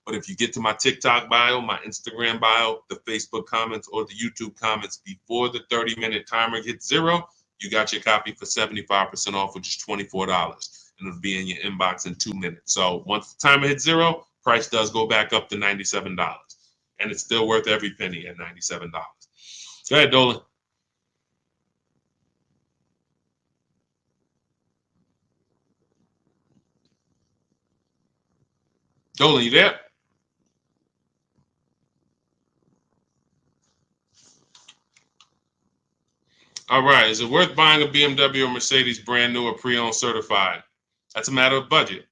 But if you get to my TikTok bio, my Instagram bio, the Facebook comments, or the YouTube comments before the 30-minute timer hits 0, you got your copy for 75% off, which is $24. And it'll be in your inbox in 2 minutes. So once the timer hits 0, price does go back up to $97. And it's still worth every penny at $97. Go ahead, Dolan. Dolan, you there? All right. Is it worth buying a BMW or Mercedes brand new or pre-owned certified? That's a matter of budget.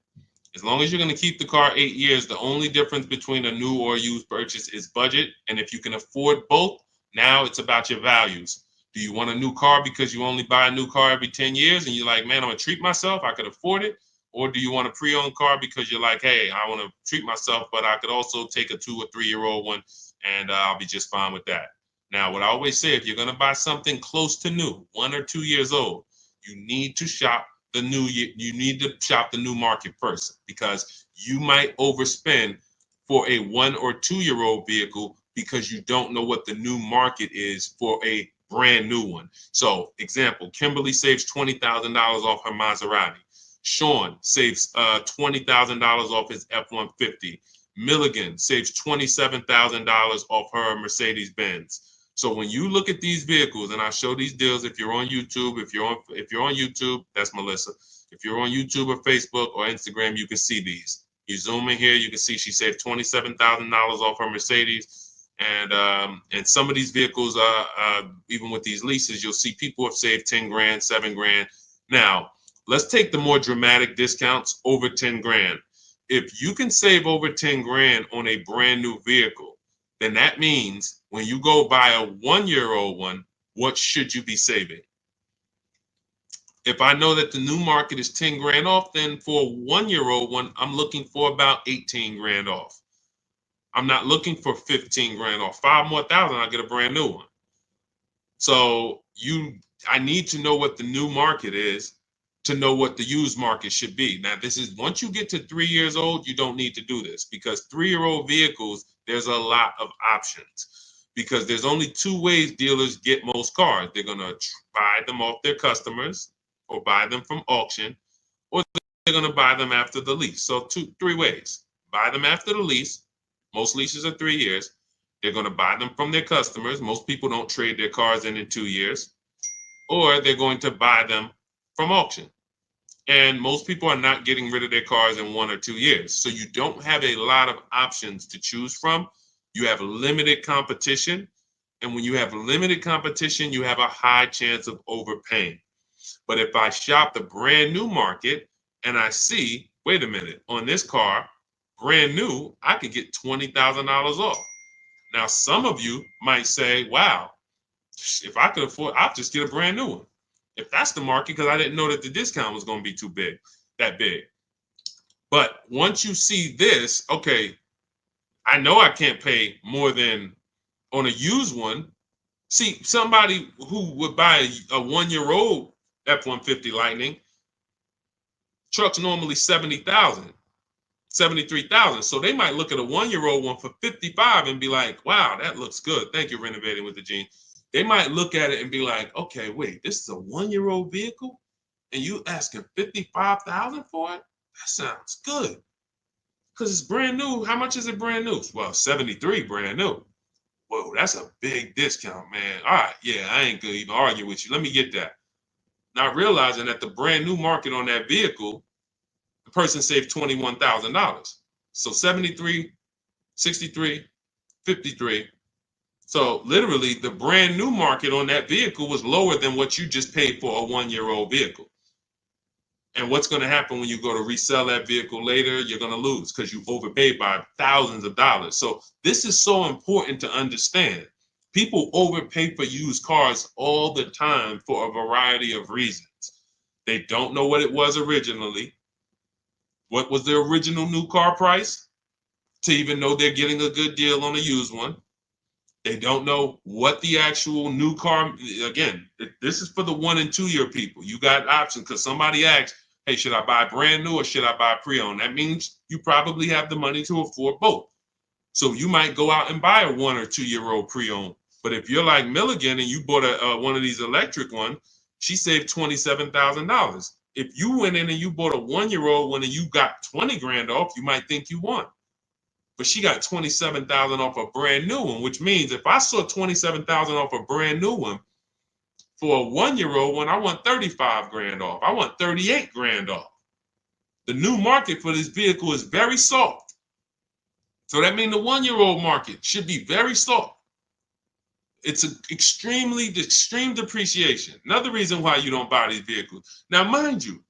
As long as you're going to keep the car 8 years, the only difference between a new or used purchase is budget. And if you can afford both, now it's about your values. Do you want a new car because you only buy a new car every 10 years and you're like, man, I'm going to treat myself, I could afford it? Or do you want a pre-owned car because you're like, hey, I want to treat myself, but I could also take a 2 or 3 year old one and I'll be just fine with that. Now, what I always say, if you're going to buy something close to new, 1 or 2 years old, you need to shop the new market first, because you might overspend for a 1 or 2 year old vehicle because you don't know what the new market is for a brand new one. So, example, Kimberly saves $20,000 off her Maserati. Sean saves $20,000 off his F-150. Milligan saves $27,000 off her Mercedes Benz. So when you look at these vehicles, and I show these deals, if you're on YouTube, if you're on YouTube, that's Melissa. If you're on YouTube or Facebook or Instagram, you can see these. You zoom in here, you can see she saved $27,000 off her Mercedes, and some of these vehicles, even with these leases, you'll see people have saved 10 grand, 7 grand. Now, let's take the more dramatic discounts over 10 grand. If you can save over 10 grand on a brand new vehicle, then that means when you go buy a 1 year old one, what should you be saving? If I know that the new market is 10 grand off, then for a 1 year old one, I'm looking for about 18 grand off. I'm not looking for 15 grand off. 5 more thousand, I'll get a brand new one. So I need to know what the new market is to know what the used market should be. Now, this is once you get to 3 years old, you don't need to do this, because 3-year-old vehicles, there's a lot of options, because there's only 2 ways dealers get most cars. They're going to buy them off their customers, or buy them from auction, or they're going to buy them after the lease. So 3 ways. Buy them after the lease. Most leases are 3 years. They're going to buy them from their customers. Most people don't trade their cars in 2 years. Or they're going to buy them from auction. And most people are not getting rid of their cars in 1 or 2 years. So you don't have a lot of options to choose from. You have limited competition. And when you have limited competition, you have a high chance of overpaying. But if I shop the brand new market and I see, wait a minute, on this car, brand new, I could get $20,000 off. Now, some of you might say, wow, if I could afford, I'll just get a brand new one. If that's the market, because I didn't know that the discount was going to be that big. But once you see this, okay, I know I can't pay more than on a used one. See, somebody who would buy a 1 year old F-150 Lightning, truck's normally 70,000, 73,000. So they might look at a 1 year old one for 55 and be like, wow, that looks good. Thank you, Renovating with the Gene. They might look at it and be like, okay, wait, this is a 1 year old vehicle and you asking 55,000 for it? That sounds good. Because it's brand new. How much is it brand new? Well, 73 brand new. Whoa, that's a big discount, man. All right, yeah, I ain't gonna even argue with you. Let me get that. Not realizing that the brand new market on that vehicle, the person saved $21,000. So 73, 63, 53. So literally the brand new market on that vehicle was lower than what you just paid for a 1 year old vehicle. And what's going to happen when you go to resell that vehicle later? You're going to lose because you overpaid by thousands of dollars. So this is so important to understand. People overpay for used cars all the time for a variety of reasons. They don't know what it was originally. What was the original new car price to even know they're getting a good deal on a used one? They don't know what the actual new car, again, this is for the 1 and 2 year people. You got options because somebody asked, hey, should I buy brand new or should I buy pre-owned? That means you probably have the money to afford both. So you might go out and buy a 1 or 2 year old pre-owned. But if you're like Milligan and you bought one of these electric ones, she saved $27,000. If you went in and you bought a 1 year old one and you got 20 grand off, you might think you won. But she got 27,000 off a brand new one, which means if I saw 27,000 off a brand new one, for a 1 year old one, I want 35 grand off. I want 38 grand off. The new market for this vehicle is very soft. So that means the 1 year old market should be very soft. It's an extreme depreciation. Another reason why you don't buy these vehicles. Now, mind you,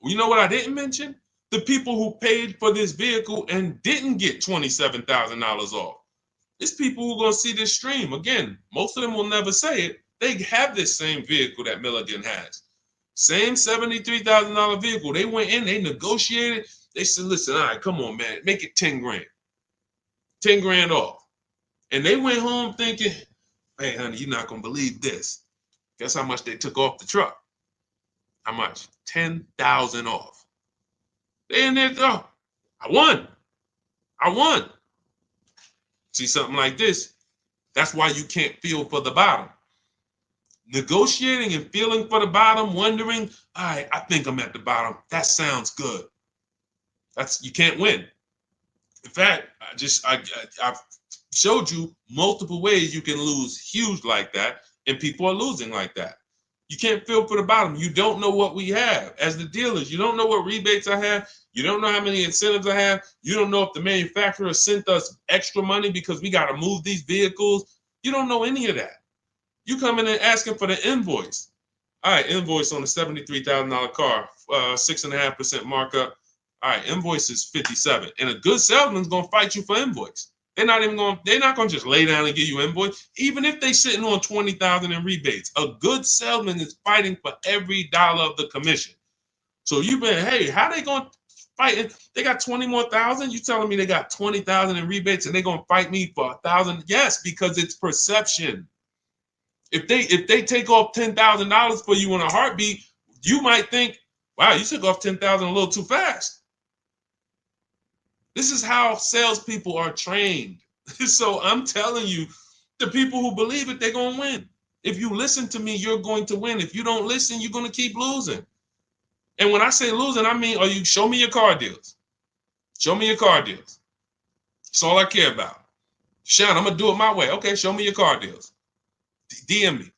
you know what I didn't mention? the people who paid for this vehicle and didn't get $27,000 off. It's people who are going to see this stream. Again, most of them will never say it. They have this same vehicle that Milligan has. Same $73,000 vehicle. They went in, they negotiated. They said, listen, all right, come on, man, make it 10 grand. 10 grand off. And they went home thinking, hey, honey, you're not going to believe this. Guess how much they took off the truck? How much? 10,000 off. They in there, oh, I won. See something like this? That's why you can't feel for the bottom. Negotiating and feeling for the bottom, wondering, all right, I think I'm at the bottom. That sounds good. You can't win. In fact, I've showed you multiple ways you can lose huge like that, and people are losing like that. You can't feel for the bottom. You don't know what we have. As the dealers, you don't know what rebates I have. You don't know how many incentives I have. You don't know if the manufacturer sent us extra money because we got to move these vehicles. You don't know any of that. You come in and asking for the invoice. All right, invoice on a $73,000 car, 6.5% markup. All right, invoice is 57. And a good salesman's going to fight you for invoice. They're not going to just lay down and give you invoice. Even if they're sitting on 20,000 in rebates, a good salesman is fighting for every dollar of the commission. So you've been, hey, how they going to fight? They got 20 more thousand. You telling me they got 20,000 in rebates and they're going to fight me for 1,000? Yes, because it's perception. If they take off $10,000 for you in a heartbeat, you might think, wow, you took off 10,000 a little too fast. This is how salespeople are trained. So I'm telling you, the people who believe it, they're going to win. If you listen to me, you're going to win. If you don't listen, you're going to keep losing. And when I say losing, I mean, show me your car deals. Show me your car deals. That's all I care about. Sean, I'm going to do it my way. Okay, show me your car deals. DM me.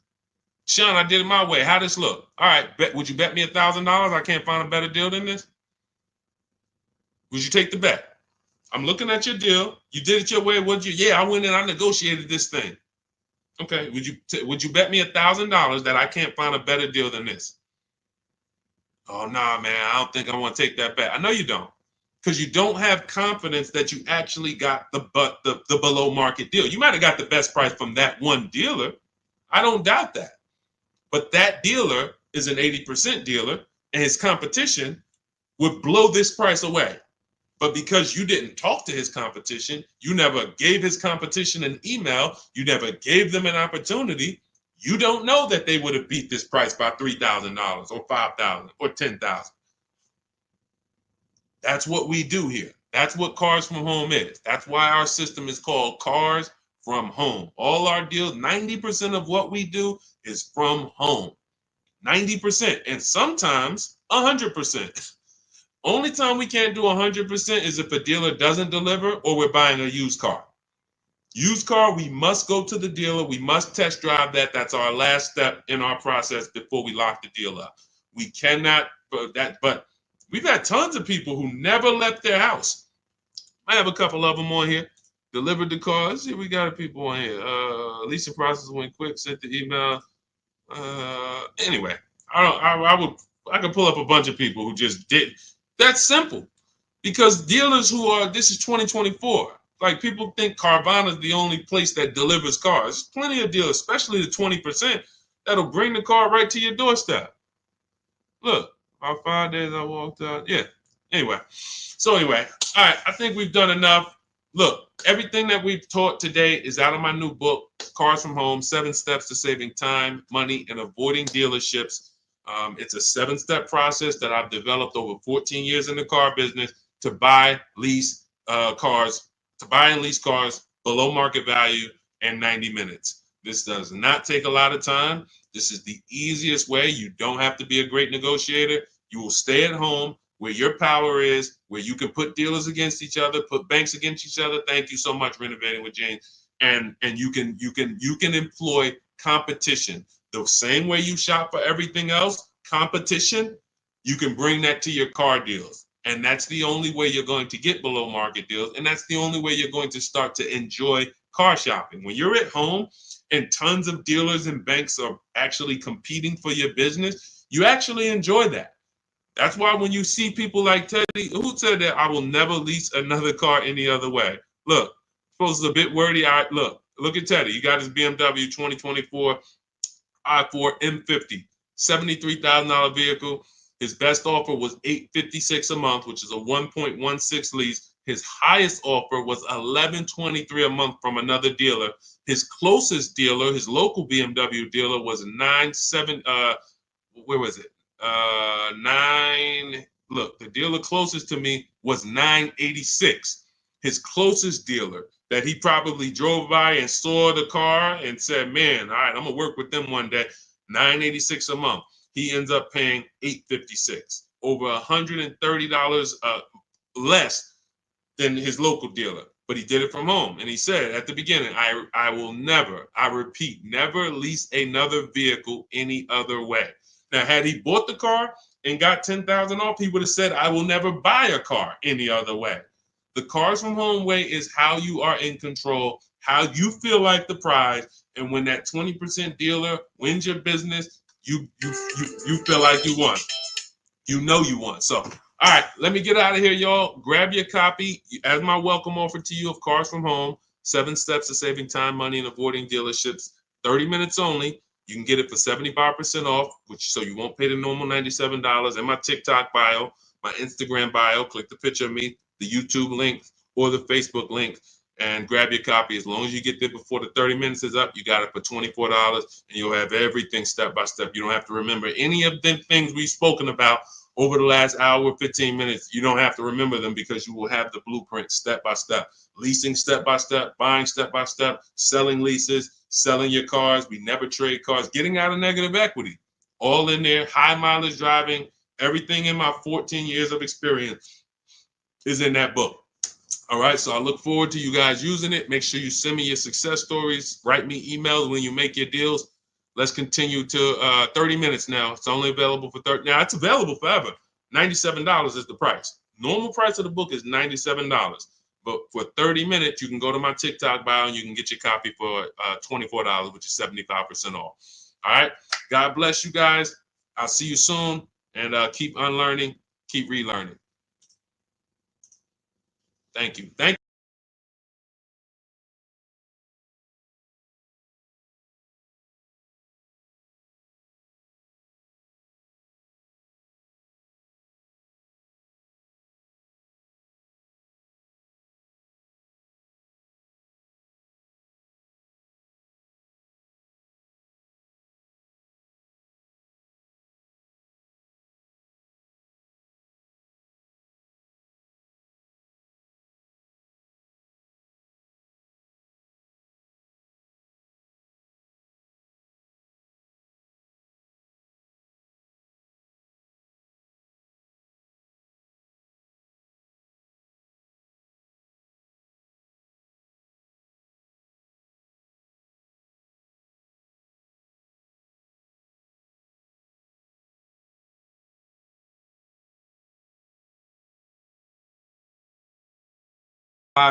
Sean, I did it my way. How this look? All right, would you bet me $1,000 I can't find a better deal than this? Would you take the bet? I'm looking at your deal. You did it your way. Yeah, I went in. I negotiated this thing. Okay. Would you bet me $1,000 that I can't find a better deal than this? Oh, nah, man. I don't think I want to take that bet. I know you don't, because you don't have confidence that you actually got the below market deal. You might have got the best price from that one dealer. I don't doubt that. But that dealer is an 80% dealer, and his competition would blow this price away. But because you didn't talk to his competition, you never gave his competition an email, you never gave them an opportunity, you don't know that they would have beat this price by $3,000 or $5,000 or $10,000. That's what we do here. That's what Cars from Home is. That's why our system is called Cars from Home. All our deals, 90% of what we do is from home. 90%, and sometimes 100%. Only time we can't do 100% is if a dealer doesn't deliver or we're buying a used car. Used car, we must go to the dealer. We must test drive that. That's our last step in our process before we lock the deal up. We cannot, but we've had tons of people who never left their house. I have a couple of them on here. Delivered the car. Let's see if we got people on here. Leasing process went quick, sent the email. Anyway, I could pull up a bunch of people who just didn't. That's simple, because dealers this is 2024. Like, people think Carvana is the only place that delivers cars. There's plenty of dealers, especially the 20%, that'll bring the car right to your doorstep. Look, about 5 days I walked out. Yeah. Anyway, all right, I think we've done enough. Look, everything that we've taught today is out of my new book, Cars from Home, 7 Steps to Saving Time, Money, and Avoiding Dealerships. It's a 7-step process that I've developed over 14 years in the car business to buy, lease cars, below market value in 90 minutes. This does not take a lot of time. This is the easiest way. You don't have to be a great negotiator. You will stay at home where your power is, where you can put dealers against each other, put banks against each other. Thank you so much, Renovating with James. And you can employ competition. The same way you shop for everything else, competition, you can bring that to your car deals. And that's the only way you're going to get below market deals. And that's the only way you're going to start to enjoy car shopping. When you're at home and tons of dealers and banks are actually competing for your business, you actually enjoy that. That's why when you see people like Teddy, who said that I will never lease another car any other way. Look, suppose it's a bit wordy. Look at Teddy. He got his BMW 2024 i4 M50, $73,000 vehicle. His best offer was $856 a month, which is a 1.16 lease. His highest offer was $1123 a month from another dealer. His closest dealer, his local BMW dealer, was 97. Where was it? 9. Look, the dealer closest to me was 986. His closest dealer that he probably drove by and saw the car and said, "Man, all right, I'm gonna work with them one day." 986 a month. He ends up paying 856, over $130 less than his local dealer. But he did it from home, and he said at the beginning, "I will never, I repeat, never lease another vehicle any other way." Now, had he bought the car and got 10,000 off, he would have said, "I will never buy a car any other way." The Cars from Home way is how you are in control, how you feel like the prize, and when that 20% dealer wins your business, you feel like you won. You know you won. So, all right, let me get out of here, y'all. Grab your copy as my welcome offer to you of Cars from Home. 7 steps to saving time, money, and avoiding dealerships. 30 minutes only. You can get it for 75% off, which so you won't pay the normal $97. In my TikTok bio, my Instagram bio, click the picture of me, the YouTube link, or the Facebook link, and grab your copy. As long as you get there before the 30 minutes is up, you got it for $24, and you'll have everything step by step. You don't have to remember any of the things we've spoken about over the last hour, 15 minutes. You don't have to remember them because you will have the blueprint step by step. Leasing step by step, buying step by step, selling leases, selling your cars. We never trade cars, getting out of negative equity. All in there, high mileage driving, everything in my 14 years of experience is in that book. All right, so I look forward to you guys using it. Make sure you send me your success stories. Write me emails when you make your deals. Let's continue to 30 minutes now. It's only available for 30. Now, it's available forever. $97 is the price. Normal price of the book is $97. But for 30 minutes, you can go to my TikTok bio and you can get your copy for $24, which is 75% off. All right. God bless you guys. I'll see you soon. And keep unlearning, keep relearning. Thank you. Thank you.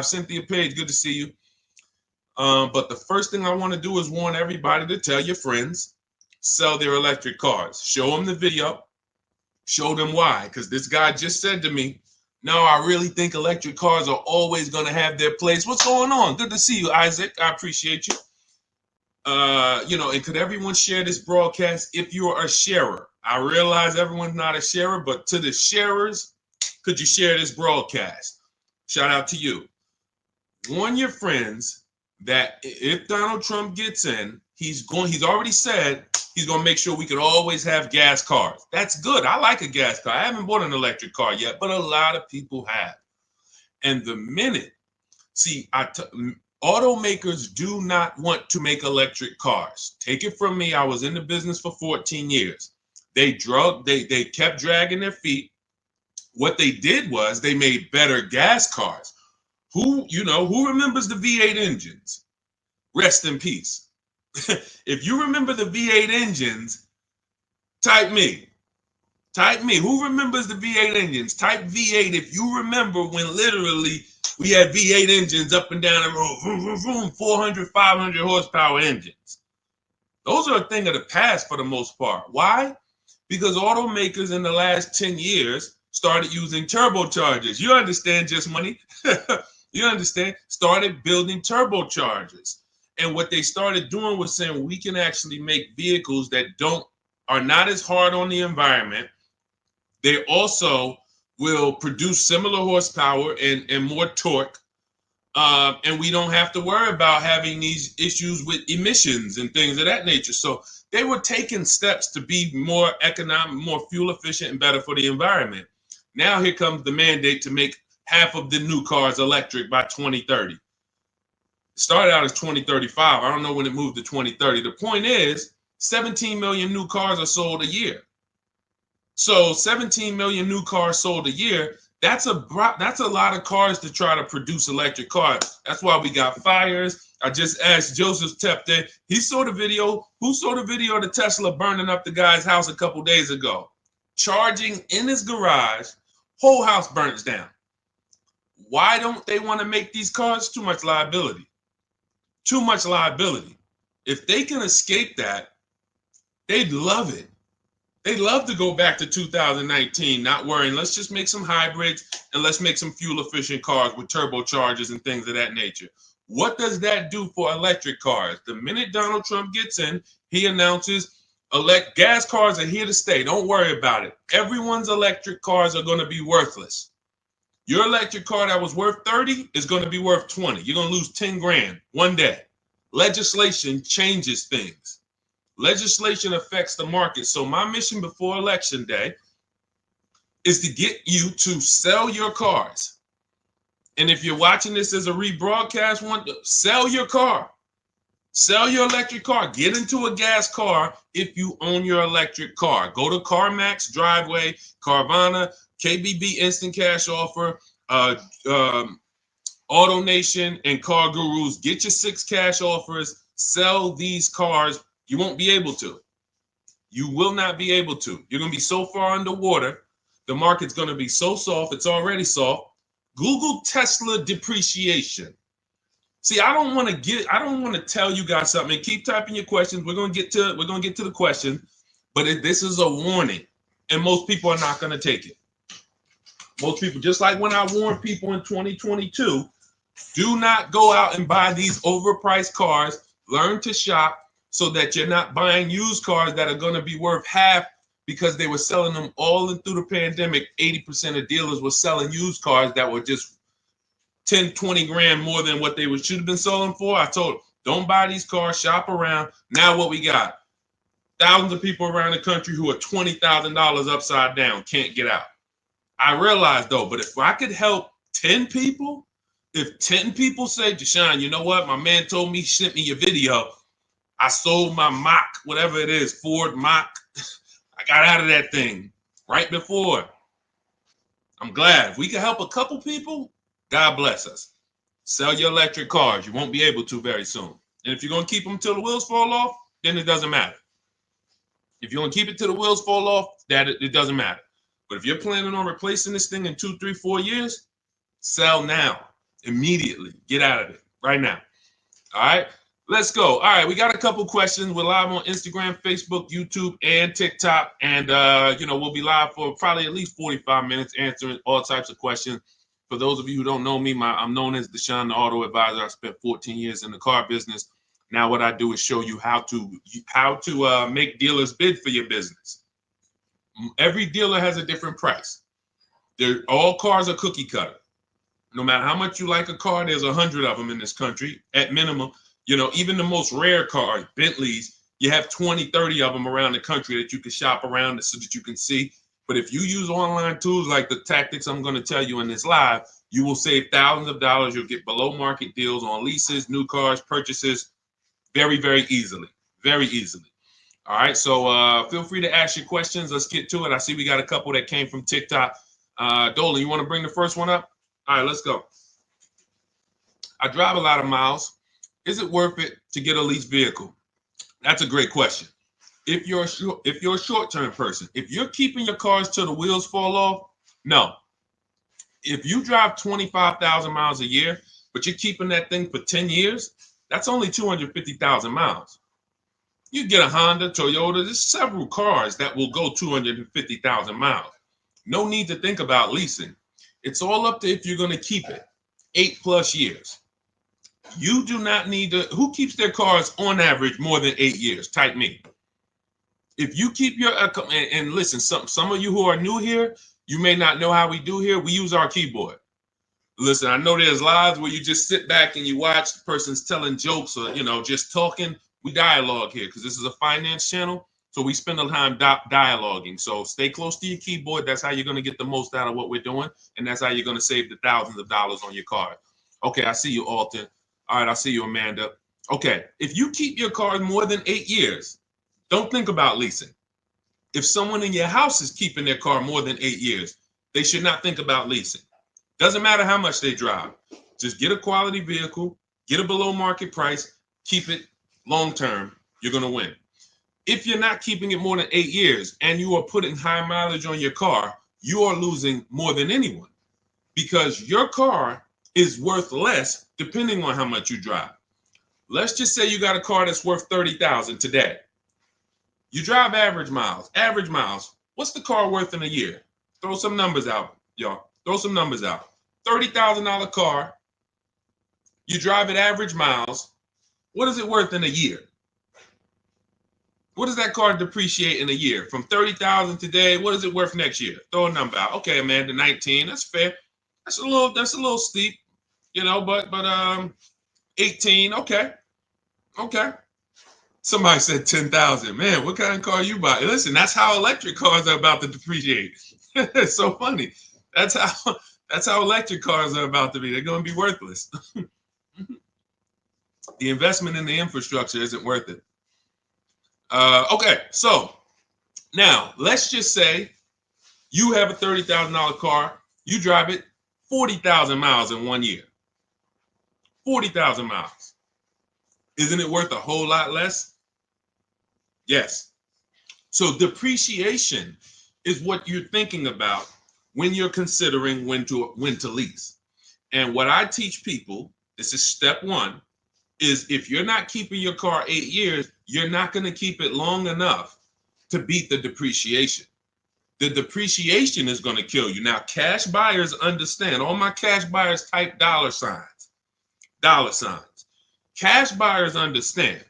Cynthia Page, good to see you. But the first thing I want to do is warn everybody to tell your friends, sell their electric cars. Show them the video. Show them why. Because this guy just said to me, "No, I really think electric cars are always going to have their place." What's going on? Good to see you, Isaac. I appreciate you. And could everyone share this broadcast if you're a sharer? I realize everyone's not a sharer, but to the sharers, could you share this broadcast? Shout out to you. Warn your friends that if Donald Trump gets in, he's already said he's going to make sure we could always have gas cars. That's good. I like a gas car. I haven't bought an electric car yet, but a lot of people have. And the minute, automakers do not want to make electric cars. Take it from me. I was in the business for 14 years. They kept dragging their feet. What they did was they made better gas cars. Who remembers the V8 engines? Rest in peace. If you remember the V8 engines, type me. Who remembers the V8 engines? Type V8 if you remember when literally we had V8 engines up and down the road, vroom, vroom, vroom, 400, 500 horsepower engines. Those are a thing of the past for the most part. Why? Because automakers in the last 10 years started using turbochargers. You understand, just money? You understand? Started building turbochargers. And what they started doing was saying we can actually make vehicles that are not as hard on the environment. They also will produce similar horsepower and more torque. And we don't have to worry about having these issues with emissions and things of that nature. So they were taking steps to be more economic, more fuel efficient, and better for the environment. Now here comes the mandate to make half of the new cars electric by 2030. It started out as 2035. I don't know when it moved to 2030. The point is 17 million new cars are sold a year. So 17 million new cars sold a year. That's a lot of cars to try to produce electric cars. That's why we got fires. I just asked Joseph Tepte. He saw the video. Who saw the video of the Tesla burning up the guy's house a couple days ago? Charging in his garage, whole house burns down. Why don't they want to make these cars? Too much liability. Too much liability. If they can escape that, they'd love it. They'd love to go back to 2019, not worrying. Let's just make some hybrids and let's make some fuel efficient cars with turbochargers and things of that nature. What does that do for electric cars? The minute Donald Trump gets in, he announces gas cars are here to stay. Don't worry about it. Everyone's electric cars are going to be worthless. Your electric car that was worth 30 is going to be worth 20. You're going to lose 10 grand one day. Legislation changes things. Legislation affects the market. So my mission before election day is to get you to sell your cars. And if you're watching this as a rebroadcast, sell your car. Sell your electric car. Get into a gas car if you own your electric car. Go to CarMax, Driveway, Carvana, KBB Instant Cash Offer, AutoNation, and Car Gurus. Get your 6 cash offers. Sell these cars. You won't be able to. You will not be able to. You're going to be so far underwater. The market's going to be so soft. It's already soft. Google Tesla depreciation. See, I don't want to tell you guys something. Keep typing your questions. We're going to get to the question, but this is a warning, and most people are not going to take it. Most people, just like when I warned people in 2022, do not go out and buy these overpriced cars. Learn to shop so that you're not buying used cars that are going to be worth half because they were selling them all through the pandemic. 80% of dealers were selling used cars that were just 10, 20 grand more than what they should have been selling for. I told them, don't buy these cars, shop around. Now what we got? Thousands of people around the country who are $20,000 upside down, can't get out. I realize though, but if I could help 10 people, if 10 people say, Deshone, you know what? My man told me, he sent me your video. I sold my Mach, whatever it is, Ford Mach. I got out of that thing right before. I'm glad. If we can help a couple people, God bless us. Sell your electric cars. You won't be able to very soon. And if you're going to keep them till the wheels fall off, then it doesn't matter. If you're going to keep it till the wheels fall off, it doesn't matter. But if you're planning on replacing this thing in 2, 3, 4 years, sell now, immediately. Get out of it right now. All right. Let's go. All right, we got a couple questions. We're live on Instagram, Facebook, YouTube, and TikTok. And, we'll be live for probably at least 45 minutes answering all types of questions. For those of you who don't know me, I'm known as Deshone, the auto advisor. I spent 14 years in the car business. Now what I do is show you how to make dealers bid for your business. Every dealer has a different price. All cars are cookie cutter. No matter how much you like a car, there's 100 of them in this country at minimum. Even the most rare cars, Bentleys, you have 20, 30 of them around the country that you can shop around so that you can see. But if you use online tools like the tactics I'm going to tell you in this live, you will save thousands of dollars. You'll get below market deals on leases, new cars, purchases very, very easily. Very easily. All right. So feel free to ask your questions. Let's get to it. I see we got a couple that came from TikTok. Dolan, you want to bring the first one up? All right, let's go. I drive a lot of miles. Is it worth it to get a leased vehicle? That's a great question. If you're a short-term person, if you're keeping your cars till the wheels fall off, no. If you drive 25,000 miles a year, but you're keeping that thing for 10 years, that's only 250,000 miles. You get a Honda, Toyota, there's several cars that will go 250,000 miles. No need to think about leasing. It's all up to if you're going to keep it 8+ years. You do not need to. Who keeps their cars on average more than 8 years? Type me. If you keep your and listen, some of you who are new here, you may not know how we do here. We use our keyboard. Listen, I know there's lives where you just sit back and you watch the person's telling jokes or just talking. We dialogue here because this is a finance channel, so we spend a time dialoguing. So stay close to your keyboard. That's how you're going to get the most out of what we're doing, and that's how you're going to save the thousands of dollars on your car. Okay, I see you, Alton. All right, I see you, Amanda. Okay, if you keep your car more than 8 years, don't think about leasing. If someone in your house is keeping their car more than 8 years, they should not think about leasing. Doesn't matter how much they drive. Just get a quality vehicle, get a below market price, keep it long term. You're going to win. If you're not keeping it more than 8 years and you are putting high mileage on your car, you are losing more than anyone because your car is worth less depending on how much you drive. Let's just say you got a car that's worth 30,000 today. You drive average miles. Average miles. What's the car worth in a year? Throw some numbers out, y'all. Throw some numbers out. $30,000 car. You drive at average miles. What is it worth in a year? What does that car depreciate in a year? From 30,000 today, what is it worth next year? Throw a number out. Okay, Amanda, 19. That's fair. That's a little steep, but 18. Okay. Somebody said 10,000. Man, what kind of car you buy? Listen, that's how electric cars are about to depreciate. It's so funny. That's how electric cars are about to be. They're going to be worthless. The investment in the infrastructure isn't worth it. Okay, so now let's just say you have a $30,000 car. You drive it 40,000 miles in 1 year. 40,000 miles. Isn't it worth a whole lot less? Yes. So depreciation is what you're thinking about when you're considering when to lease. And what I teach people, this is step one, is if you're not keeping your car 8 years, you're not going to keep it long enough to beat the depreciation. The depreciation is going to kill you. Now, cash buyers understand. All my cash buyers type dollar signs. Dollar signs. Cash buyers understand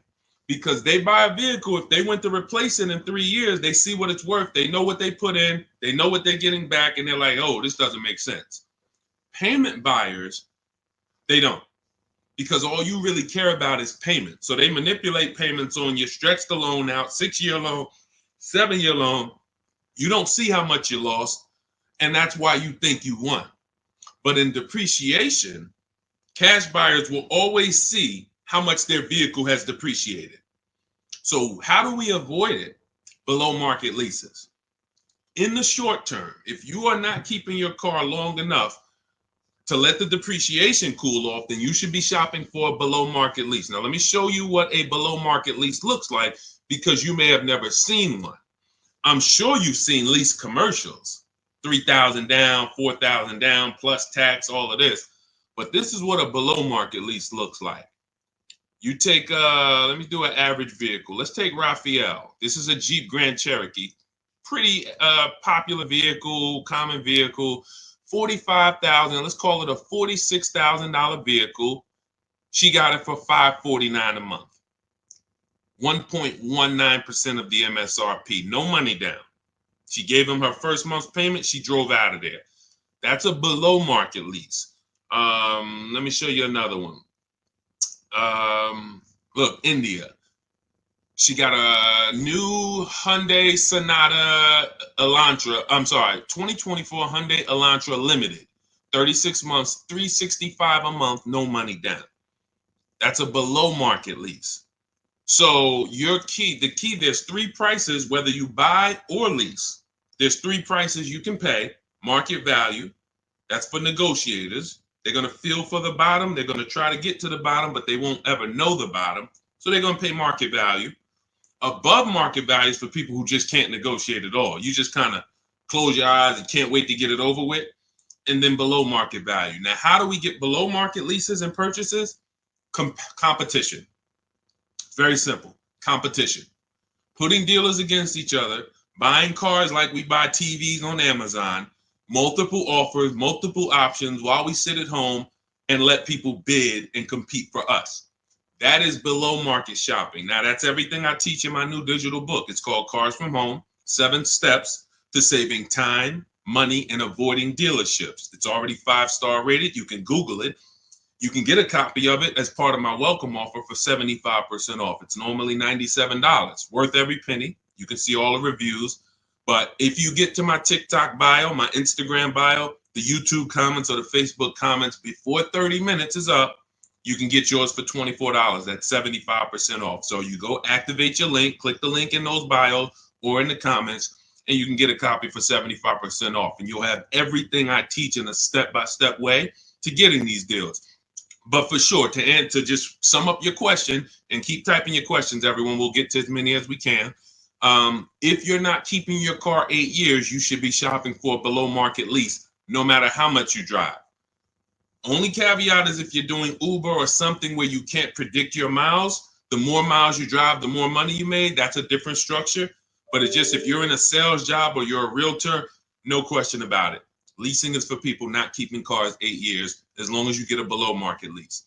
because they buy a vehicle. If they went to replace it in 3 years, they see what it's worth. They know what they put in. They know what they're getting back. And they're like, oh, this doesn't make sense. Payment buyers, they don't. Because all you really care about is payment. So they manipulate payments on you, stretch the loan out, 6-year loan, 7-year loan. You don't see how much you lost, and that's why you think you won. But in depreciation, cash buyers will always see how much their vehicle has depreciated. So how do we avoid it? Below market leases. In the short term, if you are not keeping your car long enough to let the depreciation cool off, then you should be shopping for a below market lease. Now, let me show you what a below market lease looks like because you may have never seen one. I'm sure you've seen lease commercials, 3,000 down, 4,000 down, plus tax, all of this. But this is what a below market lease looks like. You take, let me do an average vehicle. Let's take Raphael. This is a Jeep Grand Cherokee. Pretty popular vehicle, common vehicle. 45,000, let's call it a $46,000 vehicle. She got it for $549 a month. 1.19% of the MSRP, no money down. She gave him her first month's payment. She drove out of there. That's a below market lease. Let me show you another one. Look, India. She got a new Hyundai Sonata Elantra. 2024 Hyundai Elantra Limited. 36 months, $365 a month, no money down. That's a below market lease. So the key, there's 3 prices, whether you buy or lease. There's 3 prices you can pay. Market value, that's for negotiators. They're going to feel for the bottom. They're going to try to get to the bottom, but they won't ever know the bottom. So they're going to pay market value. Above market value is for people who just can't negotiate at all. You just kind of close your eyes and can't wait to get it over with. And then below market value. Now, how do we get below market leases and purchases? Competition. Very simple. Competition. putting dealers against each other, buying cars like we buy TVs on Amazon, multiple offers, multiple options while we sit at home and let people bid and compete for us. That is below market shopping. Now, that's everything I teach in my new digital book. It's called Cars from Home, 7 Steps to Saving Time, Money, and Avoiding Dealerships. It's already 5-star rated. You can Google it. You can get a copy of it as part of my welcome offer for 75% off. It's normally $97, worth every penny. You can see all the reviews. But if you get to my TikTok bio, my Instagram bio, the YouTube comments, or the Facebook comments before 30 minutes is up, you can get yours for $24. That's 75% off. So you go activate your link, click the link in those bios or in the comments, and you can get a copy for 75% off. And you'll have everything I teach in a step-by-step way to getting these deals. But for sure, to just sum up your question and keep typing your questions, everyone, we'll get to as many as we can. If you're not keeping your car 8 years, you should be shopping for a below market lease, no matter how much you drive. Only caveat is if you're doing Uber or something where you can't predict your miles, the more miles you drive, the more money you made. That's a different structure. But it's just if you're in a sales job or you're a realtor, no question about it. Leasing is for people not keeping cars 8 years, as long as you get a below market lease.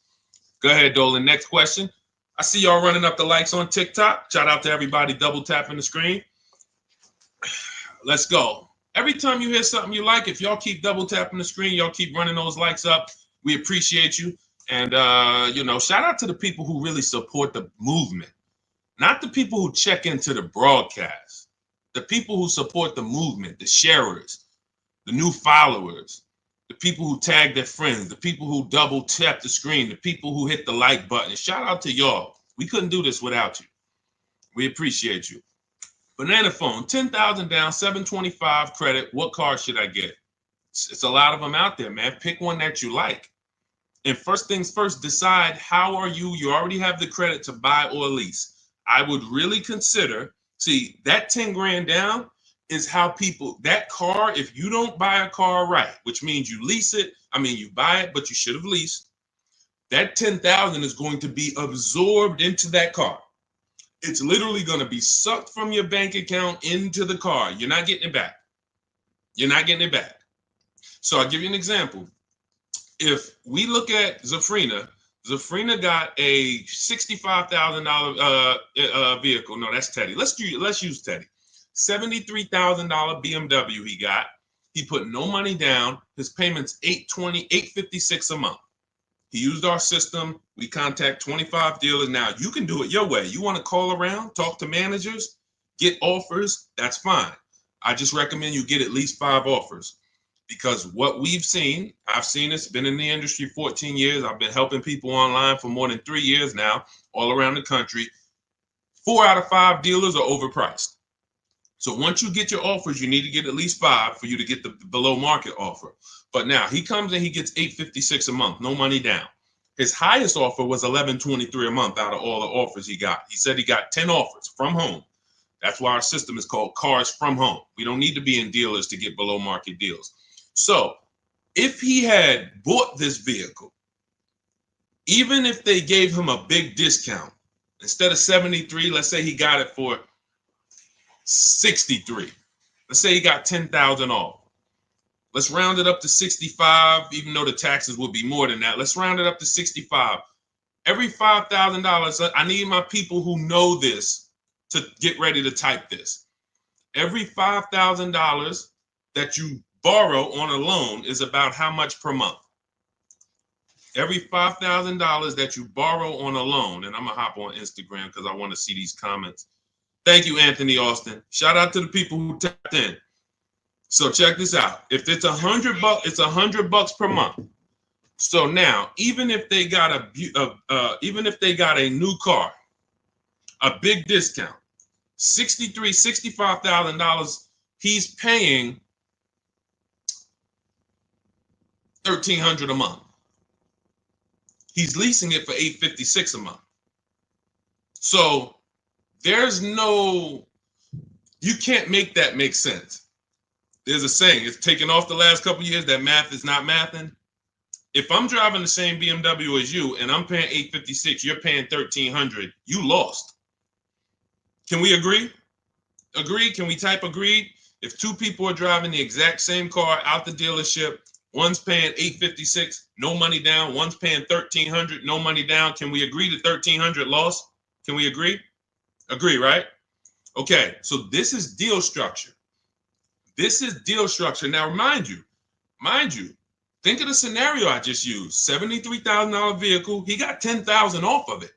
Go ahead, Dolan. Next question. I see y'all running up the likes on TikTok. Shout out to everybody double tapping the screen. Let's go. Every time you hear something you like, if y'all keep double tapping the screen, y'all keep running those likes up. We appreciate you. And, shout out to the people who really support the movement, not the people who check into the broadcast, the people who support the movement, the sharers, the new followers, the people who tag their friends, the people who double tap the screen, the people who hit the like button. Shout out to y'all. We couldn't do this without you. We appreciate you. Banana phone, 10,000 down, 725 credit. What car should I get? It's a lot of them out there, man. Pick one that you like. And first things first, decide how are you. You already have the credit to buy or lease. I would really consider, see, that 10 grand down is how people, that car, if you don't buy a car right, which means you lease it, you buy it, but you should have leased, that 10,000 is going to be absorbed into that car. It's literally going to be sucked from your bank account into the car. You're not getting it back. You're not getting it back. So I'll give you an example. If we look at Zafrina got a $65,000 vehicle. No, that's Teddy. Let's use Teddy. $73,000 BMW he got. He put no money down. His payment's $856 a month. He used our system. We contact 25 dealers. Now, you can do it your way. You want to call around, talk to managers, get offers, that's fine. I just recommend you get at least 5 offers. Because what we've seen, I've seen this, been in the industry 14 years. I've been helping people online for more than 3 years now, all around the country. 4 out of 5 dealers are overpriced. So once you get your offers, you need to get at least 5 for you to get the below market offer. But now he comes and he gets $856 a month, no money down. His highest offer was $1123 a month out of all the offers he got. He said he got 10 offers from home. That's why our system is called Cars from Home. We don't need to be in dealers to get below market deals. So if he had bought this vehicle, even if they gave him a big discount, instead of 73, let's say he got it for 63. Let's say he got 10,000 off. Let's round it up to 65, even though the taxes would be more than that. Let's round it up to 65. Every $5,000, I need my people who know this to get ready to type this. Every $5,000 that you borrow on a loan is about how much per month? Every $5,000 that you borrow on a loan, and I'm going to hop on Instagram because I want to see these comments. Thank you, Anthony Austin. Shout out to the people who tapped in. So check this out. If it's $100, it's $100 per month. So now, even if they got a new car, a big discount, $65,000, he's paying $1,300 a month. He's leasing it for $856 a month. So you can't make that make sense. There's a saying, it's taken off the last couple of years that math is not mathing. If I'm driving the same BMW as you and I'm paying $856, you're paying $1,300, you lost. Can we agree? Agreed? Can we type agreed? If two people are driving the exact same car out the dealership, one's paying $856, no money down. One's paying $1,300, no money down. Can we agree to $1,300 loss? Can we agree? Agree, right? Okay, so this is deal structure. This is deal structure. Now, mind you, think of the scenario I just used. $73,000 vehicle. He got $10,000 off of it.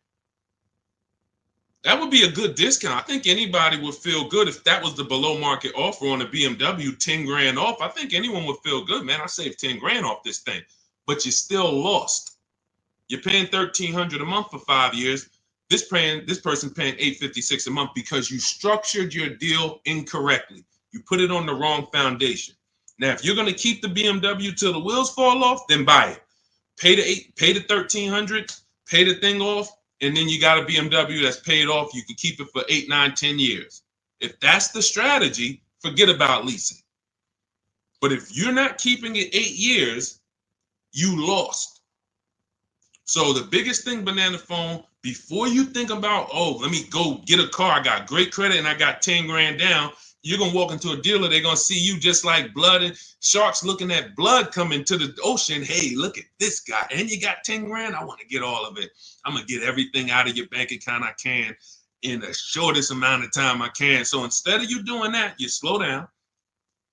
That would be a good discount. I think anybody would feel good if that was the below market offer on a BMW, 10 grand off. I think anyone would feel good, man. I saved 10 grand off this thing, but you still lost. You're paying $1,300 a month for 5 years. This person paying $856 a month because you structured your deal incorrectly. You put it on the wrong foundation. Now, if you're going to keep the BMW till the wheels fall off, then buy it. Pay the $1,300, pay the thing off. And then you got a BMW that's paid off. You can keep it for 8, 9, 10 years. If that's the strategy, forget about leasing. But if you're not keeping it 8 years, you lost. So the biggest thing, Banana Phone, before you think about, oh, let me go get a car, I got great credit and I got 10 grand down, you're going to walk into a dealer, they're going to see you just like blood and sharks looking at blood coming to the ocean. Hey, look at this guy. And you got 10 grand? I want to get all of it. I'm going to get everything out of your bank account I can in the shortest amount of time I can. So instead of you doing that, you slow down.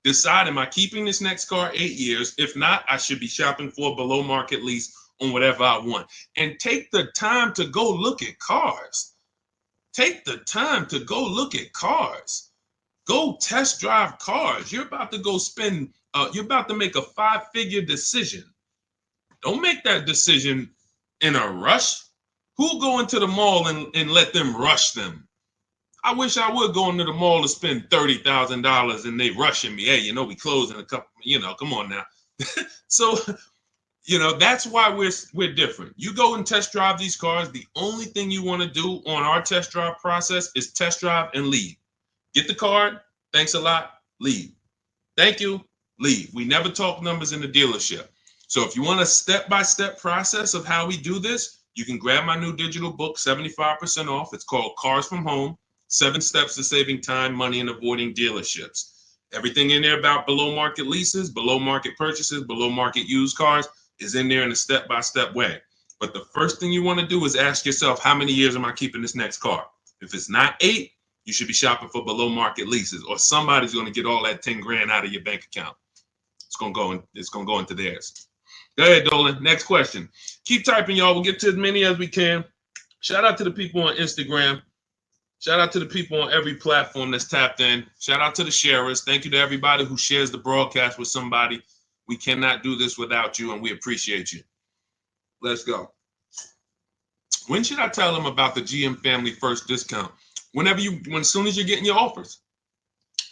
Decide, am I keeping this next car 8 years? If not, I should be shopping for a below market lease on whatever I want. And take the time to go look at cars. Take the time to go look at cars. Go test drive cars. You're about to go spend, you're about to make a 5-figure decision. Don't make that decision in a rush. Who'll go into the mall and let them rush them? I wish I would go into the mall to spend $30,000 and they rushing me. Hey, we close in a couple, come on now. So, that's why we're different. You go and test drive these cars. The only thing you want to do on our test drive process is test drive and leave. Get the card. Thanks a lot. Leave. Thank you. Leave. We never talk numbers in the dealership. So if you want a step-by-step process of how we do this, you can grab my new digital book, 75% off. It's called Cars from Home, 7 Steps to Saving Time, Money, and Avoiding Dealerships. Everything in there about below market leases, below market purchases, below market used cars is in there in a step-by-step way. But the first thing you want to do is ask yourself, how many years am I keeping this next car? If it's not 8, you should be shopping for below market leases, or somebody's going to get all that 10 grand out of your bank account. It's going to go into theirs. Go ahead, Dolan. Next question. Keep typing, y'all. We'll get to as many as we can. Shout out to the people on Instagram. Shout out to the people on every platform that's tapped in. Shout out to the sharers. Thank you to everybody who shares the broadcast with somebody. We cannot do this without you, and we appreciate you. Let's go. When should I tell them about the GM Family First discount? As soon as you're getting your offers.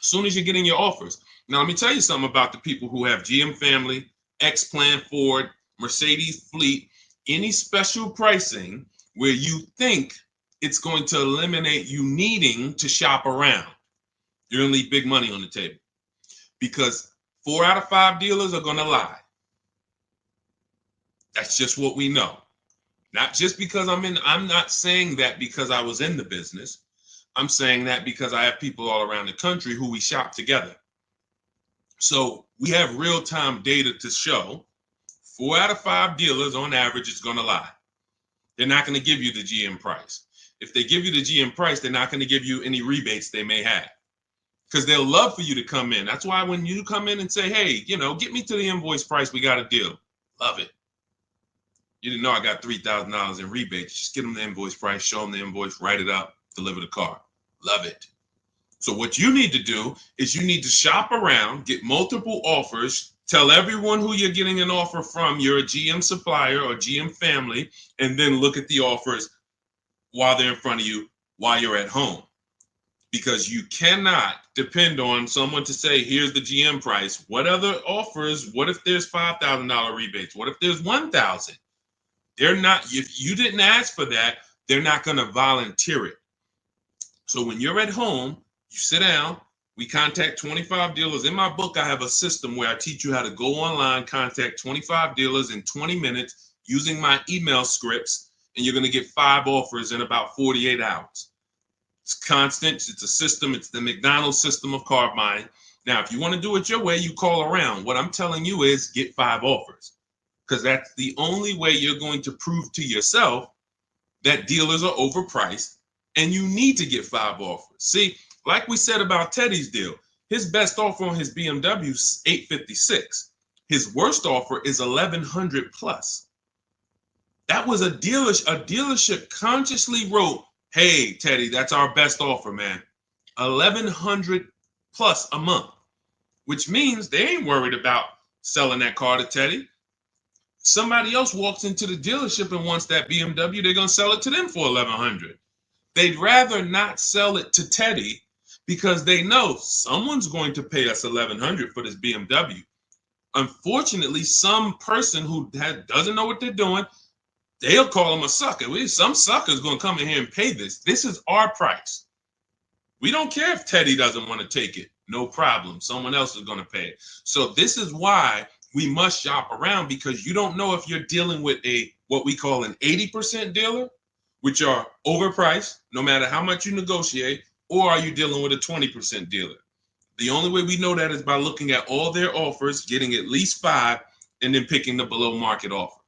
As soon as you're getting your offers. Now, let me tell you something about the people who have GM Family, X-Plan Ford, Mercedes Fleet, any special pricing where you think it's going to eliminate you needing to shop around. You're going to leave big money on the table because 4 out of 5 dealers are going to lie. That's just what we know. Not just because I'm not saying that because I was in the business. I'm saying that because I have people all around the country who we shop together. So we have real-time data to show 4 out of 5 dealers on average is going to lie. They're not going to give you the GM price. If they give you the GM price, they're not going to give you any rebates they may have because they'll love for you to come in. That's why when you come in and say, hey, get me to the invoice price, we got a deal. Love it. You didn't know I got $3,000 in rebates. Just get them the invoice price, show them the invoice, write it up, deliver the car. Love it. So what you need to do is you need to shop around, get multiple offers, tell everyone who you're getting an offer from, you're a GM supplier or GM family, and then look at the offers while they're in front of you, while you're at home. Because you cannot depend on someone to say, here's the GM price. What other offers? What if there's $5,000 rebates? What if there's $1,000? They're not, if you didn't ask for that, they're not going to volunteer it. So when you're at home, you sit down, we contact 25 dealers. In my book, I have a system where I teach you how to go online, contact 25 dealers in 20 minutes using my email scripts, and you're going to get 5 offers in about 48 hours. It's constant. It's a system. It's the McDonald's system of car buying. Now, if you want to do it your way, you call around. What I'm telling you is get 5 offers, because that's the only way you're going to prove to yourself that dealers are overpriced, and you need to get 5 offers. See, like we said about Teddy's deal, his best offer on his BMW is $856. His worst offer is $1,100 plus. That was a dealership consciously wrote, "Hey, Teddy, that's our best offer, man. $1,100 plus a month," which means they ain't worried about selling that car to Teddy. Somebody else walks into the dealership and wants that BMW, they're going to sell it to them for $1,100. They'd rather not sell it to Teddy because they know someone's going to pay us $1,100 for this BMW. Unfortunately, some person who doesn't know what they're doing, they'll call him a sucker. Some sucker's going to come in here and pay this. This is our price. We don't care if Teddy doesn't want to take it. No problem. Someone else is going to pay it. So this is why we must shop around, because you don't know if you're dealing with what we call an 80% dealer, which are overpriced no matter how much you negotiate, or are you dealing with a 20% dealer? The only way we know that is by looking at all their offers, getting at least 5, and then picking the below market offer.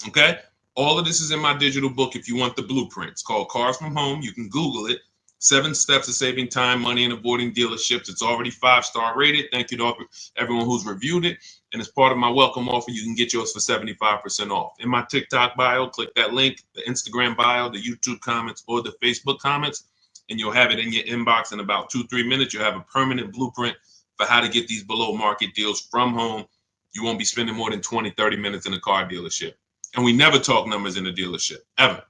Okay? All of this is in my digital book if you want the blueprint. It's called Cars from Home. You can Google it. 7 steps of saving time, money, and avoiding dealerships. It's already 5-star rated. Thank you to everyone who's reviewed it. And as part of my welcome offer, you can get yours for 75% off. In my TikTok bio, click that link, the Instagram bio, the YouTube comments, or the Facebook comments, and you'll have it in your inbox in about 2-3 minutes. You'll have a permanent blueprint for how to get these below market deals from home. You won't be spending more than 20-30 minutes in a car dealership. And we never talk numbers in a dealership, ever,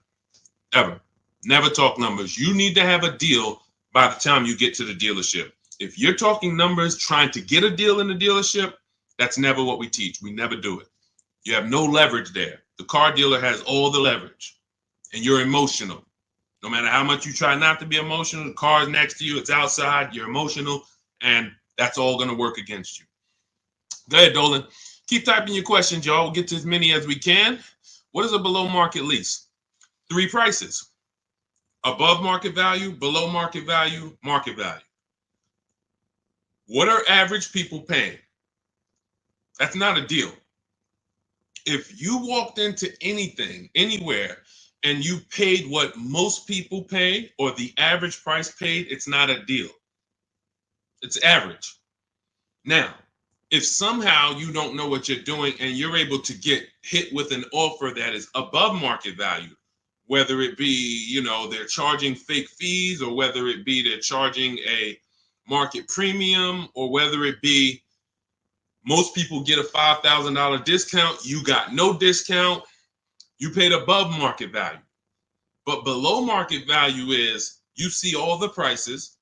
ever. Never talk numbers. You need to have a deal by the time you get to the dealership. If you're talking numbers trying to get a deal in the dealership, that's never what we teach. We never do it. You have no leverage there. The car dealer has all the leverage, and you're emotional. No matter how much you try not to be emotional, the car is next to you, it's outside, you're emotional, and that's all going to work against you. Go ahead, Dolan. Keep typing your questions, y'all. We'll get to as many as we can. What is a below market lease? 3 prices. Above market value, below market value, market value. What are average people paying? That's not a deal. If you walked into anything, anywhere, and you paid what most people pay or the average price paid, it's not a deal. It's average. Now, if somehow you don't know what you're doing and you're able to get hit with an offer that is above market value, whether it be, they're charging fake fees, or whether it be they're charging a market premium, or whether it be most people get a $5,000 discount, you got no discount, you paid above market value. But below market value is you see all the prices,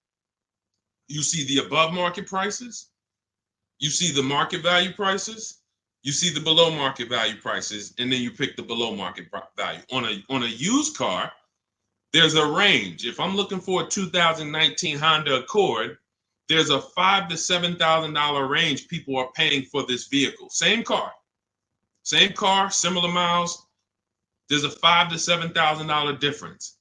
you see the above market prices, you see the market value prices, you see the below market value prices, and then you pick the below market value. On a used car, there's a range. If I'm looking for a 2019 Honda Accord, there's a $5,000 to $7,000 range people are paying for this vehicle. Same car, similar miles. There's a $5,000 to $7,000 difference.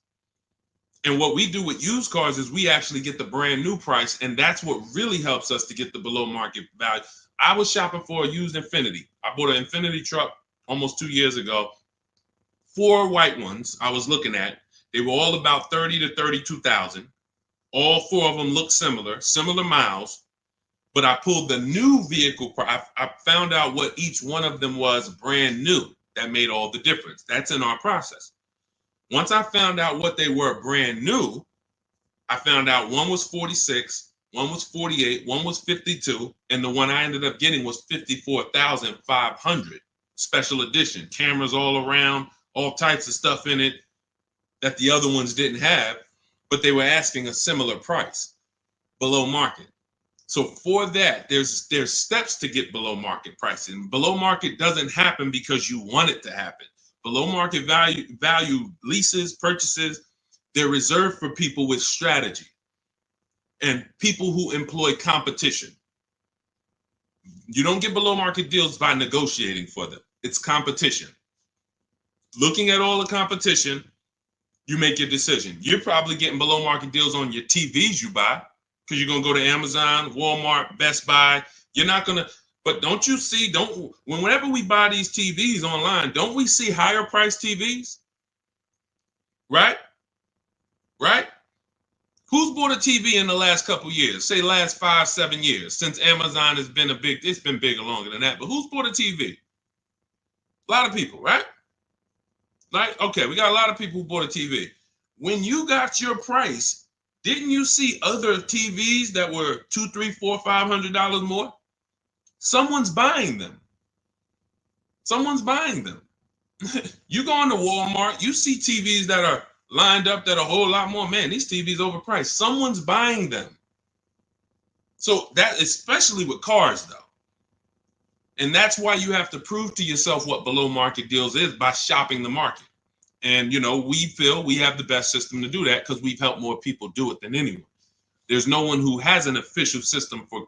And what we do with used cars is we actually get the brand new price, and that's what really helps us to get the below market value. I was shopping for a used Infiniti. I bought an Infiniti truck almost 2 years ago. 4 white ones I was looking at. They were all about 30 to 32,000. All 4 of them looked similar miles. But I pulled the new vehicle. I found out what each one of them was brand new. That made all the difference. That's in our process. Once I found out what they were brand new, I found out one was 46, one was 48, one was 52, and the one I ended up getting was 54,500. Special edition, cameras all around, all types of stuff in it that the other ones didn't have, but they were asking a similar price, below market. So for that, there's steps to get below market pricing. Below market doesn't happen because you want it to happen. Below market value leases, purchases, they're reserved for people with strategy and people who employ competition. You don't get below market deals by negotiating for them. It's competition. Looking at all the competition, You make your decision. You're probably getting below market deals on your TVs you buy because you're going to go to Amazon, Walmart, Best Buy. You're not going to, but don't you see, whenever we buy these TVs online, don't we see higher price TVs? Right? Right? Who's bought a TV in the last couple years? Say last 5, 7 years since Amazon has been it's been bigger longer than that. But who's bought a TV? A lot of people, right? Like, okay, we got a lot of people who bought a TV. When you got your price, didn't you see other TVs that were $200, $300, $400, $500 more? Someone's buying them. Someone's buying them. You go into Walmart, you see TVs that are lined up that are a whole lot more. Man, these TVs overpriced. Someone's buying them. So that, especially with cars, though. And that's why you have to prove to yourself what below market deals is by shopping the market. And, you know, we feel we have the best system to do that because we've helped more people do it than anyone. There's no one who has an official system for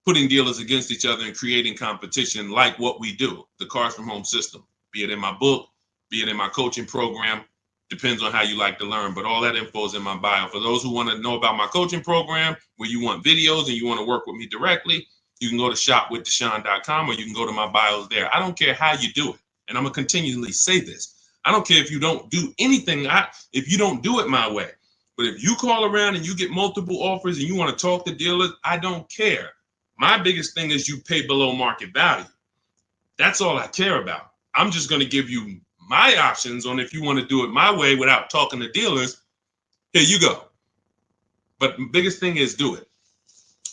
putting dealers against each other and creating competition like what we do, the Cars from Home system, be it in my book, be it in my coaching program, depends on how you like to learn. But all that info is in my bio. For those who want to know about my coaching program, where you want videos and you want to work with me directly, you can go to shopwithdeshone.com or you can go to my bios there. I don't care how you do it. And I'm going to continually say this. I don't care if you don't do anything, if you don't do it my way. But if you call around and you get multiple offers and you want to talk to dealers, I don't care. My biggest thing is you pay below market value. That's all I care about. I'm just going to give you my options on if you want to do it my way without talking to dealers. Here you go. But the biggest thing is do it.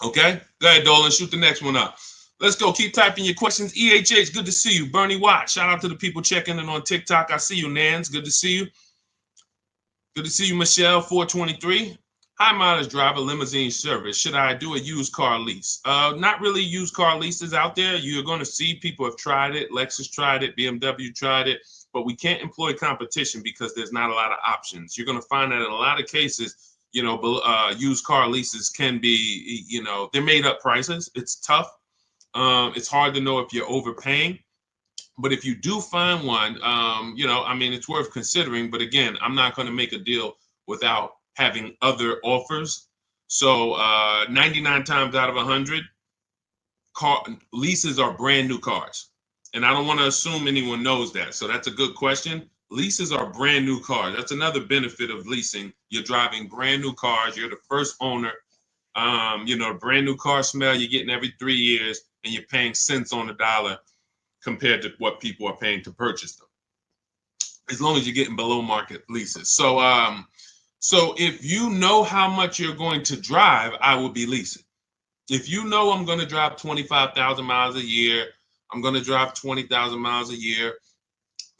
Okay? Go ahead, Dolan. Shoot the next one up. Let's go. Keep typing your questions. EHH, good to see you. Bernie Watt, shout out to the people checking in on TikTok. I see you, Nans. Good to see you. Good to see you, Michelle, 423. High mileage driver, limousine service. Should I do a used car lease? Not really used car leases out there. You're going to see people have tried it. Lexus tried it. BMW tried it. But we can't employ competition because there's not a lot of options. You're going to find that in a lot of cases, you know, used car leases can be, you know, they're made up prices. It's tough. It's hard to know if you're overpaying. But if you do find one, you know, I mean, it's worth considering. But again, I'm not going to make a deal without having other offers. So 99 times out of 100, leases are brand new cars. And I don't want to assume anyone knows that. So that's a good question. Leases are brand new cars. That's another benefit of leasing. You're driving brand new cars. You're the first owner. You know, brand new car smell you're getting every 3 years, and you're paying cents on the dollar compared to what people are paying to purchase them, as long as you're getting below market leases. So, so if you know how much you're going to drive, I will be leasing. If you know I'm going to drive 25,000 miles a year, I'm going to drive 20,000 miles a year,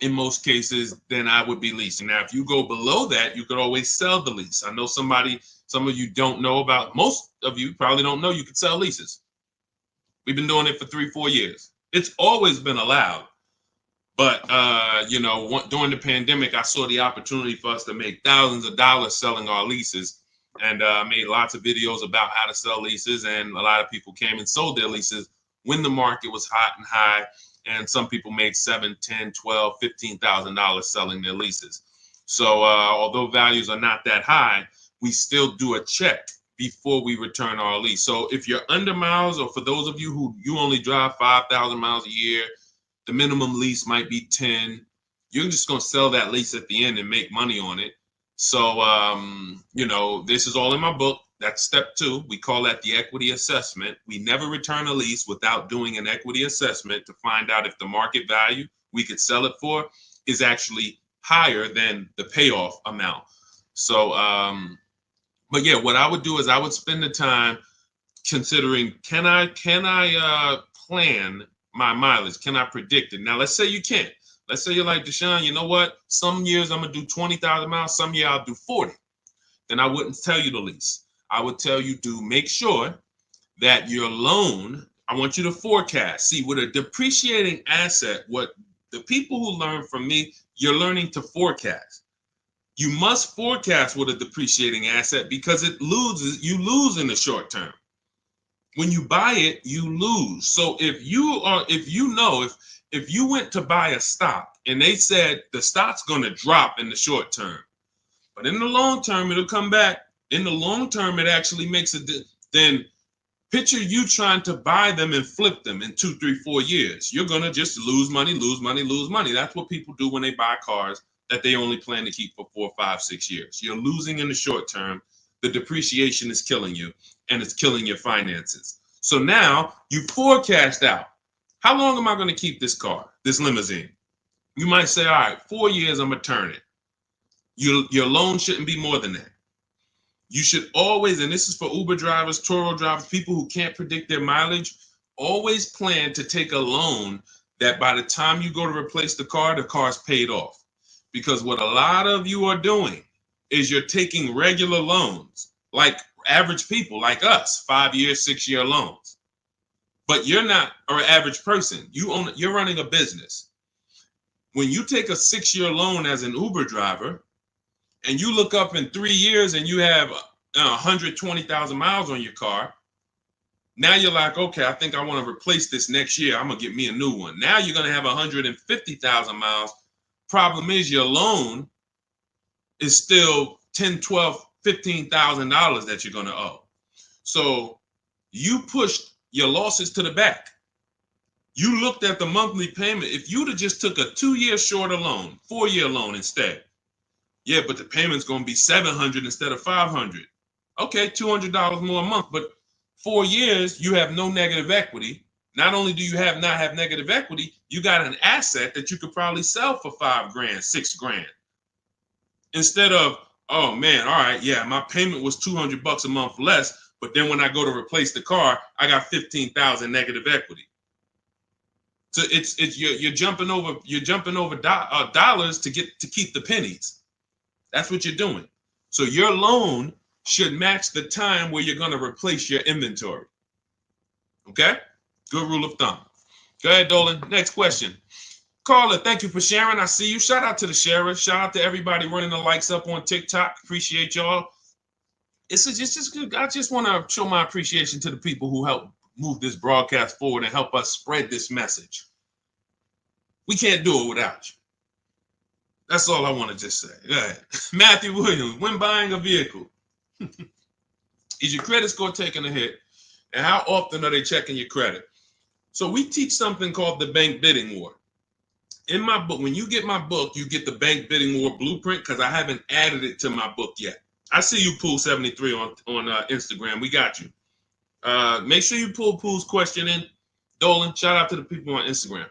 in most cases, then I would be leasing. Now, if you go below that, you could always sell the lease. I know some of you don't know about, most of you probably don't know you could sell leases. We've been doing it for 3-4 years. It's always been allowed. But, you know, during the pandemic, I saw the opportunity for us to make thousands of dollars selling our leases, and made lots of videos about how to sell leases. And a lot of people came and sold their leases when the market was hot and high. And some people made $7,000, $10,000, $12,000, $15,000 selling their leases. So although values are not that high, we still do a check before we return our lease. So if you're under miles, or for those of you who you only drive 5,000 miles a year, the minimum lease might be 10. You're just going to sell that lease at the end and make money on it. So, you know, this is all in my book. That's step 2. We call that the equity assessment. We never return a lease without doing an equity assessment to find out if the market value we could sell it for is actually higher than the payoff amount. So, but yeah, what I would do is I would spend the time considering, can I plan my mileage? Can I predict it? Now, let's say you can't. Let's say you're like, Deshone, you know what? Some years I'm going to do 20,000 miles. Some year I'll do 40. Then I wouldn't tell you to lease. I would tell you to make sure that your loan, I want you to forecast. See, with a depreciating asset, what the people who learn from me, you're learning to forecast. You must forecast with a depreciating asset because you lose in the short term. When you buy it, you lose. So if you went to buy a stock and they said the stock's going to drop in the short term, But in the long term, it'll come back. In the long term, it actually makes a then picture you trying to buy them and flip them in 2, 3, 4 years. You're gonna just lose money, lose money, lose money. That's what people do when they buy cars that they only plan to keep for 4, 5, 6 years. You're losing in the short term. The depreciation is killing you, and it's killing your finances. So now you forecast out. How long am I going to keep this car, this limousine? You might say, all right, 4 years, I'm going to turn it. Your loan shouldn't be more than that. You should always, and this is for Uber drivers, Turo drivers, people who can't predict their mileage, always plan to take a loan that by the time you go to replace the car's paid off. Because what a lot of you are doing is you're taking regular loans, like average people like us, 5-year, 6-year loans. But you're not an average person. You're running a business. When you take a 6-year loan as an Uber driver, and you look up in 3 years and you have 120,000 miles on your car, now you're like, okay, I think I want to replace this next year. I'm going to get me a new one. Now you're going to have 150,000 miles. Problem is your loan is still $10,000, $12,000, $15,000 that you're going to owe. So you pushed your losses to the back. You looked at the monthly payment. If you'd have just took a 2-year shorter loan, 4-year loan instead, yeah, but the payment's going to be $700 instead of $500. Okay, $200 more a month, but 4 years, you have no negative equity. Not only do you not have negative equity, you got an asset that you could probably sell for $5,000, $6,000. Instead of, oh man, all right, yeah, my payment was $200 a month less, but then when I go to replace the car, I got 15,000 negative equity. So you're jumping over dollars to keep the pennies. That's what you're doing. So your loan should match the time where you're going to replace your inventory. Okay? Good rule of thumb. Go ahead, Dolan. Next question. Carla, thank you for sharing. I see you. Shout out to the sharers. Shout out to everybody running the likes up on TikTok. Appreciate y'all. It's just good. I just want to show my appreciation to the people who help move this broadcast forward and help us spread this message. We can't do it without you. That's all I want to just say. Go ahead. Matthew Williams, when buying a vehicle, is your credit score taking a hit? And how often are they checking your credit? So we teach something called the bank bidding war. In my book, when you get my book, you get the bank bidding war blueprint because I haven't added it to my book yet. I see you, Pool73 on Instagram. We got you. Make sure you pull Pool's question in. Dolan, shout out to the people on Instagram.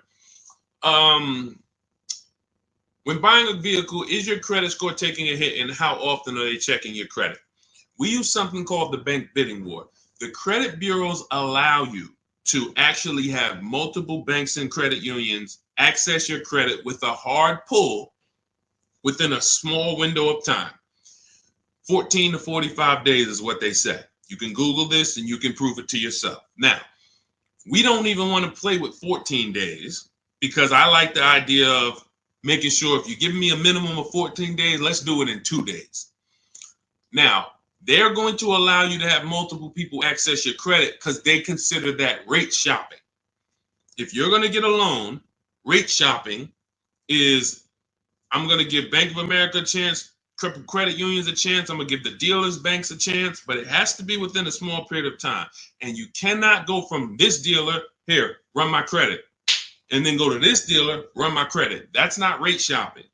When buying a vehicle, is your credit score taking a hit, and how often are they checking your credit? We use something called the bank bidding war. The credit bureaus allow you to actually have multiple banks and credit unions access your credit with a hard pull within a small window of time. 14 to 45 days is what they say. You can Google this and you can prove it to yourself. Now, we don't even want to play with 14 days because I like the idea of making sure if you give me a minimum of 14 days, let's do it in 2 days. Now, they're going to allow you to have multiple people access your credit because they consider that rate shopping. If you're going to get a loan, rate shopping is, I'm going to give Bank of America a chance, credit unions a chance, I'm going to give the dealers, banks a chance, but it has to be within a small period of time. And you cannot go from this dealer, here, run my credit, and then go to this dealer, run my credit. That's not rate shopping.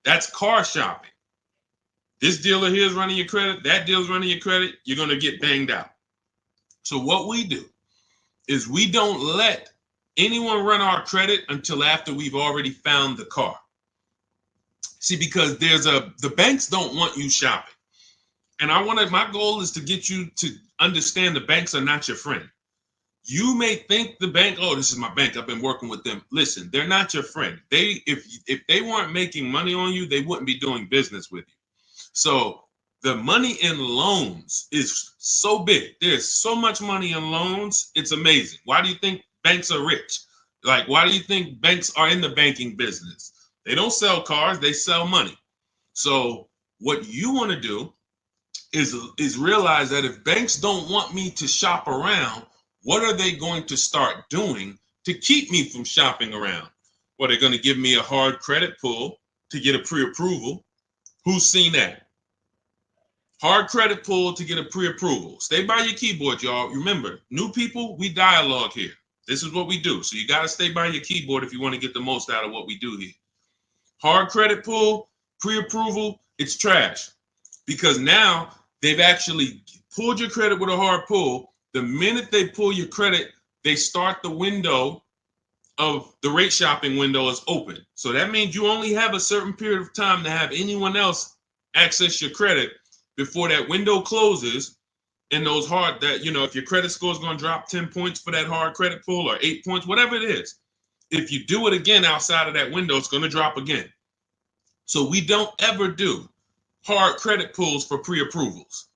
That's car shopping. This dealer here is running your credit, that dealer's running your credit, you're going to get banged out. So what we do is we don't let anyone run our credit until after we've already found the car. See, because the banks don't want you shopping. And my goal is to get you to understand the banks are not your friend. You may think the bank, oh, this is my bank, I've been working with them. Listen, they're not your friend. If they weren't making money on you, they wouldn't be doing business with you. So the money in loans is so big. There's so much money in loans. It's amazing. Why do you think banks are rich? Like, why do you think banks are in the banking business? They don't sell cars, they sell money. So what you want to do is realize that if banks don't want me to shop around, what are they going to start doing to keep me from shopping around? Well, they're going to give me a hard credit pull to get a pre-approval. Who's seen that? Hard credit pull to get a pre-approval. Stay by your keyboard, y'all. Remember, new people, we dialogue here. This is what we do. So you got to stay by your keyboard if you want to get the most out of what we do here. Hard credit pull, pre-approval, it's trash. Because now they've actually pulled your credit with a hard pull. The minute they pull your credit, they start the window of the rate shopping window is open. So that means you only have a certain period of time to have anyone else access your credit before that window closes. And those hard that, if your credit score is going to drop 10 points for that hard credit pull or 8 points, whatever it is, if you do it again outside of that window, it's going to drop again. So we don't ever do hard credit pulls for pre-approvals.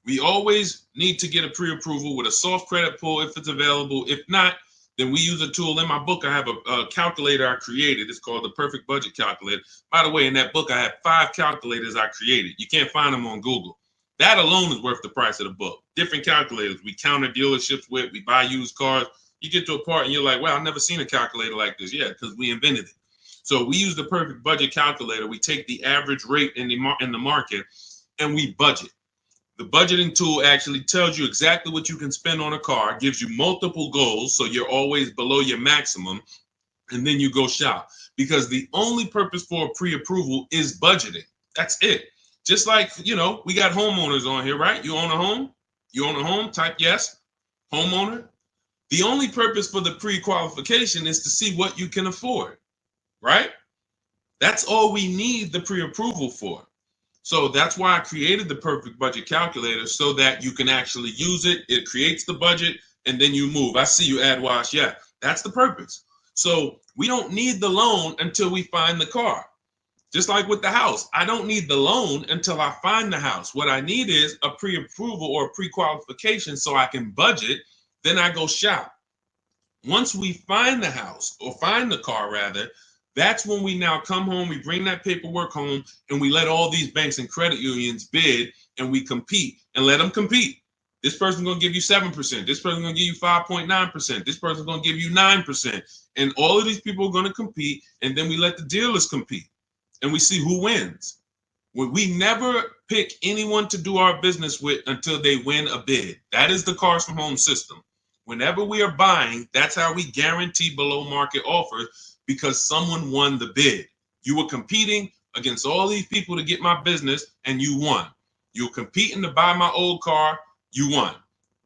We always need to get a pre-approval with a soft credit pull if it's available. If not, then we use a tool. In my book, I have a calculator I created. It's called the Perfect Budget Calculator. By the way, in that book, I have 5 calculators I created. You can't find them on Google. That alone is worth the price of the book. Different calculators. We counter dealerships with. We buy used cars. You get to a part and you're like, well, I've never seen a calculator like this. Yeah, because we invented it. So we use the Perfect Budget Calculator. We take the average rate in the market and we budget. The budgeting tool actually tells you exactly what you can spend on a car, gives you multiple goals, so you're always below your maximum, and then you go shop. Because the only purpose for a pre-approval is budgeting. That's it. Just like, we got homeowners on here, right? You own a home? You own a home? Type yes. Homeowner. The only purpose for the pre-qualification is to see what you can afford, right? That's all we need the pre-approval for. So that's why I created the Perfect Budget Calculator, so that you can actually use it. It creates the budget and then you move. I see you, AdWash. Yeah, that's the purpose. So we don't need the loan until we find the car. Just like with the house, I don't need the loan until I find the house. What I need is a pre-approval or a pre-qualification so I can budget. Then I go shop. Once we find the house, or find the car rather, that's when we now come home, we bring that paperwork home, and we let all these banks and credit unions bid, and we compete and let them compete. This person's going to give you 7%. This person's going to give you 5.9%. This person's going to give you 9%. And all of these people are going to compete, and then we let the dealers compete, and we see who wins. We never pick anyone to do our business with until they win a bid. That is the Cars from Home system. Whenever we are buying, that's how we guarantee below market offers, because someone won the bid. You were competing against all these people to get my business, and you won. You were competing to buy my old car, you won.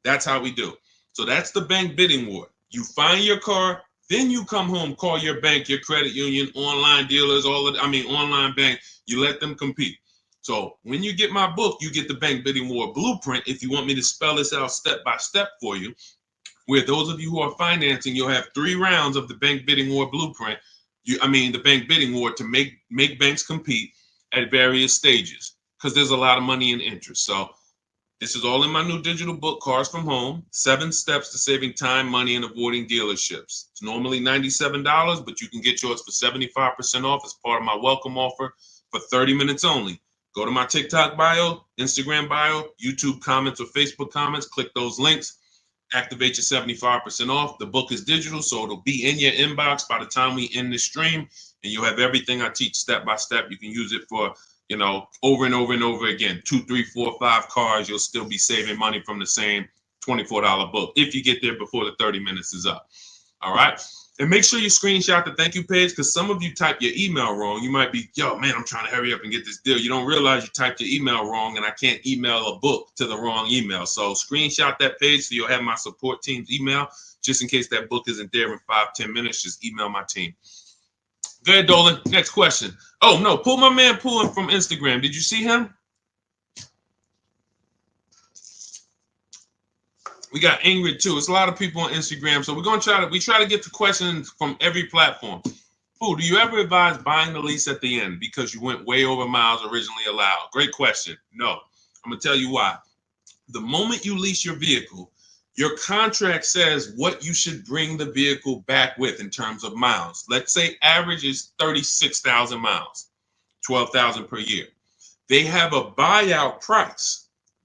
That's how we do. So that's the bank bidding war. You find your car, then you come home, call your bank, your credit union, online dealers, online bank, you let them compete. So when you get my book, you get the bank bidding war blueprint. If you want me to spell this out step by step for you, where those of you who are financing, you'll have 3 rounds of the bank bidding war blueprint. The bank bidding war to make banks compete at various stages, because there's a lot of money and interest. So this is all in my new digital book, Cars from Home, 7 Steps to Saving Time, Money, and Avoiding Dealerships. It's normally $97, but you can get yours for 75% off as part of my welcome offer for 30 minutes only. Go to my TikTok bio, Instagram bio, YouTube comments, or Facebook comments. Click those links. Activate your 75% off. The book is digital, so it'll be in your inbox by the time we end this stream, and you'll have everything I teach step by step. You can use it for, over and over and over again. 2, 3, 4, 5 cars. You'll still be saving money from the same $24 book if you get there before the 30 minutes is up. All right. And make sure you screenshot the thank you page, because some of you type your email wrong. You might be, yo, man, I'm trying to hurry up and get this deal. You don't realize you typed your email wrong, and I can't email a book to the wrong email. So screenshot that page so you'll have my support team's email. Just in case that book isn't there in 5-10 minutes, just email my team. Go ahead, Dolan. Next question. Oh, no, pull my man Pulling from Instagram. Did you see him? We got Ingrid too. It's a lot of people on Instagram, so we're gonna try to get to questions from every platform. Do you ever advise buying the lease at the end because you went way over miles originally allowed? Great question. No, I'm gonna tell you why. The moment you lease your vehicle, your contract says what you should bring the vehicle back with in terms of miles. Let's say average is 36,000 miles, 12,000 per year. They have a buyout price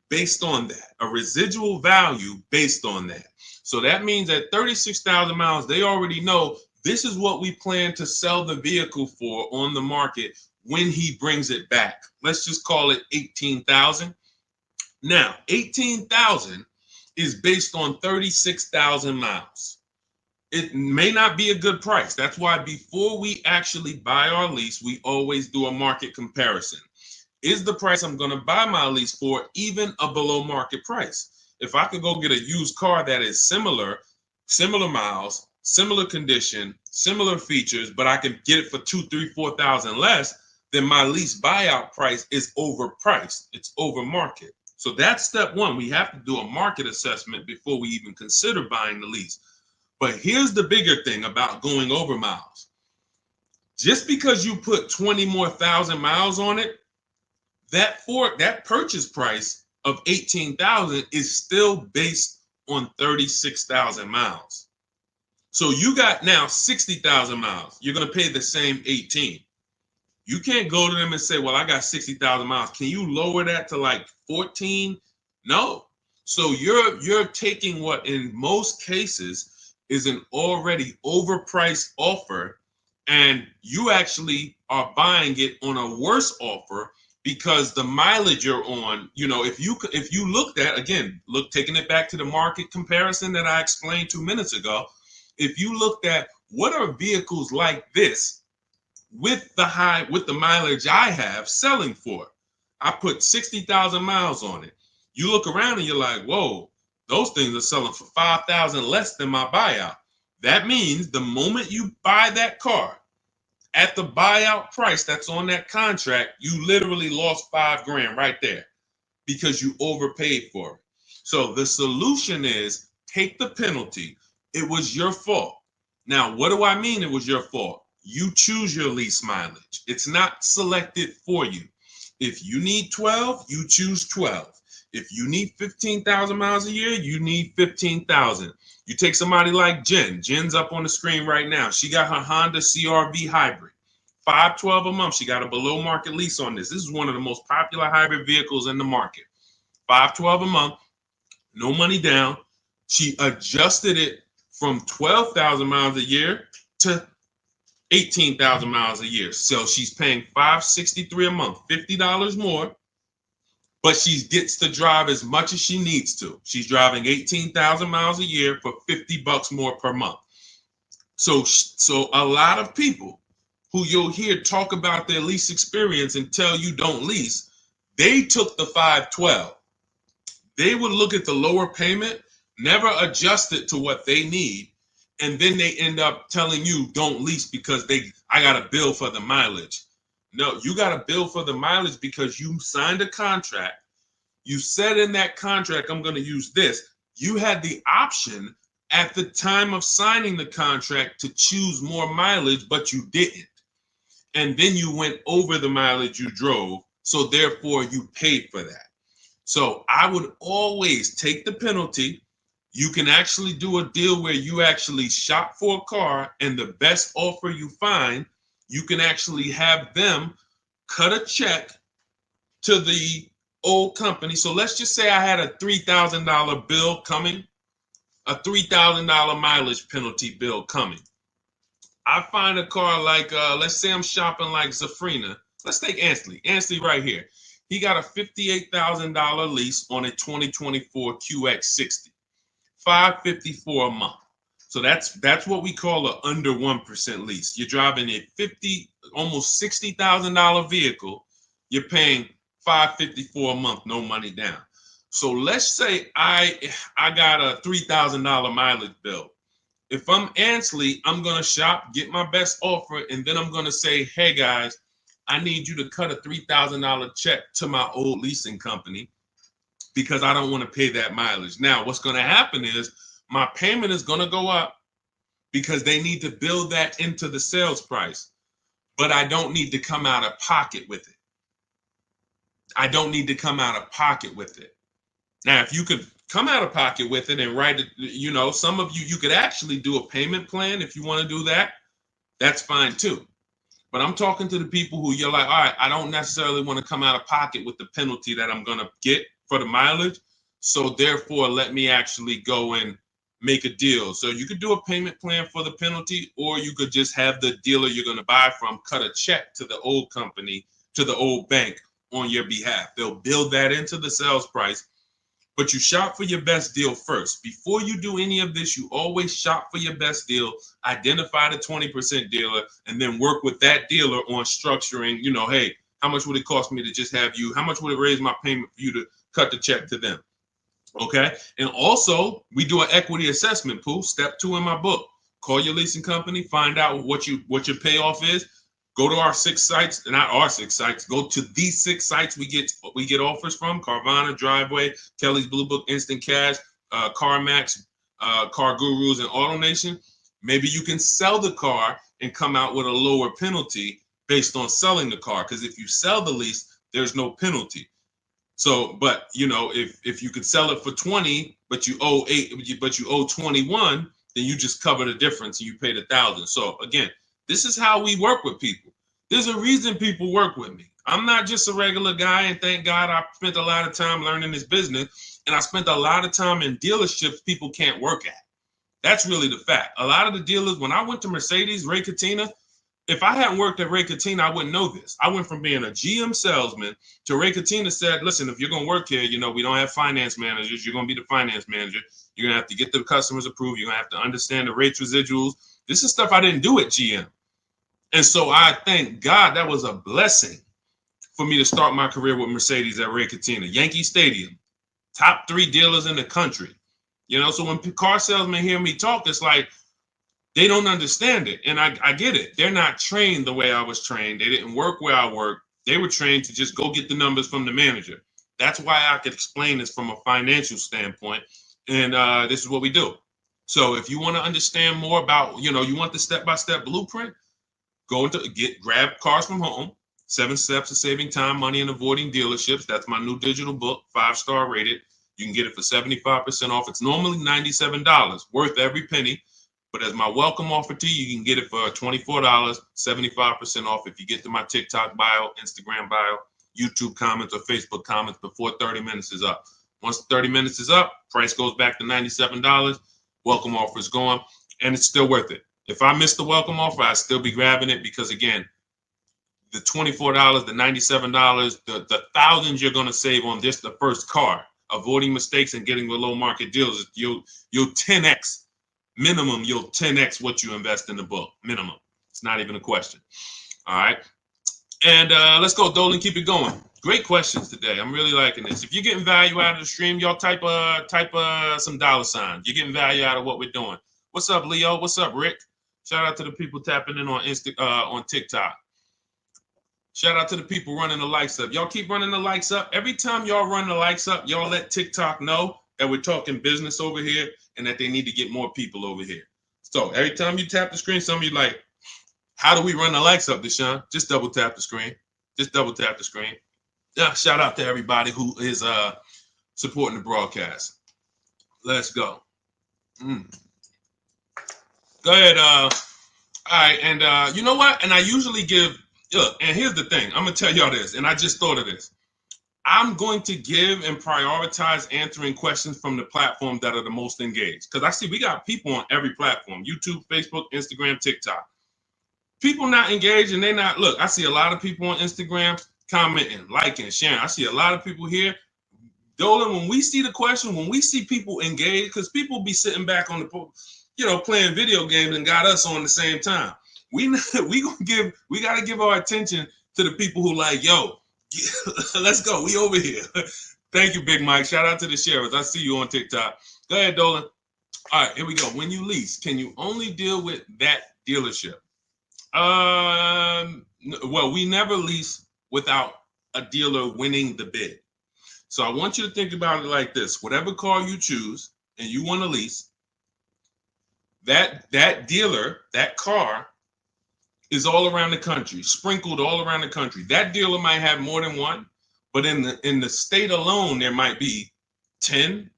based on that, a residual value based on that. So that means at 36,000 miles, they already know this is what we plan to sell the vehicle for on the market when he brings it back. Let's just call it 18,000. Now, 18,000 is based on 36,000 miles. It may not be a good price. That's why before we actually buy our lease, we always do a market comparison. Is the price I'm going to buy my lease for even a below market price? If I could go get a used car that is similar miles, similar condition, similar features, but I can get it for 2, 3, 4,000 less, then my lease buyout price is overpriced. It's over market. So that's step one. We have to do a market assessment before we even consider buying the lease. But here's the bigger thing about going over miles. Just because you put 20 more thousand miles on it, that purchase price of 18,000 is still based on 36,000 miles. So you got now 60,000 miles. You're going to pay the same 18. You can't go to them and say, well, I got 60,000 miles. Can you lower that to like 14? No. So you're taking what in most cases is an already overpriced offer, and you actually are buying it on a worse offer because the mileage you're on, if you looked at, again, taking it back to the market comparison that I explained 2 minutes ago, if you looked at what are vehicles like this with the mileage I have selling for, I put 60,000 miles on it. You look around and you're like, whoa, those things are selling for 5,000 less than my buyout. That means the moment you buy that car at the buyout price that's on that contract, you literally lost $5,000 right there because you overpaid for it. So the solution is take the penalty. It was your fault. Now, what do I mean it was your fault? You choose your lease mileage. It's not selected for you. If you need 12, you choose 12. If you need 15,000 miles a year, you need 15,000. You take somebody like Jen. Jen's up on the screen right now. She got her Honda CR-V hybrid. $512 a month. She got a below market lease on this. This is one of the most popular hybrid vehicles in the market. $512 a month, no money down. She adjusted it from 12,000 miles a year to 18,000 miles a year. So she's paying $563 a month, $50 more, but she gets to drive as much as she needs to. She's driving 18,000 miles a year for $50 more per month. So a lot of people who you'll hear talk about their lease experience and tell you don't lease, they took the 512. They would look at the lower payment, never adjust it to what they need, and then they end up telling you don't lease because I got a bill for the mileage. No, you got a bill for the mileage because you signed a contract. You said in that contract, I'm going to use this. You had the option at the time of signing the contract to choose more mileage, but you didn't. And then you went over the mileage you drove. So therefore you paid for that. So I would always take the penalty. You can actually do a deal where you actually shop for a car, and the best offer you find, you can actually have them cut a check to the old company. So let's just say I had a $3,000 bill coming, a $3,000 mileage penalty bill coming. I find a car like, let's say I'm shopping like Zafrina. Let's take Ansley. Ansley right here. He got a $58,000 lease on a 2024 QX60. $554 a month. So that's what we call an under 1% lease. You're driving a almost $60,000 vehicle. You're paying $554 a month, no money down. So let's say I got a $3,000 mileage bill. If I'm Ansley, I'm gonna shop, get my best offer, and then I'm gonna say, hey guys, I need you to cut a $3,000 check to my old leasing company, because I don't want to pay that mileage. Now, what's going to happen is my payment is going to go up because they need to build that into the sales price, but I don't need to come out of pocket with it. I don't need to come out of pocket with it. Now, if you could come out of pocket with it and write it, some of you could actually do a payment plan if you want to do that. That's fine too. But I'm talking to the people who you're like, all right, I don't necessarily want to come out of pocket with the penalty that I'm going to get for the mileage. So therefore, let me actually go and make a deal. So you could do a payment plan for the penalty, or you could just have the dealer you're going to buy from cut a check to the old company, to the old bank on your behalf. They'll build that into the sales price, but you shop for your best deal first. Before you do any of this, you always shop for your best deal, identify the 20% dealer, and then work with that dealer on structuring, hey, how much would it cost me to just have you? How much would it raise my payment for you to cut the check to them? Okay. And also, we do an equity assessment, Pooh. Step 2 in my book. Call your leasing company, find out what your payoff is. Go to our 6 sites, not our 6 sites. Go to these 6 sites we get offers from: Carvana, Driveway, Kelly's Blue Book, Instant Cash, CarMax, Car Gurus, and AutoNation. Maybe you can sell the car and come out with a lower penalty based on selling the car. Because if you sell the lease, there's no penalty. So, but if you could sell it for 20, but you owe 8, but you owe 21, then you just cover the difference and you pay the 1,000. So again, this is how we work with people. There's a reason people work with me. I'm not just a regular guy, and thank God I spent a lot of time learning this business, and I spent a lot of time in dealerships people can't work at. That's really the fact. A lot of the dealers, when I went to Mercedes, Ray Catena, if I hadn't worked at Ray Catena, I wouldn't know this. I went from being a GM salesman to Ray Catena said, listen, if you're going to work here, we don't have finance managers. You're going to be the finance manager. You're going to have to get the customers approved. You're going to have to understand the rates residuals. This is stuff I didn't do at GM. And so I thank God that was a blessing for me to start my career with Mercedes at Ray Catena. Yankee Stadium, top 3 dealers in the country. So when car salesmen hear me talk, it's like they don't understand it. And I get it. They're not trained the way I was trained. They didn't work where I worked. They were trained to just go get the numbers from the manager. That's why I could explain this from a financial standpoint. And this is what we do. So if you want to understand more about, you want the step-by-step blueprint, grab Cars from Home, 7 Steps to Saving Time, Money, and Avoiding Dealerships. That's my new digital book, 5-star rated. You can get it for 75% off. It's normally $97, worth every penny. But as my welcome offer to you, you can get it for $24, 75% off if you get to my TikTok bio, Instagram bio, YouTube comments, or Facebook comments before 30 minutes is up. Once 30 minutes is up, price goes back to $97. Welcome offer is gone, and it's still worth it. If I miss the welcome offer, I'd still be grabbing it because, again, the $24, the $97, the thousands you're going to save on this, the first car, avoiding mistakes and getting below market deals, you'll 10x. Minimum, you'll 10x what you invest in the book. Minimum. It's not even a question. All right. And let's go, Dolan. Keep it going. Great questions today. I'm really liking this. If you're getting value out of the stream, y'all type some dollar signs. You're getting value out of what we're doing. What's up, Leo? What's up, Rick? Shout out to the people tapping in on TikTok. Shout out to the people running the likes up. Y'all keep running the likes up. Every time y'all run the likes up, y'all let TikTok know that we're talking business over here and that they need to get more people over here. So every time you tap the screen, some of you like, how do we run the likes up, Deshone? Just double tap the screen. Just double tap the screen. Yeah, shout out to everybody who is supporting the broadcast. Let's go. Go ahead. All right. And you know what? And I usually look, and here's the thing. I'm going to tell y'all this, and I just thought of this. I'm going to give and prioritize answering questions from the platforms that are the most engaged. Because I see we got people on every platform: YouTube, Facebook, Instagram, TikTok. People not engaged, and they not. Look, I see a lot of people on Instagram commenting, liking, sharing. I see a lot of people here. Dolan, when we see the question, when we see people engaged, because people be sitting back on the, playing video games and got us on the same time. We got to give our attention to the people who like, yo, let's go. We over here. Thank you, Big Mike. Shout out to the sheriffs. I see you on TikTok. Go ahead, Dolan. All right, here we go. When you lease, can you only deal with that dealership? Well, we never lease without a dealer winning the bid. So I want you to think about it like this. Whatever car you choose and you want to lease, that dealer, that car is all around the country, sprinkled all around the country. That dealer might have more than one, but in the state alone, there might be 10,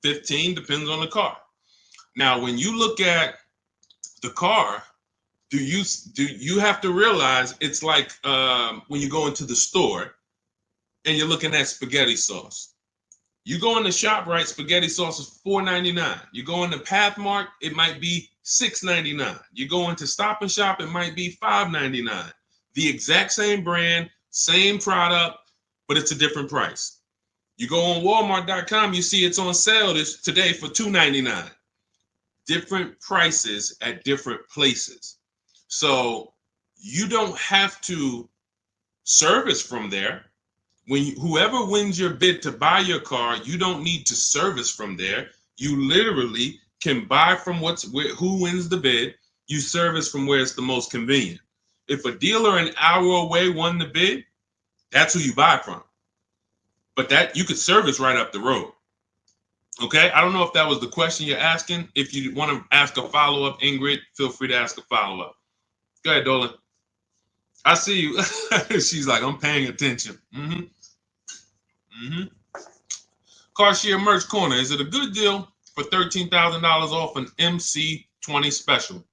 15, depends on the car. Now, when you look at the car, do you have to realize it's like when you go into the store and you're looking at spaghetti sauce. You go in the ShopRite, spaghetti sauce is $4.99. You go into Pathmark, it might be $6.99. You go into Stop and Shop, it might be $5.99. The exact same brand, same product, but it's a different price. You go on Walmart.com, you see it's on sale today for $2.99. Different prices at different places. So you don't have to service from there. Whoever wins your bid to buy your car, you don't need to service from there. You literally can buy from who wins the bid. You service from where it's the most convenient. If a dealer an hour away won the bid, that's who you buy from. But that you could service right up the road. Okay, I don't know if that was the question you're asking. If you want to ask a follow-up, Ingrid, feel free to ask a follow-up. Go ahead, Dolan. I see you. She's like, I'm paying attention. Car Merch Corner. Is it a good deal for $13,000 off an MC20 special?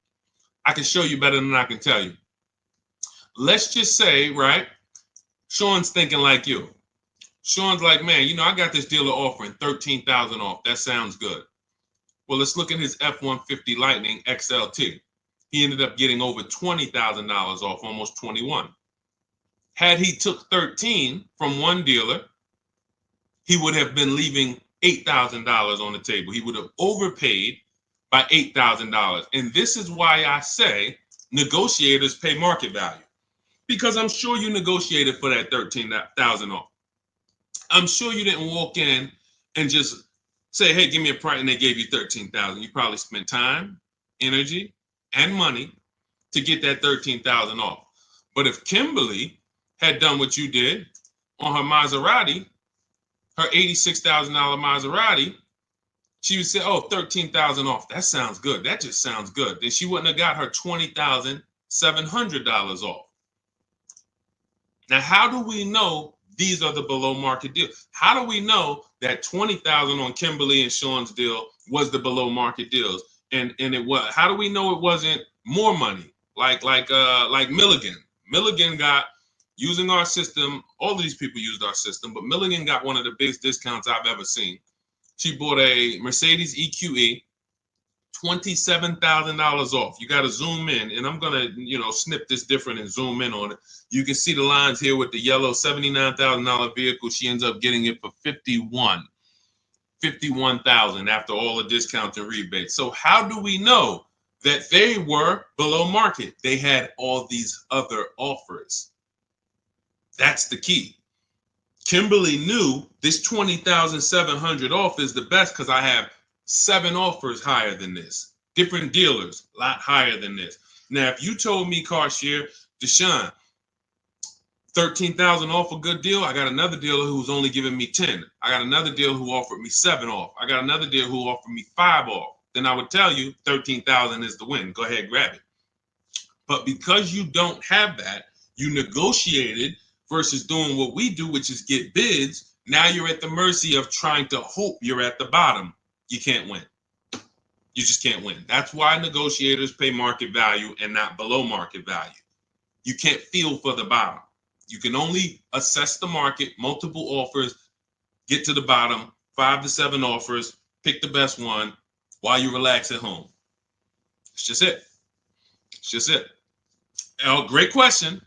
I can show you better than I can tell you. Let's just say, right, Sean's thinking like you. Sean's like, man, I got this dealer offering $13,000 off. That sounds good. Well, let's look at his F-150 Lightning XLT. He ended up getting over $20,000 off, almost 21. Had he took 13 from one dealer, he would have been leaving $8,000 on the table. He would have overpaid by $8,000. And this is why I say negotiators pay market value, because I'm sure you negotiated for that $13,000 off. I'm sure you didn't walk in and just say, hey, give me a price, and they gave you $13,000. You probably spent time, energy, and money to get that $13,000 off. But if Kimberly had done what you did on her Maserati, her $86,000 Maserati, she would say, oh, $13,000 off. That sounds good. That just sounds good. Then she wouldn't have got her $20,700 off. Now, how do we know these are the below market deals? How do we know that $20,000 on Kimberly and Sean's deal was the below market deals? And it was. How do we know it wasn't more money? Like Milligan. Milligan got, using our system, all of these people used our system, but Milligan got one of the biggest discounts I've ever seen. She bought a Mercedes EQE, $27,000 off. You got to zoom in, and I'm gonna, snip this different and zoom in on it. You can see the lines here with the yellow $79,000 vehicle. She ends up getting it for $51,000 after all the discounts and rebates. So how do we know that they were below market? They had all these other offers. That's the key. Kimberly knew this $20,700 off is the best because I have 7 offers higher than this. Different dealers, a lot higher than this. Now, if you told me, Carshare, Deshone, $13,000 off a good deal, I got another dealer who's only giving me 10. I got another dealer who offered me 7 off. I got another dealer who offered me 5 off. Then I would tell you $13,000 is the win. Go ahead, grab it. But because you don't have that, you negotiated versus doing what we do, which is get bids. Now you're at the mercy of trying to hope you're at the bottom. You can't win. You just can't win. That's why negotiators pay market value and not below market value. You can't feel for the bottom. You can only assess the market, multiple offers, get to the bottom, 5 to 7 offers, pick the best one while you relax at home. It's just it. It's just it. Oh, great question.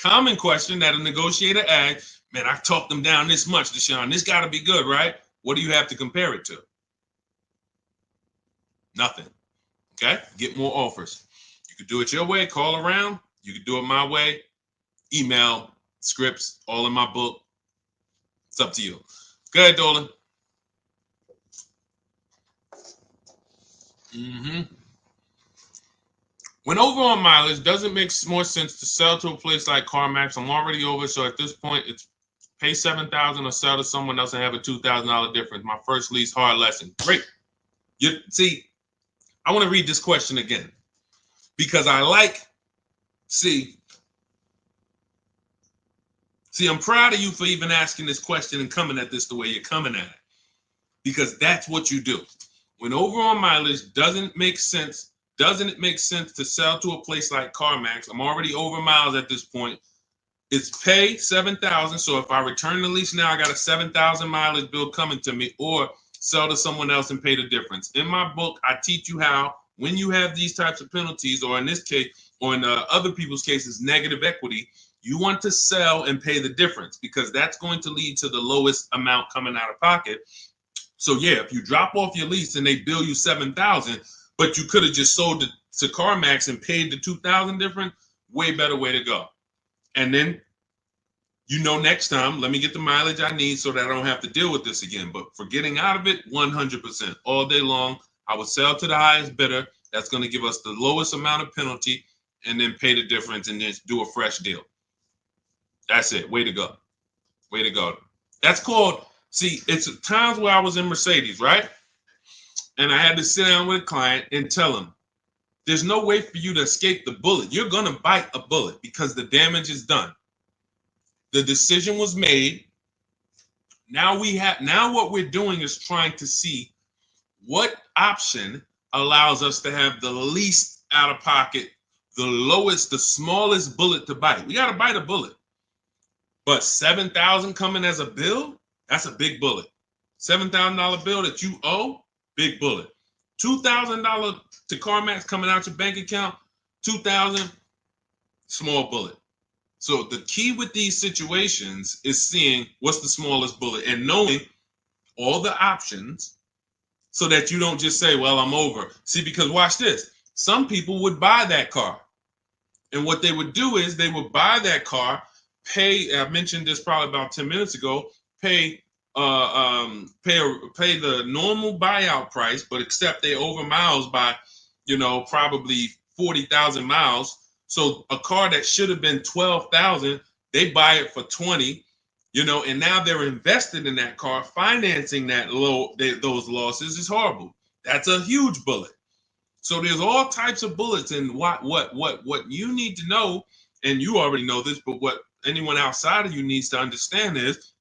Common question that a negotiator asks. Man, I talked them down this much, Deshone. This got to be good, right? What do you have to compare it to? Nothing. Okay? Get more offers. You could do it your way, call around. You could do it my way. Email, scripts, all in my book. It's up to you. Go ahead, Dolan. When over on mileage, does it make more sense to sell to a place like CarMax? I'm already over, so at this point, it's pay $7,000 or sell to someone else and have a $2,000 difference. My first lease, hard lesson. Great. See, I want to read this question again because see, I'm proud of you for even asking this question and coming at this the way you're coming at it, because that's what you do. When over on mileage, doesn't it make sense to sell to a place like CarMax? I'm already over miles at this point. It's pay $7,000. So if I return the lease now, I got a 7,000 mileage bill coming to me, or sell to someone else and pay the difference. In my book, I teach you how, when you have these types of penalties, or in this case, or in other people's cases, negative equity, You want to sell and pay the difference because that's going to lead to the lowest amount coming out of pocket. So yeah, if you drop off your lease and they bill you $7,000, but you could have just sold it to CarMax and paid the $2,000 difference, way better way to go. And then next time, let me get the mileage I need so that I don't have to deal with this again. But for getting out of it, 100% all day long, I would sell to the highest bidder. That's going to give us the lowest amount of penalty and then pay the difference and then do a fresh deal. That's it. Way to go. Way to go. That's called, see, it's times where I was in Mercedes, right? And I had to sit down with a client and tell him, there's no way for you to escape the bullet. You're going to bite a bullet because the damage is done. The decision was made. Now what we're doing is trying to see what option allows us to have the least out of pocket, the lowest, the smallest bullet to bite. We got to bite a bullet. But $7,000 coming as a bill, that's a big bullet. $7,000 bill that you owe, big bullet. $2,000 to CarMax coming out your bank account, $2,000, small bullet. So the key with these situations is seeing what's the smallest bullet and knowing all the options so that you don't just say, well, I'm over. See, because watch this. Some people would buy that car. And what they would do is they would buy that car, pay, I mentioned this probably about 10 minutes ago, pay the normal buyout price, but except they over miles by, probably 40,000 miles. So a car that should have been 12,000, they buy it for 20, and now they're invested in that car. Financing those losses is horrible. That's a huge bullet. So there's all types of bullets, and what you need to know, and you already know this, but what anyone outside of you needs to understand is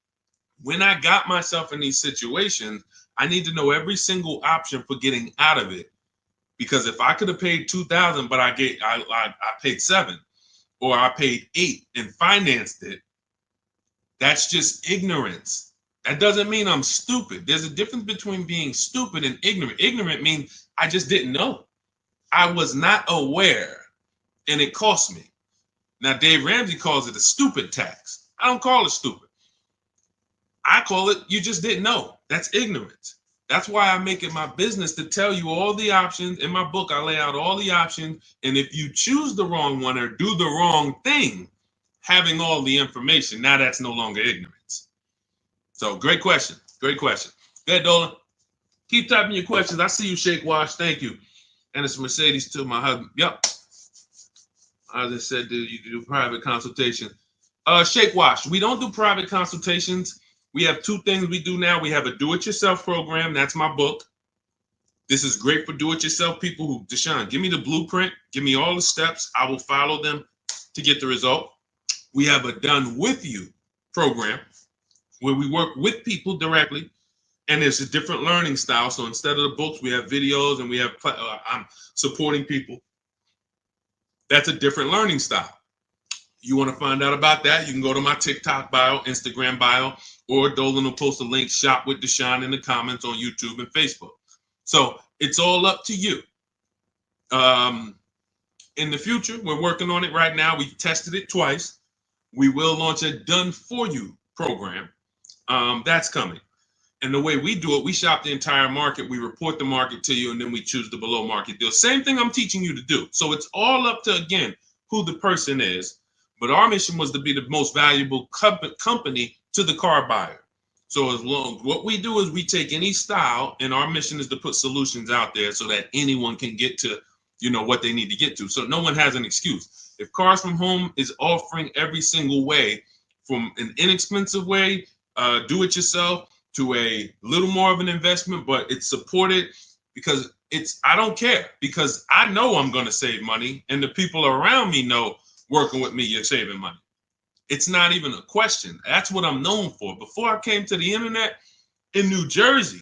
when I got myself in these situations, I need to know every single option for getting out of it. Because if I could have paid $2,000, but I paid $7,000, or I paid $8,000 and financed it, that's just ignorance. That doesn't mean I'm stupid. There's a difference between being stupid and ignorant. Ignorant means I just didn't know. I was not aware, and it cost me. Now, Dave Ramsey calls it a stupid tax. I don't call it stupid. I call it you just didn't know. That's ignorance. That's why I make it my business to tell you all the options. In my book, I lay out all the options. And if you choose the wrong one or do the wrong thing, having all the information, now that's no longer ignorance. So great question. Great question. Go ahead, Dolan. Keep typing your questions. I see you, Shake Wash. Thank you. And it's Mercedes to my husband. Yep. As I said, you do private consultation. Shake Wash. We don't do private consultations. We have two things we do now. We have a do-it-yourself program. That's my book. This is great for do-it-yourself people who, Deshone, give me the blueprint. Give me all the steps. I will follow them to get the result. We have a done with you program where we work with people directly. And it's a different learning style. So instead of the books, we have videos and we have, I'm supporting people. That's a different learning style. You want to find out about that, you can go to my TikTok bio, Instagram bio, or Dolan will post a link, Shop with Deshone, in the comments on YouTube and Facebook. So it's all up to you. In the future, we're working on it right now. We tested it twice. We will launch a done for you program. That's coming. And the way we do it, we shop the entire market. We report the market to you, and then we choose the below market deal. Same thing I'm teaching you to do. So it's all up to, again, who the person is. But our mission was to be the most valuable company to the car buyer. So what we do is we take any style, and our mission is to put solutions out there so that anyone can get to, what they need to get to. So no one has an excuse. If Cars From Home is offering every single way, from an inexpensive way, do it yourself, to a little more of an investment, but it's supported because I don't care, because I know I'm going to save money, and the people around me know working with me, you're saving money. It's not even a question. That's what I'm known for. Before I came to the internet in New Jersey,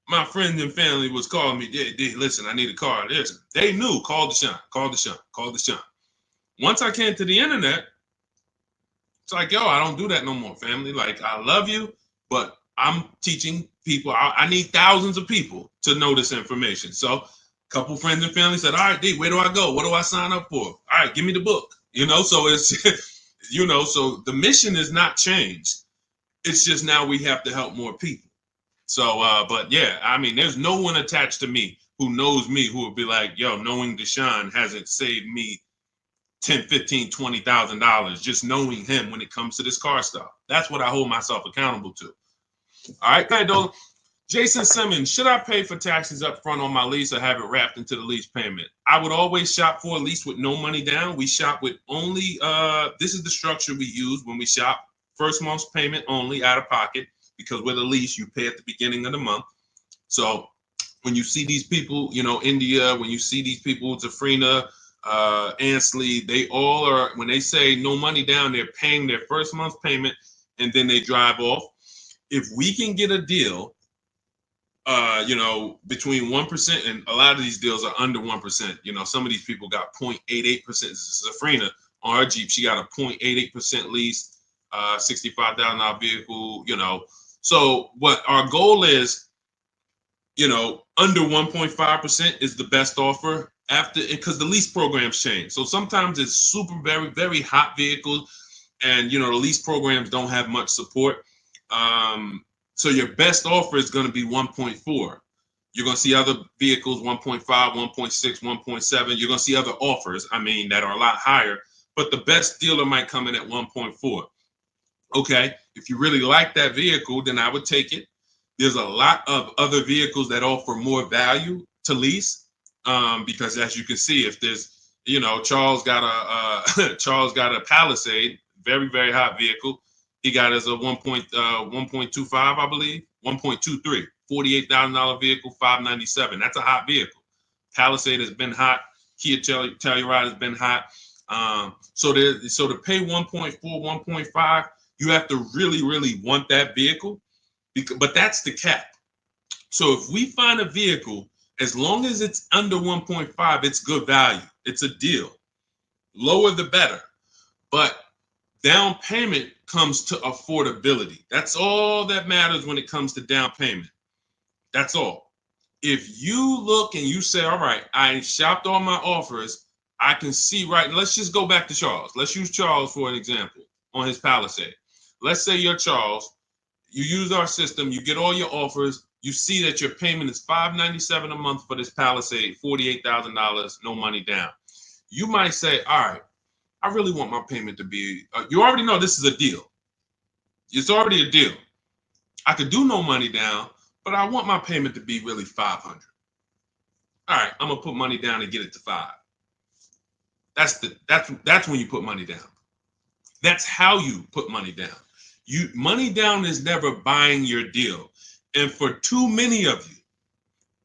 my friends and family was calling me, listen, I need a car. Listen, they knew, call Deshone, call Deshone, call Deshone. Once I came to the internet, it's like, yo, I don't do that no more, family. Like, I love you, but I'm teaching people. I need thousands of people to know this information. So a couple friends and family said, all right, D, where do I go? What do I sign up for? All right, give me the book. So You know, so the mission is not changed. It's just now we have to help more people. So, but yeah, I mean, there's no one attached to me who knows me who would be like, yo, knowing Deshone hasn't saved me 10, 15, $20,000 just knowing him when it comes to this car stuff. That's what I hold myself accountable to. All right, go ahead, Dolan. Jason Simmons, should I pay for taxes up front on my lease or have it wrapped into the lease payment? I would always shop for a lease with no money down. We shop with only, this is the structure we use when we shop. First month's payment only out of pocket, because with a lease, you pay at the beginning of the month. So when you see these people, you know, India, when you see these people, Zafrina, Ansley, they all are, when they say no money down, they're paying their first month's payment and then they drive off. If we can get a deal, you know, between 1%, and a lot of these deals are under 1%. You know, some of these people got 0.88%. Zafrina on her Jeep, she got a 0.88% lease, $65,000 vehicle, you know. So what our goal is, you know, under 1.5% is the best offer after, because the lease programs change. So sometimes it's super, very, very hot vehicles, and, you know, the lease programs don't have much support. So your best offer is going to be 1.4. You're going to see other vehicles 1.5, 1.6, 1.7. You're going to see other offers, I mean, that are a lot higher, but the best dealer might come in at 1.4. Okay, if you really like that vehicle, then I would take it. There's a lot of other vehicles that offer more value to lease, because as you can see, if there's, you know, Charles got a Palisade, very, very hot vehicle. He got as a 1.25, I believe, 1.23, $48,000 vehicle, $597. That's a hot vehicle. Palisade has been hot. Kia Telluride has been hot. So to pay 1.4, 1.5, you have to really, really want that vehicle, but that's the cap. So if we find a vehicle, as long as it's under 1.5, it's good value. It's a deal. Lower the better. But down payment comes to affordability. That's all that matters when it comes to down payment. That's all. If you look and you say, all right, I shopped all my offers, I can see right. Let's just go back to Charles. Let's use Charles for an example on his Palisade. Let's say you're Charles. You use our system. You get all your offers. You see that your payment is $597 a month for this Palisade, $48,000, no money down. You might say, all right, I really want my payment to be, you already know this is a deal. It's already a deal. I could do no money down, but I want my payment to be really $500. All right, I'm gonna put money down and get it to $5. That's when you put money down. That's how you put money down. Money down is never buying your deal. And for too many of you,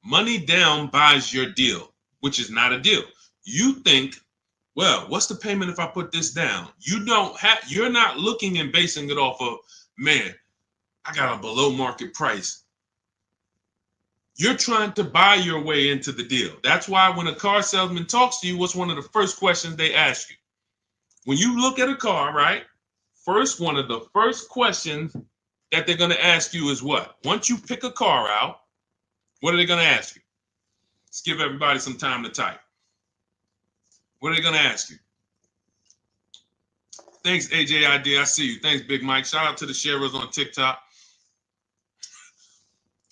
money down buys your deal, which is not a deal. You think, well, what's the payment if I put this down? You're not looking and basing it off of, man, I got a below market price. You're trying to buy your way into the deal. That's why when a car salesman talks to you, what's one of the first questions they ask you? When you look at a car, right? One of the first questions that they're going to ask you is what? Once you pick a car out, what are they going to ask you? Let's give everybody some time to type. What are they going to ask you? Thanks, AJID. I see you. Thanks, Big Mike. Shout out to the sharers on TikTok.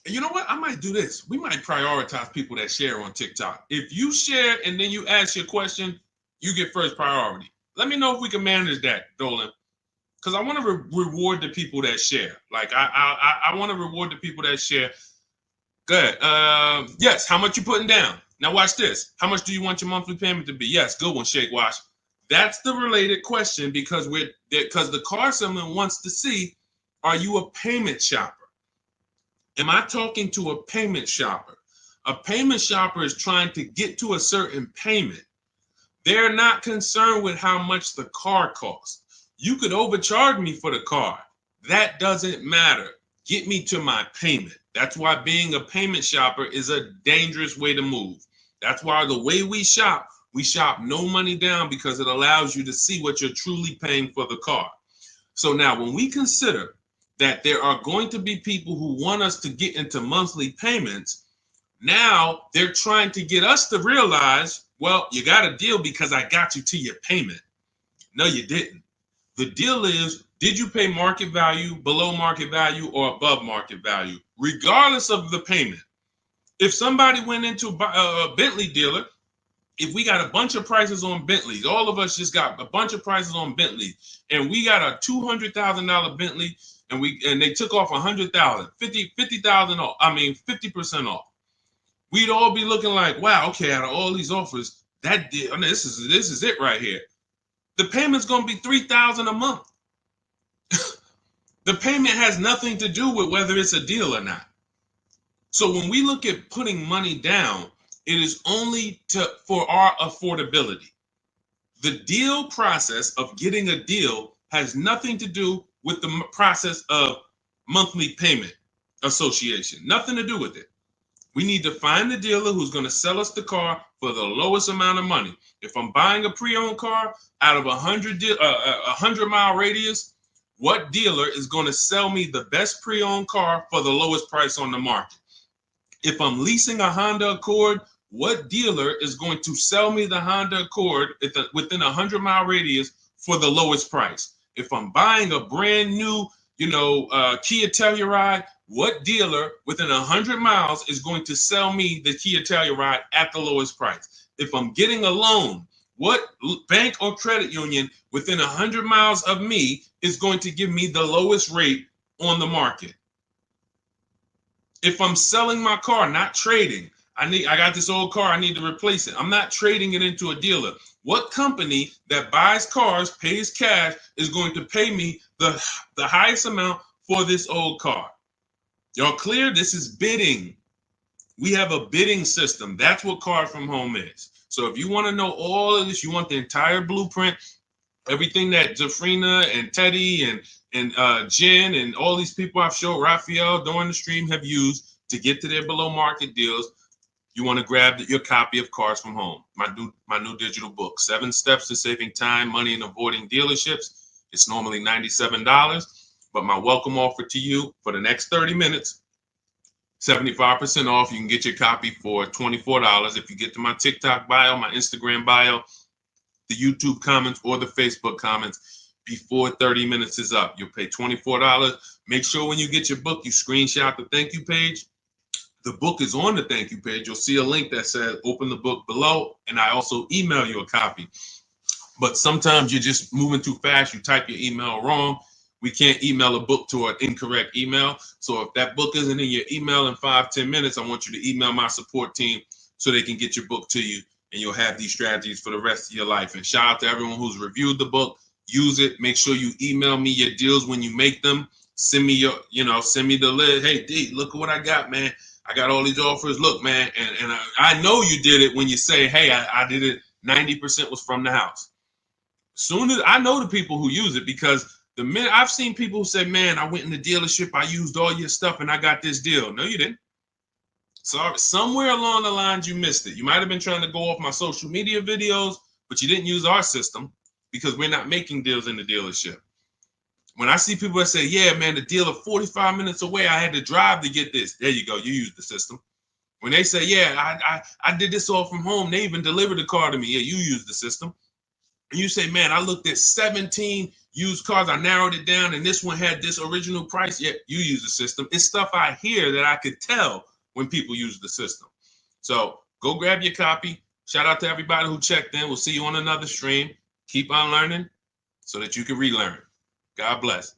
And you know what? I might do this. We might prioritize people that share on TikTok. If you share and then you ask your question, you get first priority. Let me know if we can manage that, Dolan. Because I want to reward the people that share. Like, I want to reward the people that share. Good. Yes, how much you putting down? Now watch this. How much do you want your monthly payment to be? Yes, good one, Shake Wash. That's the related question, because the car salesman wants to see, are you a payment shopper? Am I talking to a payment shopper? A payment shopper is trying to get to a certain payment. They're not concerned with how much the car costs. You could overcharge me for the car. That doesn't matter. Get me to my payment. That's why being a payment shopper is a dangerous way to move. That's why the way we shop no money down, because it allows you to see what you're truly paying for the car. So now when we consider that there are going to be people who want us to get into monthly payments, now they're trying to get us to realize, well, you got a deal because I got you to your payment. No, you didn't. The deal is, did you pay market value, below market value, or above market value, regardless of the payment? If somebody went into a Bentley dealer, if we got a bunch of prices on Bentleys, all of us just got a bunch of prices on Bentleys, and we got a $200,000 Bentley, and they took off 100,000, 50,000 off. I mean 50% off. We'd all be looking like, wow, okay, out of all these offers, that deal, I mean, this is it right here. The payment's gonna be $3,000 a month. The payment has nothing to do with whether it's a deal or not. So when we look at putting money down, it is only for our affordability. The deal process of getting a deal has nothing to do with the process of monthly payment association. Nothing to do with it. We need to find the dealer who's going to sell us the car for the lowest amount of money. If I'm buying a pre-owned car out of a 100-mile radius, what dealer is going to sell me the best pre-owned car for the lowest price on the market? If I'm leasing a Honda Accord, what dealer is going to sell me the Honda Accord within a 100-mile radius for the lowest price? If I'm buying a brand new, Kia Telluride, what dealer within 100 miles is going to sell me the Kia Telluride at the lowest price? If I'm getting a loan, what bank or credit union within 100 miles of me is going to give me the lowest rate on the market? If I'm selling my car, not trading, I got this old car, I need to replace it. I'm not trading it into a dealer. What company that buys cars, pays cash, is going to pay me the highest amount for this old car? Y'all clear? This is bidding. We have a bidding system. That's what Cars from Home is. So if you want to know all of this, you want the entire blueprint, everything that Jafrina and Teddy and Jen and all these people I've showed, Raphael, during the stream have used to get to their below market deals, you want to grab your copy of Cars from Home, my new digital book, 7 Steps to Saving Time, Money, and Avoiding Dealerships. It's normally $97, but my welcome offer to you for the next 30 minutes, 75% off. You can get your copy for $24 if you get to my TikTok bio, my Instagram bio, the YouTube comments, or the Facebook comments before 30 minutes is up. You'll pay $24. Make sure when you get your book, you screenshot the thank you page. The book is on the thank you page. You'll see a link that says open the book below, and I also email you a copy. But sometimes you're just moving too fast. You type your email wrong. We can't email a book to an incorrect email. So if that book isn't in your email in 5-10 minutes, I want you to email my support team so they can get your book to you, and you'll have these strategies for the rest of your life. And shout out to everyone who's reviewed the book. Use it. Make sure you email me your deals when you make them. Send me send me the list. Hey, D, look at what I got, man. I got all these offers. Look, man, and I know you did it when you say, hey, I did it. 90% was from the house. Soon as I know the people who use it, because the minute I've seen people who say, man, I went in the dealership, I used all your stuff, and I got this deal. No, you didn't. Sorry, somewhere along the lines you missed it. You might have been trying to go off my social media videos, but you didn't use our system because we're not making deals in the dealership. When I see people that say, yeah, man, the dealer 45 minutes away, I had to drive to get this. There you go. You use the system. When they say, yeah, I did this all from home, they even delivered the car to me. Yeah, you use the system. And you say, man, I looked at 17 used cars. I narrowed it down, and this one had this original price. Yeah, you use the system. It's stuff I hear that I could tell when people use the system. So go grab your copy. Shout out to everybody who checked in. We'll see you on another stream. Keep on learning so that you can relearn. God bless.